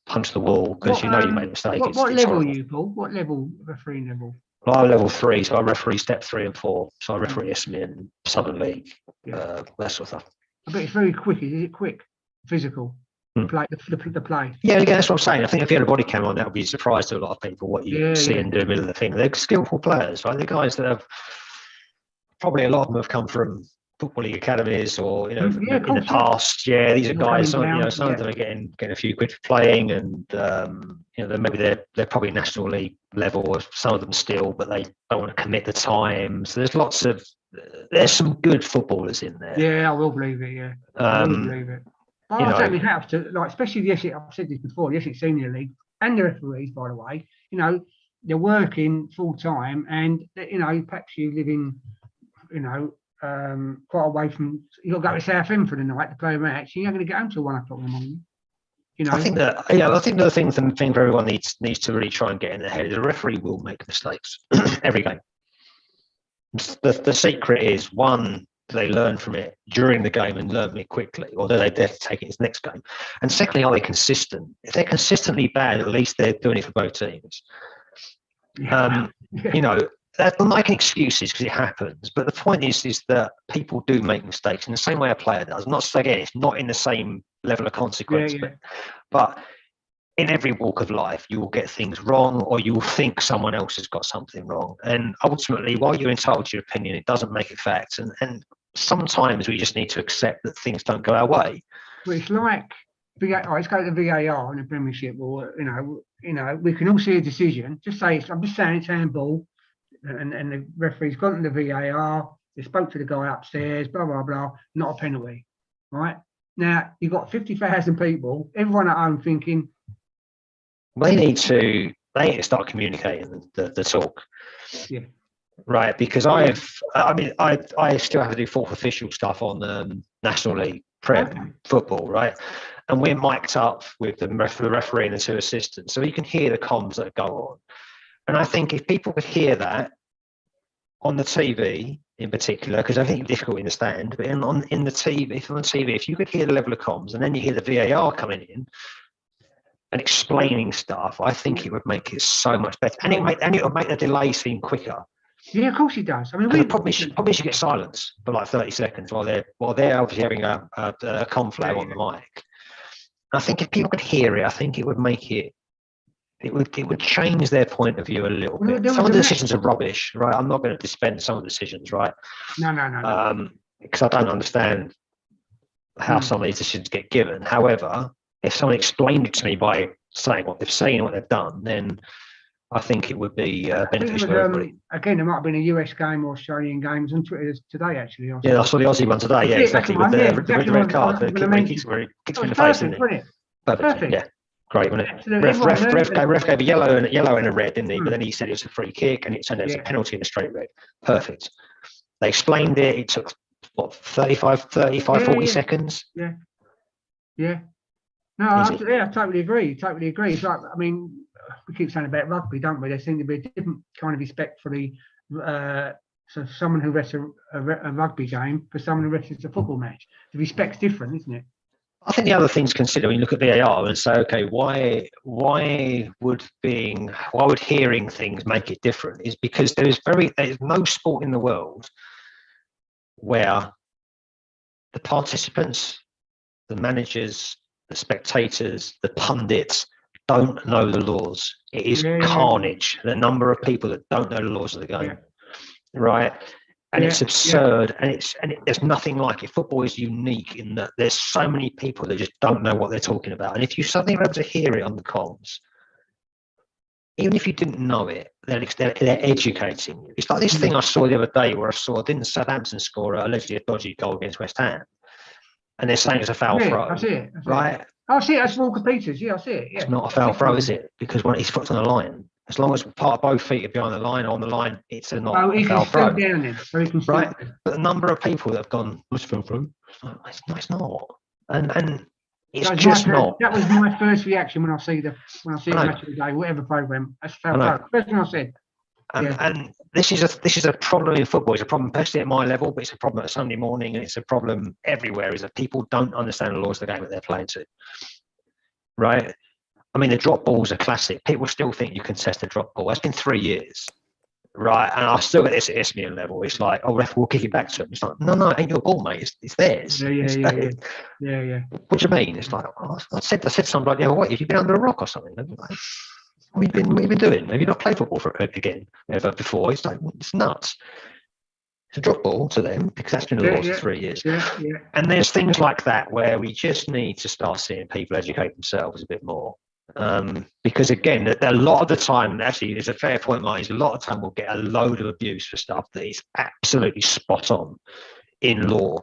[SPEAKER 3] punch the wall because you made a mistake.
[SPEAKER 1] What level are you, Paul? What level refereeing level?
[SPEAKER 3] Well, I'm level 3, so I referee step 3 and 4. So I referee Isthmian, Southern League, that sort of stuff.
[SPEAKER 1] I bet it's very quick. Is it quick? Physical? Play, the play?
[SPEAKER 3] Yeah, that's what I'm saying. I think if you had a body cam on, that would be a surprise to a lot of people what you see and do in the middle of the thing. They're skillful players, right? They're guys that have, probably a lot of them have come from Football League academies or, in the past. Yeah, these are guys, some of them are getting a few quid for playing and, maybe they're probably National League level or some of them still, but they don't want to commit the time. So there's some good footballers in there.
[SPEAKER 1] Yeah, I will believe it, yeah. I will believe it. I certainly have to, especially the Essex, I've said this before, the Essex Senior League and the referees, by the way, they're working full time and, perhaps you live in, quite away from, you've got to go to Southend for the night to play a match, you're not going to get home till 1 o'clock in the morning.
[SPEAKER 3] I think the thing for everyone needs to really try and get in their head is the referee will make mistakes every game. The secret is, one, do they learn from it during the game and learn it quickly, or do they dare to take it into the next game? And secondly, are they consistent? If they're consistently bad, at least they're doing it for both teams. You know, I'm not making excuses because it happens, but the point is that people do make mistakes in the same way a player does. Not so again, it's not in the same level of consequence,
[SPEAKER 1] Yeah.
[SPEAKER 3] but in every walk of life, you will get things wrong, or you will think someone else has got something wrong. And ultimately, while you're entitled to your opinion, it doesn't make it facts. And sometimes we just need to accept that things don't go our way.
[SPEAKER 1] Well, it's like let's go to the VAR in the Premiership, or we can all see a decision. Just say I'm just saying it's handball, and the referee's gone to the VAR. They spoke to the guy upstairs, blah blah blah. Not a penalty, right? Now you've got 50,000 people, everyone at home thinking.
[SPEAKER 3] They need to start communicating the talk.
[SPEAKER 1] Yeah.
[SPEAKER 3] Right, because I still have to do fourth official stuff on National League Prep football, right? And we're mic'd up with the referee and the two assistants, so you can hear the comms that go on. And I think if people could hear that on the TV in particular, because I think it's difficult to understand, but in the TV, if you could hear the level of comms and then you hear the VAR coming in and explaining stuff, I think it would make it so much better, and it would make the delay seem quicker.
[SPEAKER 1] Yeah, of course he does. I mean,
[SPEAKER 3] the problem is you get silence for like 30 seconds while they're obviously having a conflag on the mic. And I think if people could hear it, I think it would make it would change their point of view a little bit. Some of the decisions are rubbish, right? I'm not going to dispense some of the decisions, right?
[SPEAKER 1] No.
[SPEAKER 3] Because I don't understand how some of these decisions get given. However, if someone explained it to me by saying what they've seen, what they've done, then I think it would be beneficial for everybody.
[SPEAKER 1] Again, there might have been a US game or Australian games on Twitter today, actually. I
[SPEAKER 3] saw the Aussie one today. Yeah, exactly. With the red card, where he kicks him in the face, isn't it? Perfect. Yeah, great, wasn't it? Ref gave a yellow and a red, didn't he? But then he said it was a free kick, and it turned out it was a penalty and a straight red. Perfect. They explained it. It took, 40 seconds?
[SPEAKER 1] Yeah. No, I totally agree. It's like, I mean, we keep saying about rugby, don't we? There seems to be a different kind of respect for so someone who refs a rugby game for someone who refs a football match. The respect's different, isn't it?
[SPEAKER 3] I think the other thing to consider when you look at VAR and say, okay, why would hearing things make it different? Is because there's no sport in the world where the participants, the managers, the spectators, the pundits don't know the laws. It is carnage. The number of people that don't know the laws of the game, right? And it's absurd, and there's nothing like it. Football is unique in that there's so many people that just don't know what they're talking about. And if you suddenly are able to hear it on the comms, even if you didn't know it, they're educating you. It's like this thing I saw the other day where didn't Southampton score allegedly a dodgy goal against West Ham? And they're saying it's a foul throw. I see it. Right?
[SPEAKER 1] I see it. That's Walker Peters. Yeah, I see it. Yeah.
[SPEAKER 3] It's not a foul throw, is it? Because when his foot's on the line, as long as part of both feet are behind the line or on the line, it's not a foul throw.
[SPEAKER 1] Down then, so he can
[SPEAKER 3] right? But the number of people that have gone, what's foul throw? It's not. And it's just not.
[SPEAKER 1] That was my first reaction when I see it match of the day, whatever program. That's foul throw. First thing I said.
[SPEAKER 3] And this is a problem in football. It's a problem personally at my level, but it's a problem at Sunday morning, and it's a problem everywhere. Is that people don't understand the laws of the game that they're playing to, right? I mean, the drop ball's a classic. People still think you can test a drop ball. It's been 3 years, right? And I still get this at Isthmian level. It's like, oh, ref, we'll kick it back to him. It's like, no, it ain't your ball, mate. It's theirs.
[SPEAKER 1] Yeah.
[SPEAKER 3] What do you mean? It's like, I said to somebody the other way, have you been under a rock or something? Like, what have you been doing? Have you not played football ever before? It's like, it's nuts. It's a drop ball to them because that's been the law for 3 years. And there's things like that where we just need to start seeing people educate themselves a bit more. Because again, a lot of the time, actually, there's a fair point, Mike, a lot of time we'll get a load of abuse for stuff that is absolutely spot on in law.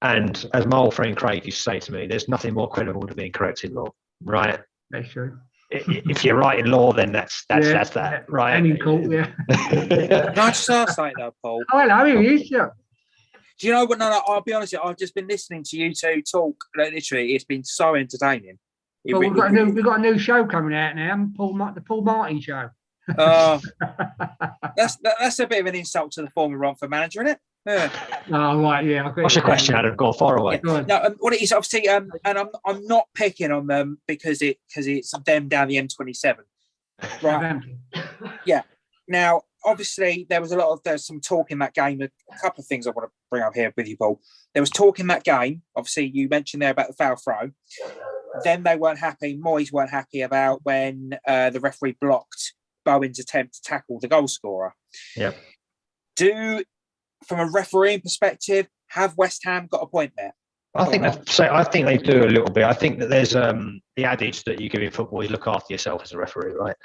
[SPEAKER 3] And as my old friend Craig used to say to me, there's nothing more credible than being correct in law, right?
[SPEAKER 1] That's true.
[SPEAKER 3] If you're right in law, then that's that, right?
[SPEAKER 1] And in court,
[SPEAKER 2] Can I just ask something though, Paul?
[SPEAKER 1] Oh, hello, here he is, yeah.
[SPEAKER 2] Do you know what? No, I'll be honest with you, I've just been listening to you two talk. Literally, it's been so entertaining.
[SPEAKER 1] Well, we've got a new show coming out now, the Paul Martin show.
[SPEAKER 2] That's a bit of an insult to the former Romford manager, isn't it? Yeah.
[SPEAKER 1] Oh right, yeah.
[SPEAKER 3] What's your question, Adam? Go far away.
[SPEAKER 2] Yeah. No, what it is, obviously, and I'm not picking on them because it's them down the M27, right? Yeah. Now, obviously, there's some talk in that game. A couple of things I want to bring up here with you, Paul. There was talk in that game. Obviously, you mentioned there about the foul throw. Then they weren't happy. Moyes weren't happy about when the referee blocked Bowen's attempt to tackle the goal scorer.
[SPEAKER 3] Yeah.
[SPEAKER 2] From a refereeing perspective, have West Ham got a point there?
[SPEAKER 3] I think they do a little bit. I think that there's the adage that you give in football: you look after yourself as a referee, right?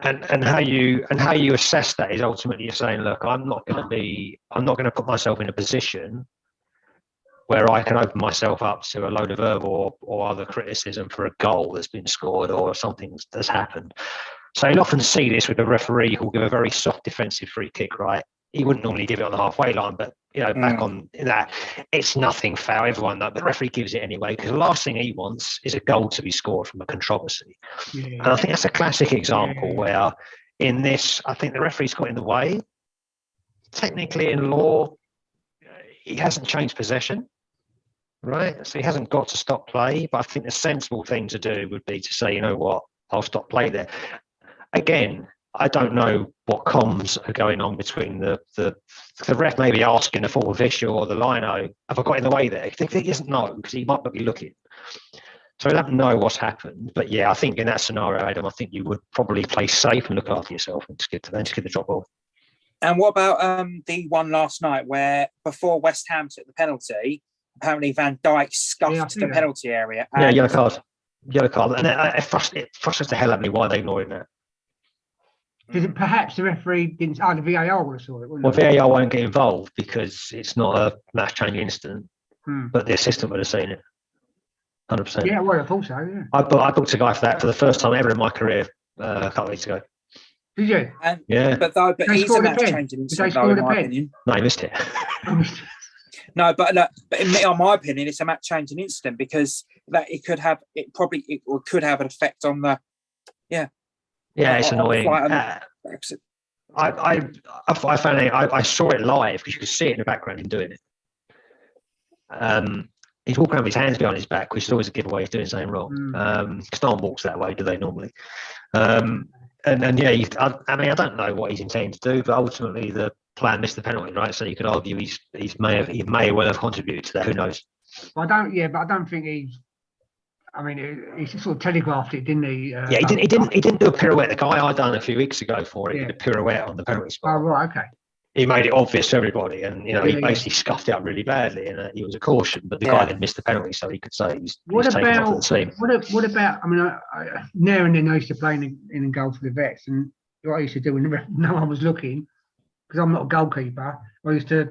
[SPEAKER 3] And how you assess that is ultimately you're saying, look, I'm not going to put myself in a position where I can open myself up to a load of verbal or other criticism for a goal that's been scored or something that's happened. So you'll often see this with a referee who'll give a very soft defensive free kick, right? He wouldn't normally give it on the halfway line, but back on that, it's nothing foul. Everyone knows, but the referee gives it anyway because the last thing he wants is a goal to be scored from a controversy. Yeah. And I think that's a classic example where in this, I think the referee's got in the way. Technically, in law, he hasn't changed possession. Right, so he hasn't got to stop play, but I think the sensible thing to do would be to say, you know what, I'll stop play there. Again, I don't know what comms are going on between the ref maybe asking the full official or the lino, have I got in the way there? He doesn't know because he might not be looking. So I don't know what's happened, but yeah, I think in that scenario, Adam, I think you would probably play safe and look after yourself and just get the drop ball.
[SPEAKER 2] And what about the one last night where before West Ham took the penalty, apparently Van Dijk scuffed the penalty area.
[SPEAKER 3] Yeah, yellow card. And it frustrates the hell out of me why they ignored that.
[SPEAKER 1] Because perhaps the referee didn't. The VAR would have saw it,
[SPEAKER 3] well, VAR won't get involved because it's not a match-changing incident, but the assistant would have seen it. 100%.
[SPEAKER 1] Yeah, well, I thought so, yeah.
[SPEAKER 3] I booked a guy for that for the first time ever in my career a couple of weeks ago.
[SPEAKER 1] Did you?
[SPEAKER 3] Yeah.
[SPEAKER 2] But he's a match-changing incident, though, in my opinion.
[SPEAKER 3] No, he missed it.
[SPEAKER 2] No, but in my opinion, it's a match-changing incident because that it could have an effect on the
[SPEAKER 3] it's annoying. I found it. I saw it live because you could see it in the background him doing it. He's walking around with his hands behind his back, which is always a giveaway he's doing something wrong. Because no one walks that way, do they normally? I don't know what he's intending to do, but ultimately the player missed the penalty, right? So you could argue he may well have contributed to that. Who knows?
[SPEAKER 1] But I don't think he's. I mean, he sort of telegraphed it, didn't he?
[SPEAKER 3] He didn't do a pirouette. The guy I done a few weeks ago for it did a pirouette on the penalty spot.
[SPEAKER 1] Oh right, okay.
[SPEAKER 3] He made it obvious to everybody, and he basically scuffed it up really badly, and it was a caution. But the guy didn't miss the penalty, so he could say he's taken off the team.
[SPEAKER 1] What about? I mean, I now and then I used to play in goal for the Vets, and what I used to do when no one was looking, because I'm not a goalkeeper, I used to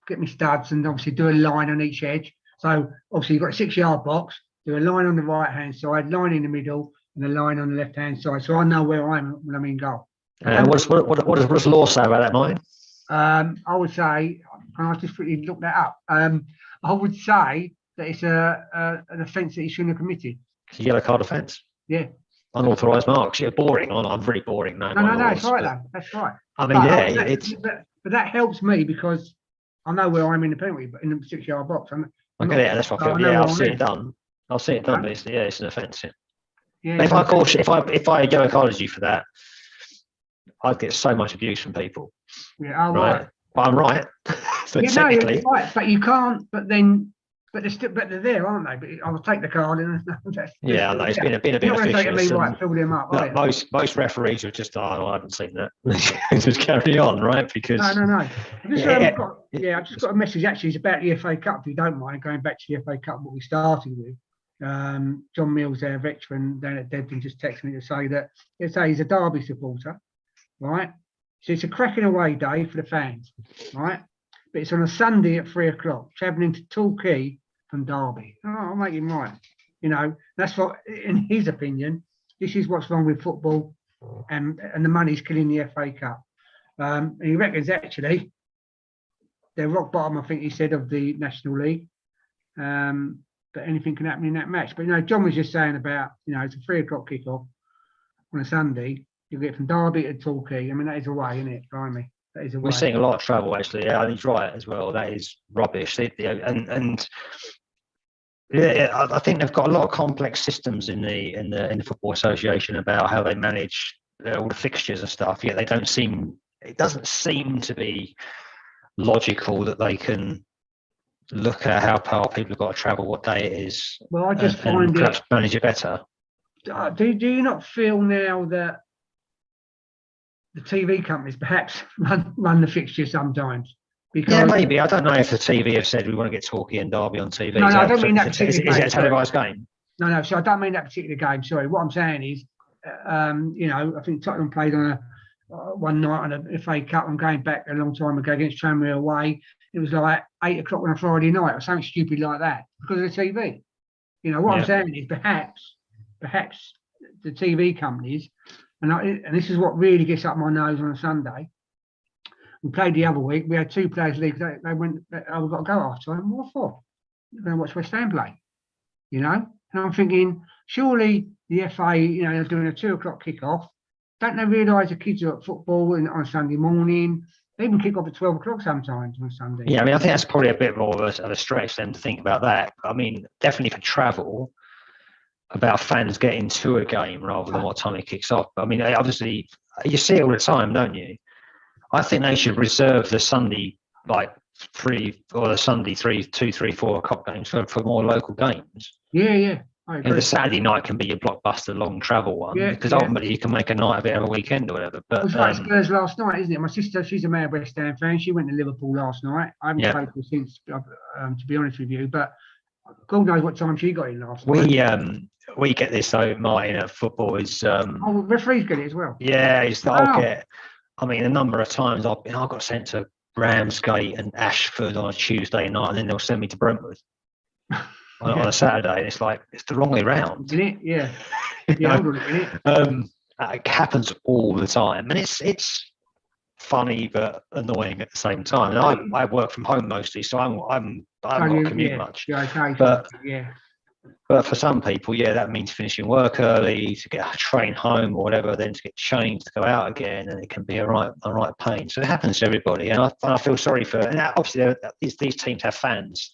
[SPEAKER 1] get my studs and obviously do a line on each edge. So obviously you've got a 6-yard box, do a line on the right hand side, line in the middle, and a line on the left hand side, so I know where I am when I'm in goal.
[SPEAKER 3] What does law say about that, mine?
[SPEAKER 1] I would say, and I just quickly looked that up. I would say that it's an offence that he shouldn't have committed.
[SPEAKER 3] It's a yellow card offence.
[SPEAKER 1] Yeah.
[SPEAKER 3] Unauthorised marks. Yeah, boring. I'm very boring. No,
[SPEAKER 1] it's right though. That's right.
[SPEAKER 3] I mean,
[SPEAKER 1] but that helps me because I know where I'm in the penalty, but in the 6-yard box.
[SPEAKER 3] I get it. That's what I feel. Yeah, I'll see it done. But it's an offence.
[SPEAKER 1] Yeah.
[SPEAKER 3] If I yellow carded you for that, I'd get so much abuse from people.
[SPEAKER 1] Yeah,
[SPEAKER 3] right. But I'm right. So technically,
[SPEAKER 1] you're right, but you can't. But they're there, aren't they? But I'll take the card and
[SPEAKER 3] I know it's been a bit officious.
[SPEAKER 1] Fill them up.
[SPEAKER 3] Most referees are just, I haven't seen that. Just carry on, right? Because
[SPEAKER 1] no. I've just got a message. Actually, it's about the FA Cup. If you don't mind going back to the FA Cup, what we started with. John Mills, their veteran down at Debden, just texted me to say that he's a Derby supporter, right? So it's a cracking away day for the fans, right? But it's on a Sunday at 3:00, travelling to Torquay from Derby. I'll make him right. That's what, in his opinion, this is what's wrong with football, and the money's killing the FA Cup. And he reckons actually they're rock bottom, I think he said, of the National League. But anything can happen in that match. But John was just saying about, it's a 3:00 kickoff on a Sunday. You get from Derby to Torquay. I mean, that is away, isn't it? Blimey. That is away.
[SPEAKER 3] We're seeing a lot of travel, actually. Yeah, and he's right as well. That is rubbish. I think they've got a lot of complex systems in the Football Association about how they manage all the fixtures and stuff, yet it doesn't seem to be logical that they can look at how far people have got to travel, what day it is,
[SPEAKER 1] Well, I just
[SPEAKER 3] and
[SPEAKER 1] find
[SPEAKER 3] perhaps
[SPEAKER 1] it.
[SPEAKER 3] manage it better.
[SPEAKER 1] Do you not feel now that the TV companies perhaps run the fixtures sometimes? Because
[SPEAKER 3] Yeah, maybe. I don't know if the TV have said we want to get Torquay and Derby on TV.
[SPEAKER 1] No, I don't mean that
[SPEAKER 3] is
[SPEAKER 1] particular
[SPEAKER 3] it a
[SPEAKER 1] game.
[SPEAKER 3] televised game?
[SPEAKER 1] No. So I don't mean that particular game. Sorry. What I'm saying is, I think Tottenham played on one night on a FA Cup. I'm going back a long time ago against Tranmere away. It was like 8 o'clock on a Friday night or something stupid like that because of the TV. What I'm saying is perhaps the TV companies, and this is what really gets up my nose on a Sunday. We played the other week. We had 2 players leave. They went, "Oh, we've got to go after them." What for? You're going to watch West Ham play, And I'm thinking, surely the FA, they're doing a 2 o'clock kickoff. Don't they realise the kids are at football on Sunday morning? They even kick off at 12 o'clock sometimes on Sunday.
[SPEAKER 3] Yeah, I mean, I think that's probably a bit more of a stretch then to think about that. I mean, definitely for travel, about fans getting to a game rather than what time it kicks off. But I mean, obviously, you see it all the time, don't you? I think they should reserve the Sunday, like 3 or the Sunday 2, 3, 4 o'clock games for more local games.
[SPEAKER 1] Yeah. I agree.
[SPEAKER 3] The Saturday night can be your blockbuster long travel one because ultimately you can make a night of it of a weekend or whatever. But
[SPEAKER 1] it was like Spurs last night, isn't it? My sister, she's a mad West Ham fan. She went to Liverpool last night. I haven't spoken to her since, to be honest with you. But God knows what time she got in last night.
[SPEAKER 3] We get this though, Martin. At football is
[SPEAKER 1] referees get it as well.
[SPEAKER 3] Yeah, I'll get. I mean, a number of times I got sent to Ramsgate and Ashford on a Tuesday night, and then they'll send me to Brentwood on a Saturday. And it's like it's the wrong way round.
[SPEAKER 1] Isn't it? Yeah.
[SPEAKER 3] It happens all the time, and it's funny but annoying at the same time. And I work from home mostly, so I haven't got to commute much. But for some people, that means finishing work early to get a train home or whatever, then to get changed to go out again, and it can be a right pain. So it happens to everybody, and I feel sorry for. And obviously, these teams have fans,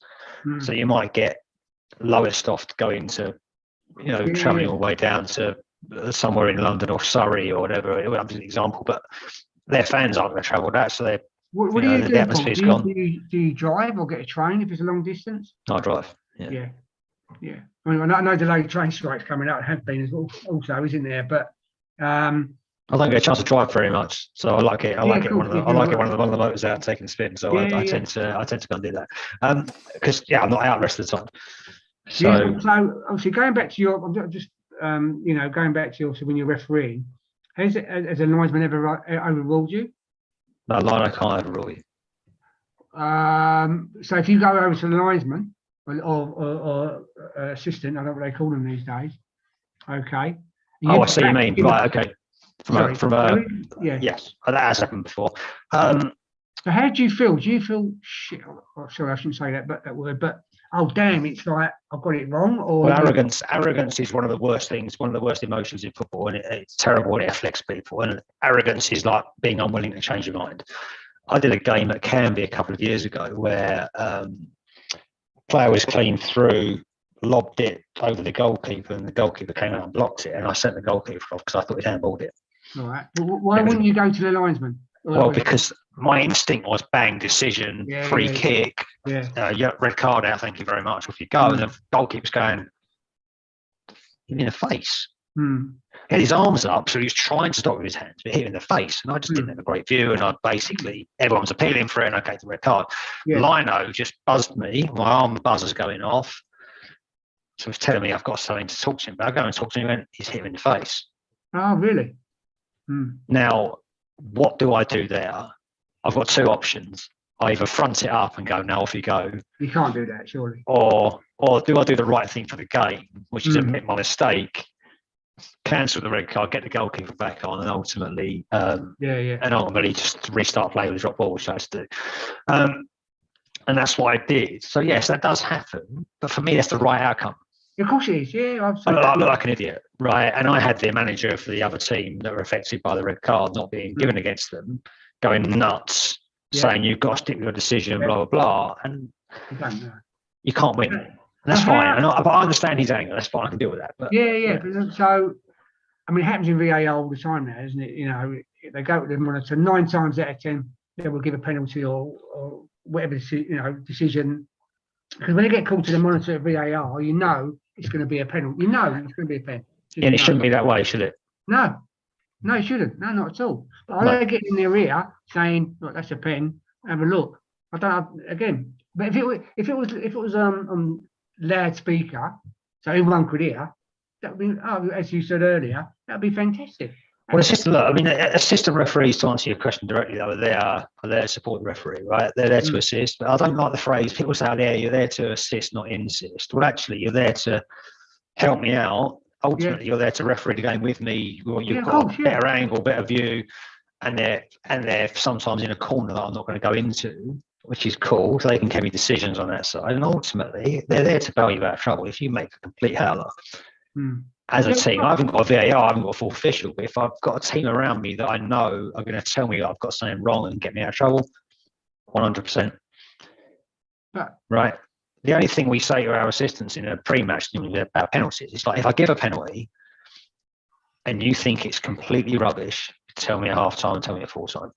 [SPEAKER 3] so you might get lowest off going to, travelling all the way down to somewhere in London or Surrey or whatever. It would be an example, but their fans aren't going to travel that, so
[SPEAKER 1] what do you do?
[SPEAKER 3] The atmosphere's gone.
[SPEAKER 1] Do you drive or get a train if it's a long distance?
[SPEAKER 3] I drive.
[SPEAKER 1] Yeah. I mean, I know delayed train strikes coming out have been as well, also, isn't there? But
[SPEAKER 3] I don't get a chance to drive very much, so I like it. I like it one of the motors out taking a spin. So I tend to go and do that because I'm not out the rest of the time. So
[SPEAKER 1] obviously going back to your, I'm just going back to your, so when you're refereeing, has a linesman ever overruled you?
[SPEAKER 3] No, I can't overrule you.
[SPEAKER 1] So if you go over to the linesman or assistant, I don't know what they call them these days. Okay.
[SPEAKER 3] I see you mean. Right. Okay.
[SPEAKER 1] Yes,
[SPEAKER 3] that has happened before.
[SPEAKER 1] So how do you feel? Do you feel shit? Oh, sorry, I shouldn't say that word, but oh damn, it's like I've got it wrong. Or
[SPEAKER 3] arrogance is one of the worst things, one of the worst emotions in football, and it's terrible when it afflicts people. And arrogance is like being unwilling to change your mind. I did a game at Canby a couple of years ago where player was clean through, lobbed it over the goalkeeper, and the goalkeeper came out and blocked it, and I sent the goalkeeper off because I thought he'd handballed it.
[SPEAKER 1] All right. Why wouldn't you go to the linesman?
[SPEAKER 3] Well, because my instinct was bang, decision, free kick, red card out, thank you very much, off you go. And the goalkeeper's going, hit me in the face. He had his arms up, so he was trying to stop with his hands, but hit him in the face. And I just didn't have a great view, and everyone's appealing for it, and I gave the red card. Lino just buzzed me, my arm buzzer's going off. So he's telling me I've got something to talk to him about. I go and talk to him, and he's hit him in the face.
[SPEAKER 1] Oh, really?
[SPEAKER 3] Now, what do I do there? I've got 2 options. I either front it up and go, now off you go.
[SPEAKER 1] You can't do that, surely.
[SPEAKER 3] Or do I do the right thing for the game, which is admit my mistake, cancel the red card, get the goalkeeper back on, and ultimately, just restart play with a drop ball, which I had to do. And that's what I did. So yes, that does happen, but for me, that's the right outcome.
[SPEAKER 1] Of course it is, yeah.
[SPEAKER 3] I look like an idiot, right? And I had the manager for the other team that were affected by the red card not being given against them, going nuts, saying you've got to stick with your decision, blah, blah, blah. And you can't win. And that's fine. But I understand his anger. That's fine. I can deal with that. But,
[SPEAKER 1] So I mean, it happens in VAR all the time now, isn't it? You know, they go to the monitor 9 times out of 10, they will give a penalty or whatever, decision. Because when they get called to the monitor at VAR, you know it's going to be a penalty. You know it's going to be a pen.
[SPEAKER 3] Yeah, it shouldn't be that way, should it?
[SPEAKER 1] No, it shouldn't. No, not at all. But
[SPEAKER 3] No.
[SPEAKER 1] are they getting in their ear saying, "Look, that's a pen. Have a look." I don't know. Again, but if it was on loudspeaker, so everyone could hear, that would be, as you said earlier, that would be fantastic.
[SPEAKER 3] Well, assistant referees, to answer your question directly, though, they are there to support the referee, right? They're there to assist. But I don't like the phrase, people say, you're there to assist, not insist. Well, actually, you're there to help me out. Ultimately, you're there to referee the game with me. You've got a better angle, better view, and they're sometimes in a corner that I'm not going to go into, which is cool, so they can give me decisions on that side. And ultimately, they're there to bail you out of trouble if you make a complete howler. As a team, I haven't got a VAR, I haven't got a full official, but if I've got a team around me that I know are going to tell me that I've got something wrong and get me out of trouble, 100%. Right. The only thing we say to our assistants in a pre-match about penalties is like, if I give a penalty and you think it's completely rubbish, tell me at half time, tell me at full time,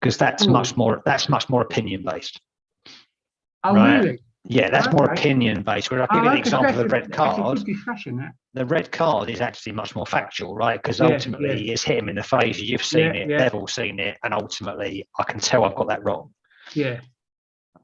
[SPEAKER 3] because that's much more opinion based.
[SPEAKER 1] Oh, right? Really?
[SPEAKER 3] Yeah, that's more opinion based. Where I give you an example of the red card. The red card is actually much more factual, right? Because ultimately it's hit him in the face. You've seen it, they've all seen it, and ultimately I can tell I've got that wrong. Yeah.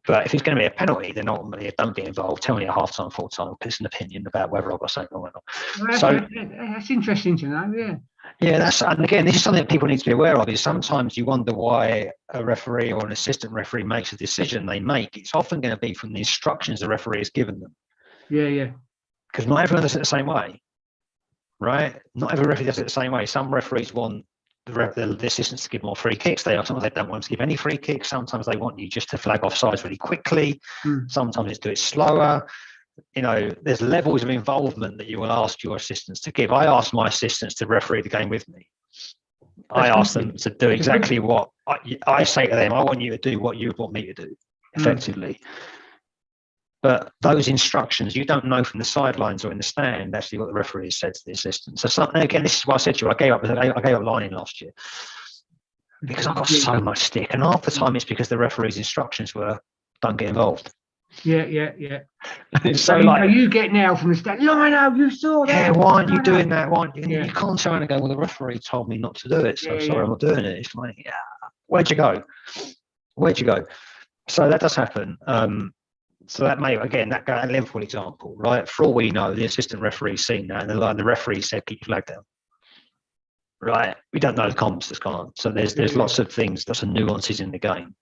[SPEAKER 3] But if it's going to be a penalty, then ultimately don't get involved. Tell me at half time, full time, it's an opinion about whether I've got something wrong or not.
[SPEAKER 1] Well, that's interesting to know, yeah.
[SPEAKER 3] Yeah, and again, this is something that people need to be aware of. Is sometimes you wonder why a referee or an assistant referee makes a decision they make. It's often going to be from the instructions the referee has given them. Yeah. Because not everyone does it the same way, right? Not every referee does it the same way. Some referees want the assistants to give more free kicks. Sometimes they don't want to give any free kicks. Sometimes they want you just to flag offsides really quickly. Sometimes it's do it slower. You know, there's levels of involvement that you will ask your assistants to give. I ask my assistants to referee the game with me. I ask them to do exactly what I say to them. I want you to do what you want me to do, effectively. But those instructions, you don't know from the sidelines or in the stand actually what the referee has said to the assistant. So again, this is what I said to you. I gave up lining last year because I got so much stick, and half the time it's because the referee's instructions were don't get involved. Yeah. So
[SPEAKER 1] you get now from the stand. Lino, you saw that.
[SPEAKER 3] Yeah, why aren't you doing that? Why aren't you? You can't turn around and go, well, the referee told me not to do it, so sorry, I'm not doing it. It's like, where'd you go? So that does happen. So that may, again, that Liverpool example, right? For all we know, the assistant referee's seen that, and the referee said, keep your flag down. Right? We don't know the comms that's gone on. So there's lots of things, lots of nuances in the game.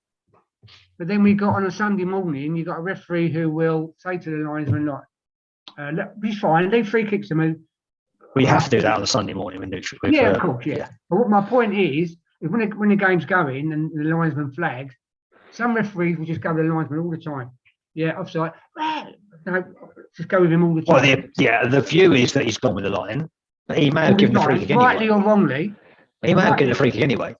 [SPEAKER 1] But then we got on a Sunday morning, you got a referee who will say to the linesman, be fine, leave free kicks to me.
[SPEAKER 3] We have to do that on a Sunday morning with neutral.
[SPEAKER 1] Of course. But what my point is when the game's going and the linesman flags, some referees will just go to the linesman all the time. Yeah, offside. No, just go with him all the time.
[SPEAKER 3] Well, the view is that he's gone with the line, but he may have given the free kick anyway.
[SPEAKER 1] Rightly or wrongly.
[SPEAKER 3] He may have given the free kick anyway.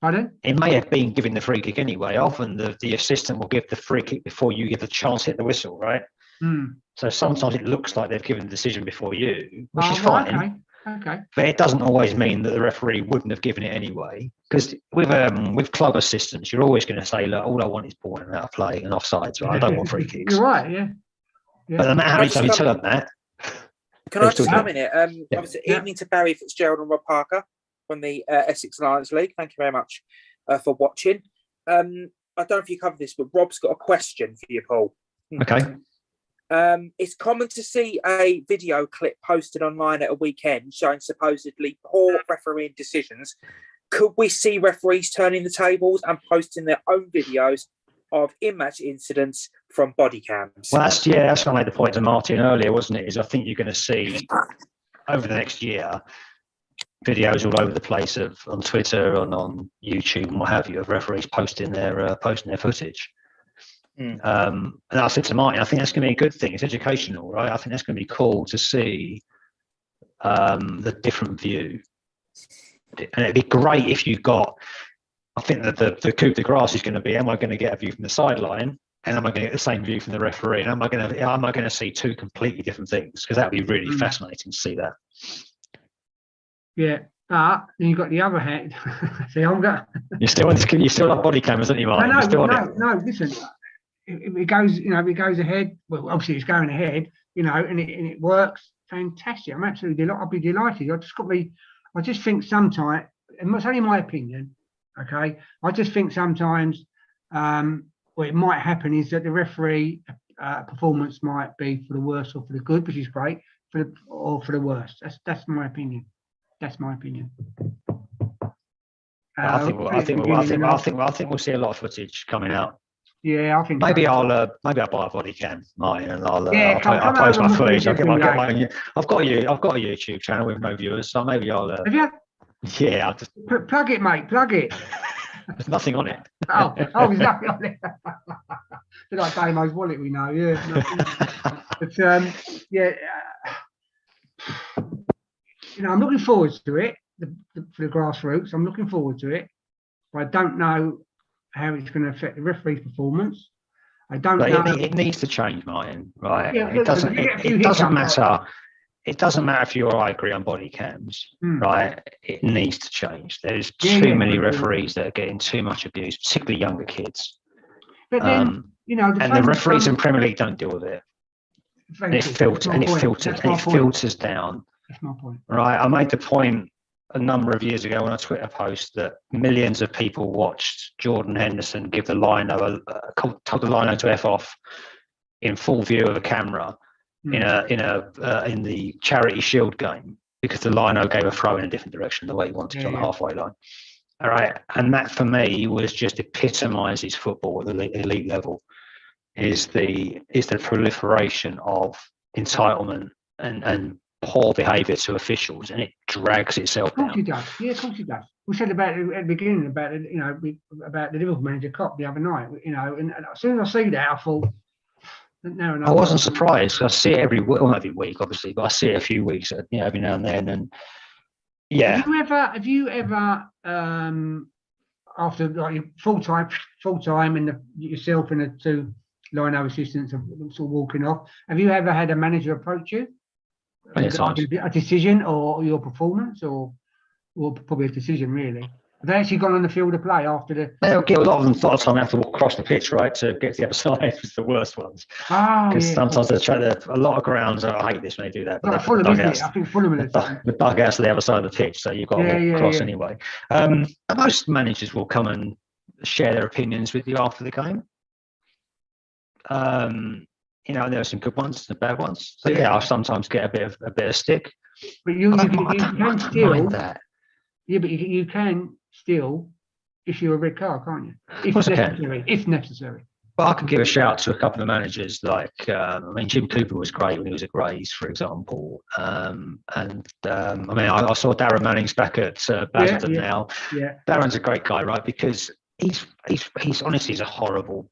[SPEAKER 1] Pardon?
[SPEAKER 3] It may have been given the free kick anyway. Often the assistant will give the free kick before you give the chance to hit the whistle, right? So sometimes it looks like they've given the decision before you, which is fine.
[SPEAKER 1] Okay.
[SPEAKER 3] But it doesn't always mean that the referee wouldn't have given it anyway. Because with club assistants, you're always going to say, look, all I want is ball and out of play and offsides. Right? I don't want free kicks.
[SPEAKER 1] You're right, yeah.
[SPEAKER 3] But no matter how many times you tell them that.
[SPEAKER 2] Can I just come in here? Obviously, evening to Barry Fitzgerald and Rob Parker from the Essex Alliance League. Thank you very much for watching. I don't know if you covered this, but Rob's got a question for you, Paul.
[SPEAKER 3] Okay.
[SPEAKER 2] It's common to see a video clip posted online at a weekend showing supposedly poor refereeing decisions. Could we see referees turning the tables and posting their own videos of in-match incidents from body cams?
[SPEAKER 3] Well, that's what I made the point to Martin earlier, wasn't it? Is I think you're going to see over the next year videos all over the place on Twitter and on YouTube and what have you of referees posting their footage. And I said to Martin, I think that's going to be a good thing. It's educational, right? I think that's going to be cool to see the different view. And it'd be great if you've got, I think that the coup de grace is going to be, am I going to get a view from the sideline? And am I going to get the same view from the referee? And am I going to see two completely different things? Because that would be really fascinating to see that.
[SPEAKER 1] Yeah, but then you've got the other hand. See, I'm going.
[SPEAKER 3] You're still on this. You still on body cameras, aren't you, Martin? You're still on it.
[SPEAKER 1] No. Listen, if it goes, if it goes ahead, well, obviously it's going ahead, and it works. Fantastic. I'm absolutely delighted. I'll be delighted. I just think sometimes, and it's only my opinion. Okay, I just think sometimes what it might happen is that the referee performance might be for the worse or for the good, which is great, or for the worst. That's my opinion. That's my opinion.
[SPEAKER 3] I think we'll see a lot of footage coming out.
[SPEAKER 1] Yeah, I think
[SPEAKER 3] maybe
[SPEAKER 1] so.
[SPEAKER 3] I'll buy a body cam, Martin, and I'll
[SPEAKER 1] come
[SPEAKER 3] post
[SPEAKER 1] over
[SPEAKER 3] my
[SPEAKER 1] and
[SPEAKER 3] footage.
[SPEAKER 1] look
[SPEAKER 3] I'll
[SPEAKER 1] at
[SPEAKER 3] get my. I've got a YouTube channel with no viewers, so maybe I'll.
[SPEAKER 1] Have you?
[SPEAKER 3] Yeah, I'll just
[SPEAKER 1] plug it, mate. Plug it.
[SPEAKER 3] There's nothing on it.
[SPEAKER 1] Oh, there's nothing on it. It's like Damo's wallet, we know. Yeah, but yeah. I'm looking forward to it. For the grassroots, I'm looking forward to it, but I don't know how it's going to affect the referee's performance. I don't know.
[SPEAKER 3] It needs to change, Martin. Right?
[SPEAKER 1] Yeah,
[SPEAKER 3] it doesn't matter. It doesn't matter if you or I agree on body cams, right? It needs to change. There's too many referees that are getting too much abuse, particularly younger kids.
[SPEAKER 1] But then,
[SPEAKER 3] the referees in Premier League don't deal with it. And it filters down.
[SPEAKER 1] That's my point.
[SPEAKER 3] Right. I made the point a number of years ago on a Twitter post that millions of people watched Jordan Henderson give the told the lino to F off in full view of a camera in the Charity Shield game because the lino gave a throw in a different direction the way he wanted on the halfway line. All right, and that for me was just epitomises football at the elite level. Is the proliferation of entitlement and poor behaviour to officials, and it drags itself down.
[SPEAKER 1] Of course it does. Yeah, of course it does. We said about it at the beginning about the Liverpool manager Klopp the other night. And as soon as I see that, I thought. No.
[SPEAKER 3] I wasn't surprised. I see it every week, well, not every week, obviously, but I see it a few weeks, every now and then. And yeah.
[SPEAKER 1] Have you ever after like full time, and yourself and the two lino assistants are sort of walking off? Have you ever had a manager approach you?
[SPEAKER 3] Yes,
[SPEAKER 1] a decision or your performance, or probably a decision really? Have they actually gone on the field of play after the?
[SPEAKER 3] They'll get a lot of time have to walk across the pitch, right, to get to the other side. It's the worst ones. Because sometimes they try a lot of grounds. I hate this when they do that.
[SPEAKER 1] Like Fulham, isn't it? I think Fulham is
[SPEAKER 3] the dugouts to the other side of the pitch, so you've got to walk across anyway. Most managers will come and share their opinions with you after the game. There are some good ones, some bad ones. So I sometimes get a bit of stick.
[SPEAKER 1] But you can still
[SPEAKER 3] mind that.
[SPEAKER 1] Yeah, but you can still issue a red card, can't you? If necessary.
[SPEAKER 3] But I can give a shout to a couple of managers, like Jim Cooper was great when he was at Grays, for example. I saw Darren Manning's back at Basildon now. Yeah. Darren's a great guy, right? Because he's honestly a horrible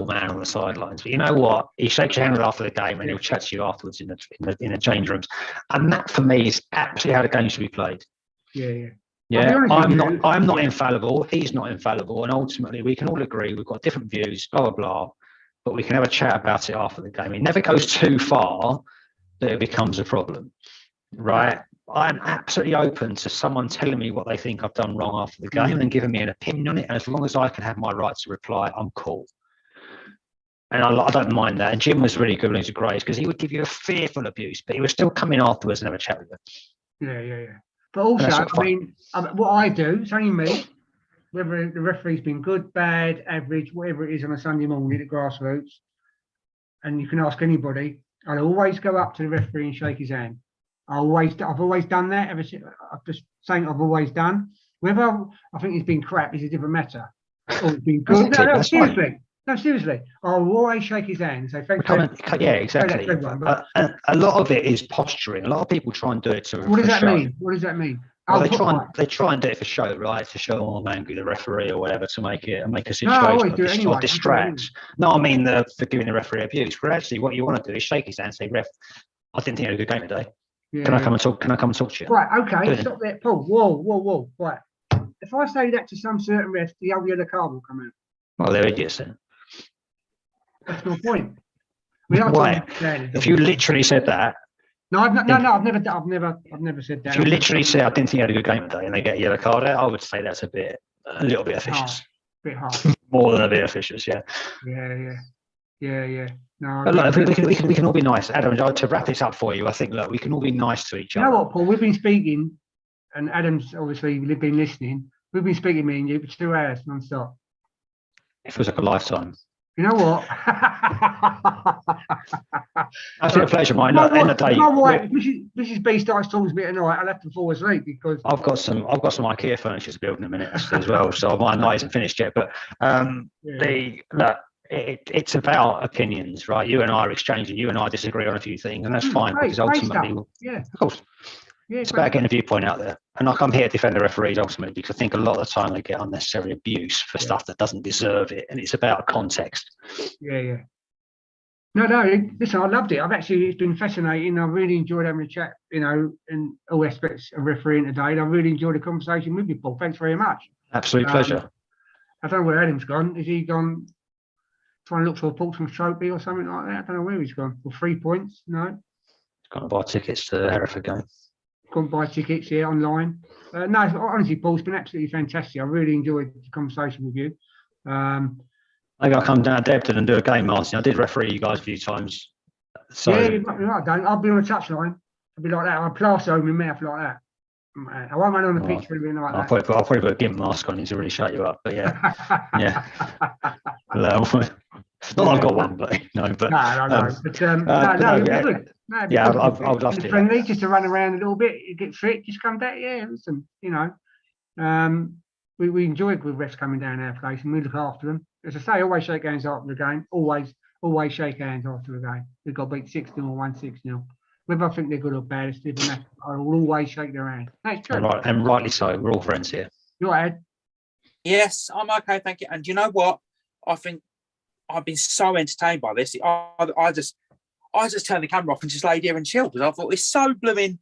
[SPEAKER 3] man on the sidelines. But you know what? He shakes your hand after the game and he'll chat to you afterwards in the change rooms. And that for me is actually how the game should be played.
[SPEAKER 1] Yeah.
[SPEAKER 3] Yeah, I'm not infallible. He's not infallible, and ultimately we can all agree we've got different views, blah blah blah. But we can have a chat about it after the game. It never goes too far that it becomes a problem, right? I'm absolutely open to someone telling me what they think I've done wrong after the game and giving me an opinion on it. And as long as I can have my right to reply, I'm cool. And I don't mind that. And Jim was really good when he was at Grays because he would give you a fearful abuse, but he was still come in afterwards and have a chat with you.
[SPEAKER 1] Yeah. But also, what I do, it's only me, whether the referee's been good, bad, average, whatever it is on a Sunday morning at Grassroots, and you can ask anybody, I'll always go up to the referee and shake his hand. I've always done that. I'm just saying I've always done. Whether I think it's been crap is a different matter. Or it's been good. No, seriously. I'll always shake his hand and say thanks.
[SPEAKER 3] Yeah, exactly. A lot of it is posturing. A lot of people try and do it to.
[SPEAKER 1] What does that mean? What does that mean?
[SPEAKER 3] Well, they try and do it for show, right? To show I'm angry, the referee or whatever, to make a situation or distract. No, I mean for giving the referee abuse. But actually, what you want to do is shake his hand and say, "Ref, I didn't think you had a good game today. Yeah. Can I come and talk to you?"
[SPEAKER 1] Right. Okay. Stop there, Paul. Whoa. Right. If I say that to some certain ref, the old yellow card will come out.
[SPEAKER 3] Well, they're idiots then.
[SPEAKER 1] That's my point.
[SPEAKER 3] Why? If you literally said that,
[SPEAKER 1] No, I've never said that.
[SPEAKER 3] If you literally say, I didn't think you had a good game today, and they get a yellow card out, I would say that's a little bit officious.
[SPEAKER 1] Bit hard.
[SPEAKER 3] More than a bit officious, yeah.
[SPEAKER 1] Yeah. No,
[SPEAKER 3] But look, we can all be nice. Adam, to wrap this up for you, I think, look, we can all be nice to each
[SPEAKER 1] you
[SPEAKER 3] other.
[SPEAKER 1] know what, Paul? We've been speaking, and Adam's obviously been listening. We've been speaking, me and you, for 2 hours non-stop.
[SPEAKER 3] It feels like a lifetime.
[SPEAKER 1] You know what?
[SPEAKER 3] Absolute pleasure, mine. Look, end of the day.
[SPEAKER 1] You know what? Mrs. B starts talking to me tonight. I'll have to fall asleep because
[SPEAKER 3] I've got some IKEA furniture to build in a minute as well, so my night isn't finished yet. But it's about opinions, right? You and I are exchanging. You and I disagree on a few things, and that's fine because ultimately, of course, it's about getting a viewpoint out there. And I'm here to defend the referees ultimately because I think a lot of the time they get unnecessary abuse for stuff that doesn't deserve it, and it's about context.
[SPEAKER 1] Yeah. No. Listen, I loved it. It's been fascinating. I really enjoyed having a chat, in all aspects of refereeing today. And I really enjoyed the conversation with you, Paul. Thanks very much.
[SPEAKER 3] Absolute pleasure.
[SPEAKER 1] I don't know where Adam's gone. Is he gone trying to look for a Portsmouth trophy or something like that? I don't know where he's gone. For 3 points? No.
[SPEAKER 3] He's gone to buy tickets to the Hereford game.
[SPEAKER 1] Gone buy tickets here online. No, honestly, Paul, it's been absolutely fantastic. I really enjoyed the conversation with you.
[SPEAKER 3] Maybe I'll come down to Debden and do a game, Martin. I did referee you guys a few times. So
[SPEAKER 1] yeah, I'll be on a touchline. I'll be like that. I'll plaster over my mouth like that. I won't run on the pitch for anything like that.
[SPEAKER 3] I'll probably put a gimp mask on to really shut you up. But yeah. Not that I've got one, but no. But
[SPEAKER 1] no. But
[SPEAKER 3] I would love to.
[SPEAKER 1] Friendly, just to run around a little bit, you get fit, just come back. Yeah, listen, we enjoy good refs coming down our place, and we look after them. As I say, always shake hands after the game. Always shake hands after the game. We've got beat 6-0 or 1-6-0. Whether I think they're good or bad, it's different. I will always shake their hand. That's true.
[SPEAKER 3] And rightly so. We're all friends here.
[SPEAKER 1] You're Ed.
[SPEAKER 2] Yes, I'm okay, thank you. And you know what? I think I've been so entertained by this. I just turned the camera off and just laid here and chilled because I thought it's so blooming,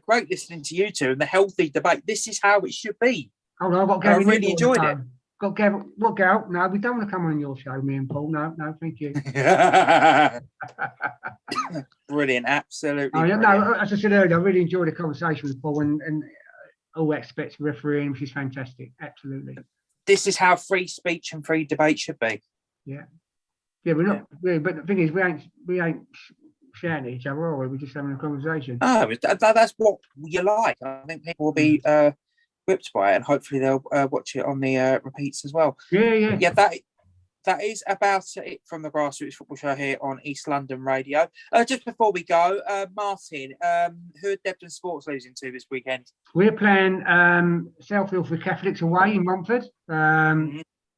[SPEAKER 2] great listening to you two and the healthy debate. This is how it should be.
[SPEAKER 1] Hold on, I've got Gary.
[SPEAKER 2] I really enjoyed it.
[SPEAKER 1] Got Gary. What, Gal? No, we don't want to come on your show, me and Paul. No, thank you.
[SPEAKER 2] Brilliant, absolutely.
[SPEAKER 1] Brilliant. No, as I said earlier, I really enjoyed the conversation with Paul and all aspects of refereeing, which is fantastic. Absolutely.
[SPEAKER 2] This is how free speech and free debate should be.
[SPEAKER 1] Yeah, we're not. But the thing is, we ain't shouting at each other, are we? We're just having a conversation.
[SPEAKER 2] Oh, that's what you like. I think people will be whipped by it, and hopefully they'll watch it on the repeats as well.
[SPEAKER 1] Yeah.
[SPEAKER 2] That is about it from the Grassroots Football Show here on East London Radio. Just before we go, Martin, who are Debden Sports losing to this weekend?
[SPEAKER 1] We're playing South Ilford Catholics away in Romford.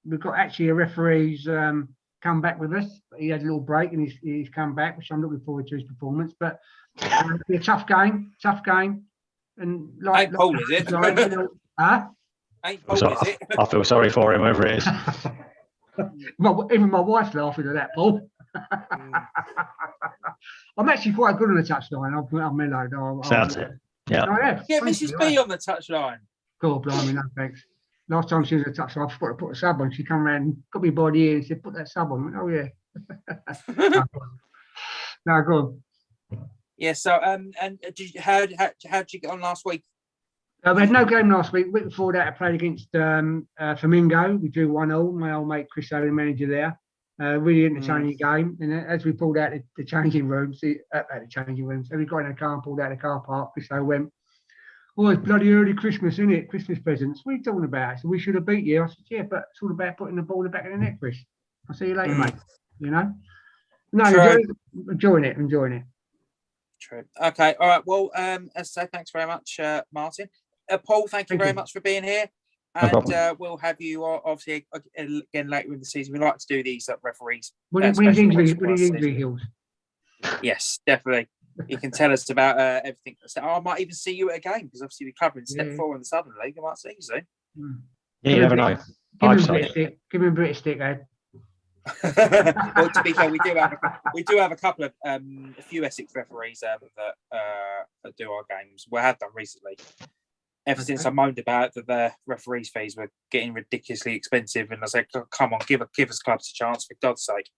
[SPEAKER 1] We've got actually a referee's come back with us. He had a little break and he's come back, which I'm looking forward to his performance. But it'll be a tough game. And
[SPEAKER 2] ain't Paul, is it? Ain't Paul, is it?
[SPEAKER 3] I feel sorry for him, whoever it is.
[SPEAKER 1] Even my wife's laughing at that, Paul. I'm actually quite good on the touchline. I'm mellowed.
[SPEAKER 3] Sounds it. Yeah.
[SPEAKER 2] Get Mrs. B on the touchline.
[SPEAKER 1] God, blimey, no thanks. Last time she was on the touchline, I forgot to put a sub on. She come around and got me by the ear and said, "Put that sub on." I went, "Oh yeah." No, go on.
[SPEAKER 2] Yeah. So, and how did you get on last week?
[SPEAKER 1] We had no game last week. Week before that, I played against Flamingo. We drew 1-1. My old mate Chris, the manager there. Really entertaining game. And as we pulled out the changing rooms, as we got in the car and pulled out the car park, Chris went, "Oh, it's bloody early Christmas, isn't it? Christmas presents. What are you talking about?" So we should have beat you. I said, "Yeah, but it's all about putting the ball in the back of the net, Chris. I'll see you later, mate." No, enjoying it.
[SPEAKER 2] True. Okay. All right. Well, as I say, thanks very much, Martin. Paul, thank you very much for being here. And we'll have you obviously again later in the season. We like to do these referees.
[SPEAKER 1] When his injury heals.
[SPEAKER 2] Yes, definitely. You can tell us about everything. I might even see you at a game because obviously we're covering Step 4 in the Southern League. I might see you soon.
[SPEAKER 3] Yeah, you never know.
[SPEAKER 1] Give him a British stick, Ed.
[SPEAKER 2] Well, to be fair, we do have a couple of a few Essex referees that do our games. We have done recently. Ever since I moaned about that the referees' fees were getting ridiculously expensive, and I said, "Come on, give us clubs a chance for God's sake."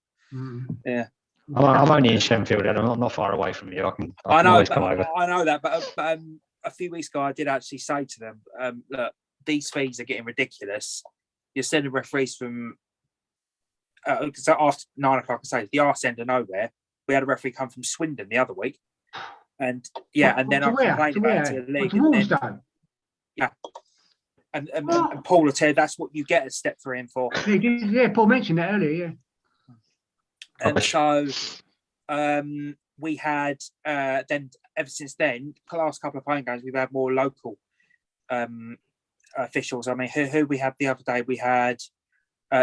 [SPEAKER 2] Yeah.
[SPEAKER 3] I'm only in Shenfield, and I'm not far away from you. I can
[SPEAKER 2] I
[SPEAKER 3] always come over.
[SPEAKER 2] I know that, but a few weeks ago, I did actually say to them, look, these fees are getting ridiculous. You're sending referees from because after 9 o'clock, I say the arse end of nowhere. We had a referee come from Swindon the other week, and and then I complained about it to the league. And Paul will tell you that's what you get a step 3 and 4.
[SPEAKER 1] Yeah, Paul mentioned that earlier. Yeah.
[SPEAKER 2] And so we had then ever since then, the last couple of home games, we've had more local officials. I mean, who we had the other day? We had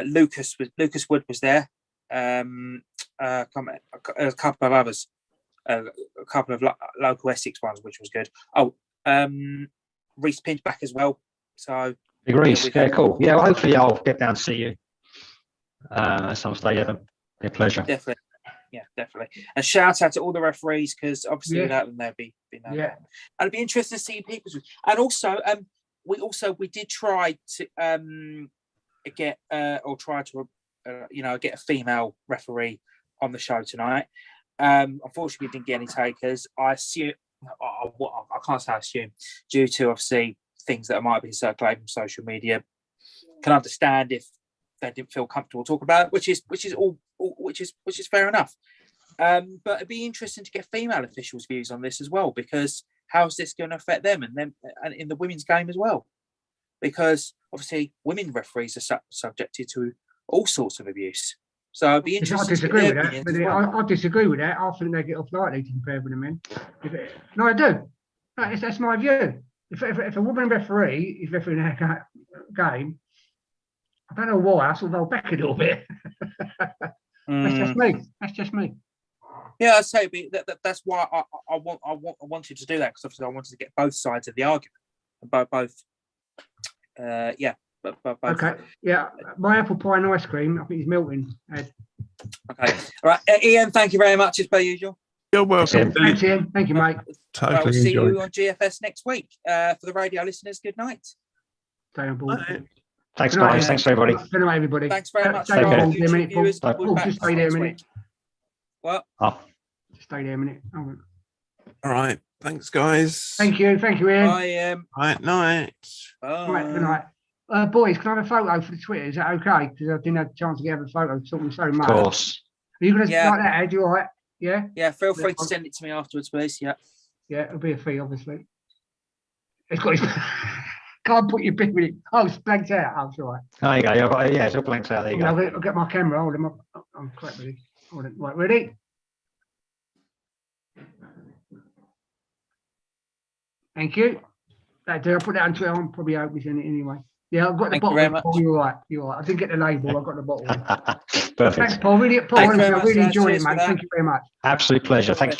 [SPEAKER 2] Lucas Wood was there. A couple of others, a couple of local Essex ones, which was good. Reece Pinch back as well. So
[SPEAKER 3] Big Reece, cool. Yeah, well, hopefully I'll get down to see you at some stage. It'll be a pleasure.
[SPEAKER 2] Definitely. Yeah, definitely. And shout out to all the referees, because obviously without them there'd be no. Yeah. And it'd be interesting to see people's. And also, we did try to get get a female referee on the show tonight. Unfortunately, we didn't get any takers. I assume I can't say I assume, due to obviously things that might be circulating from social media. Can understand if they didn't feel comfortable talking about it, which is fair enough. But it'd be interesting to get female officials' views on this as well, because how's this going to affect them and in the women's game as well? Because obviously women referees are subjected to all sorts of abuse. So I'd be interested.
[SPEAKER 1] I disagree with that. But I disagree with that. I think they get off lightly compared with the men. No, I do. That's my view. If a woman referee is refereeing a game, I don't know why. I sort of go back a little bit. That's just me.
[SPEAKER 2] Yeah, I say that's why I wanted to do that, because obviously I wanted to get both sides of the argument, both.
[SPEAKER 1] Okay. Yeah, my apple pie and ice cream, I think, is melting.
[SPEAKER 2] Okay. All right, Ian. Thank you very much as per usual.
[SPEAKER 4] You're welcome.
[SPEAKER 1] Thanks, Ian. Thank you, mate.
[SPEAKER 4] Totally.
[SPEAKER 2] We'll see you on GFS next week. For the radio listeners, good night.
[SPEAKER 1] Stay on board.
[SPEAKER 3] Thanks, guys. Thanks, everybody.
[SPEAKER 1] Good night, everybody.
[SPEAKER 2] Thanks very much.
[SPEAKER 1] Stay
[SPEAKER 3] on
[SPEAKER 1] there a minute, Paul.
[SPEAKER 2] Viewers,
[SPEAKER 1] Paul, just stay there a minute.
[SPEAKER 2] What?
[SPEAKER 1] Just stay there a minute.
[SPEAKER 4] All right. Thanks, guys.
[SPEAKER 1] Thank you, Ian.
[SPEAKER 2] Bye.
[SPEAKER 4] Night.
[SPEAKER 2] Bye.
[SPEAKER 1] Right, good night. Boys, can I have a photo for the Twitter? Is that okay? Because I didn't have a chance to get a photo. Talking so much.
[SPEAKER 3] Of course.
[SPEAKER 1] Are you going to like that, Ed? You all right? Yeah?
[SPEAKER 2] Yeah, feel free to send it to me afterwards, please. Yeah.
[SPEAKER 1] Yeah, it'll be a fee, obviously. It's got his... Can't put your bit with it. Oh, it's blanked out. Oh, it's all right.
[SPEAKER 3] There you go. Yeah, it's all blanked out. There you go.
[SPEAKER 1] I'll get my camera. Hold on. I'm quite ready. Hold on. Right, ready? Thank you. I'll put that on Twitter. I'm probably open in it anyway. Yeah, I've got the bottle. You're right. I didn't get the label. I've got the bottle.
[SPEAKER 3] Perfect.
[SPEAKER 1] Thanks, Paul. I really enjoyed it, mate. Thank you very much.
[SPEAKER 3] Absolute pleasure. Thanks.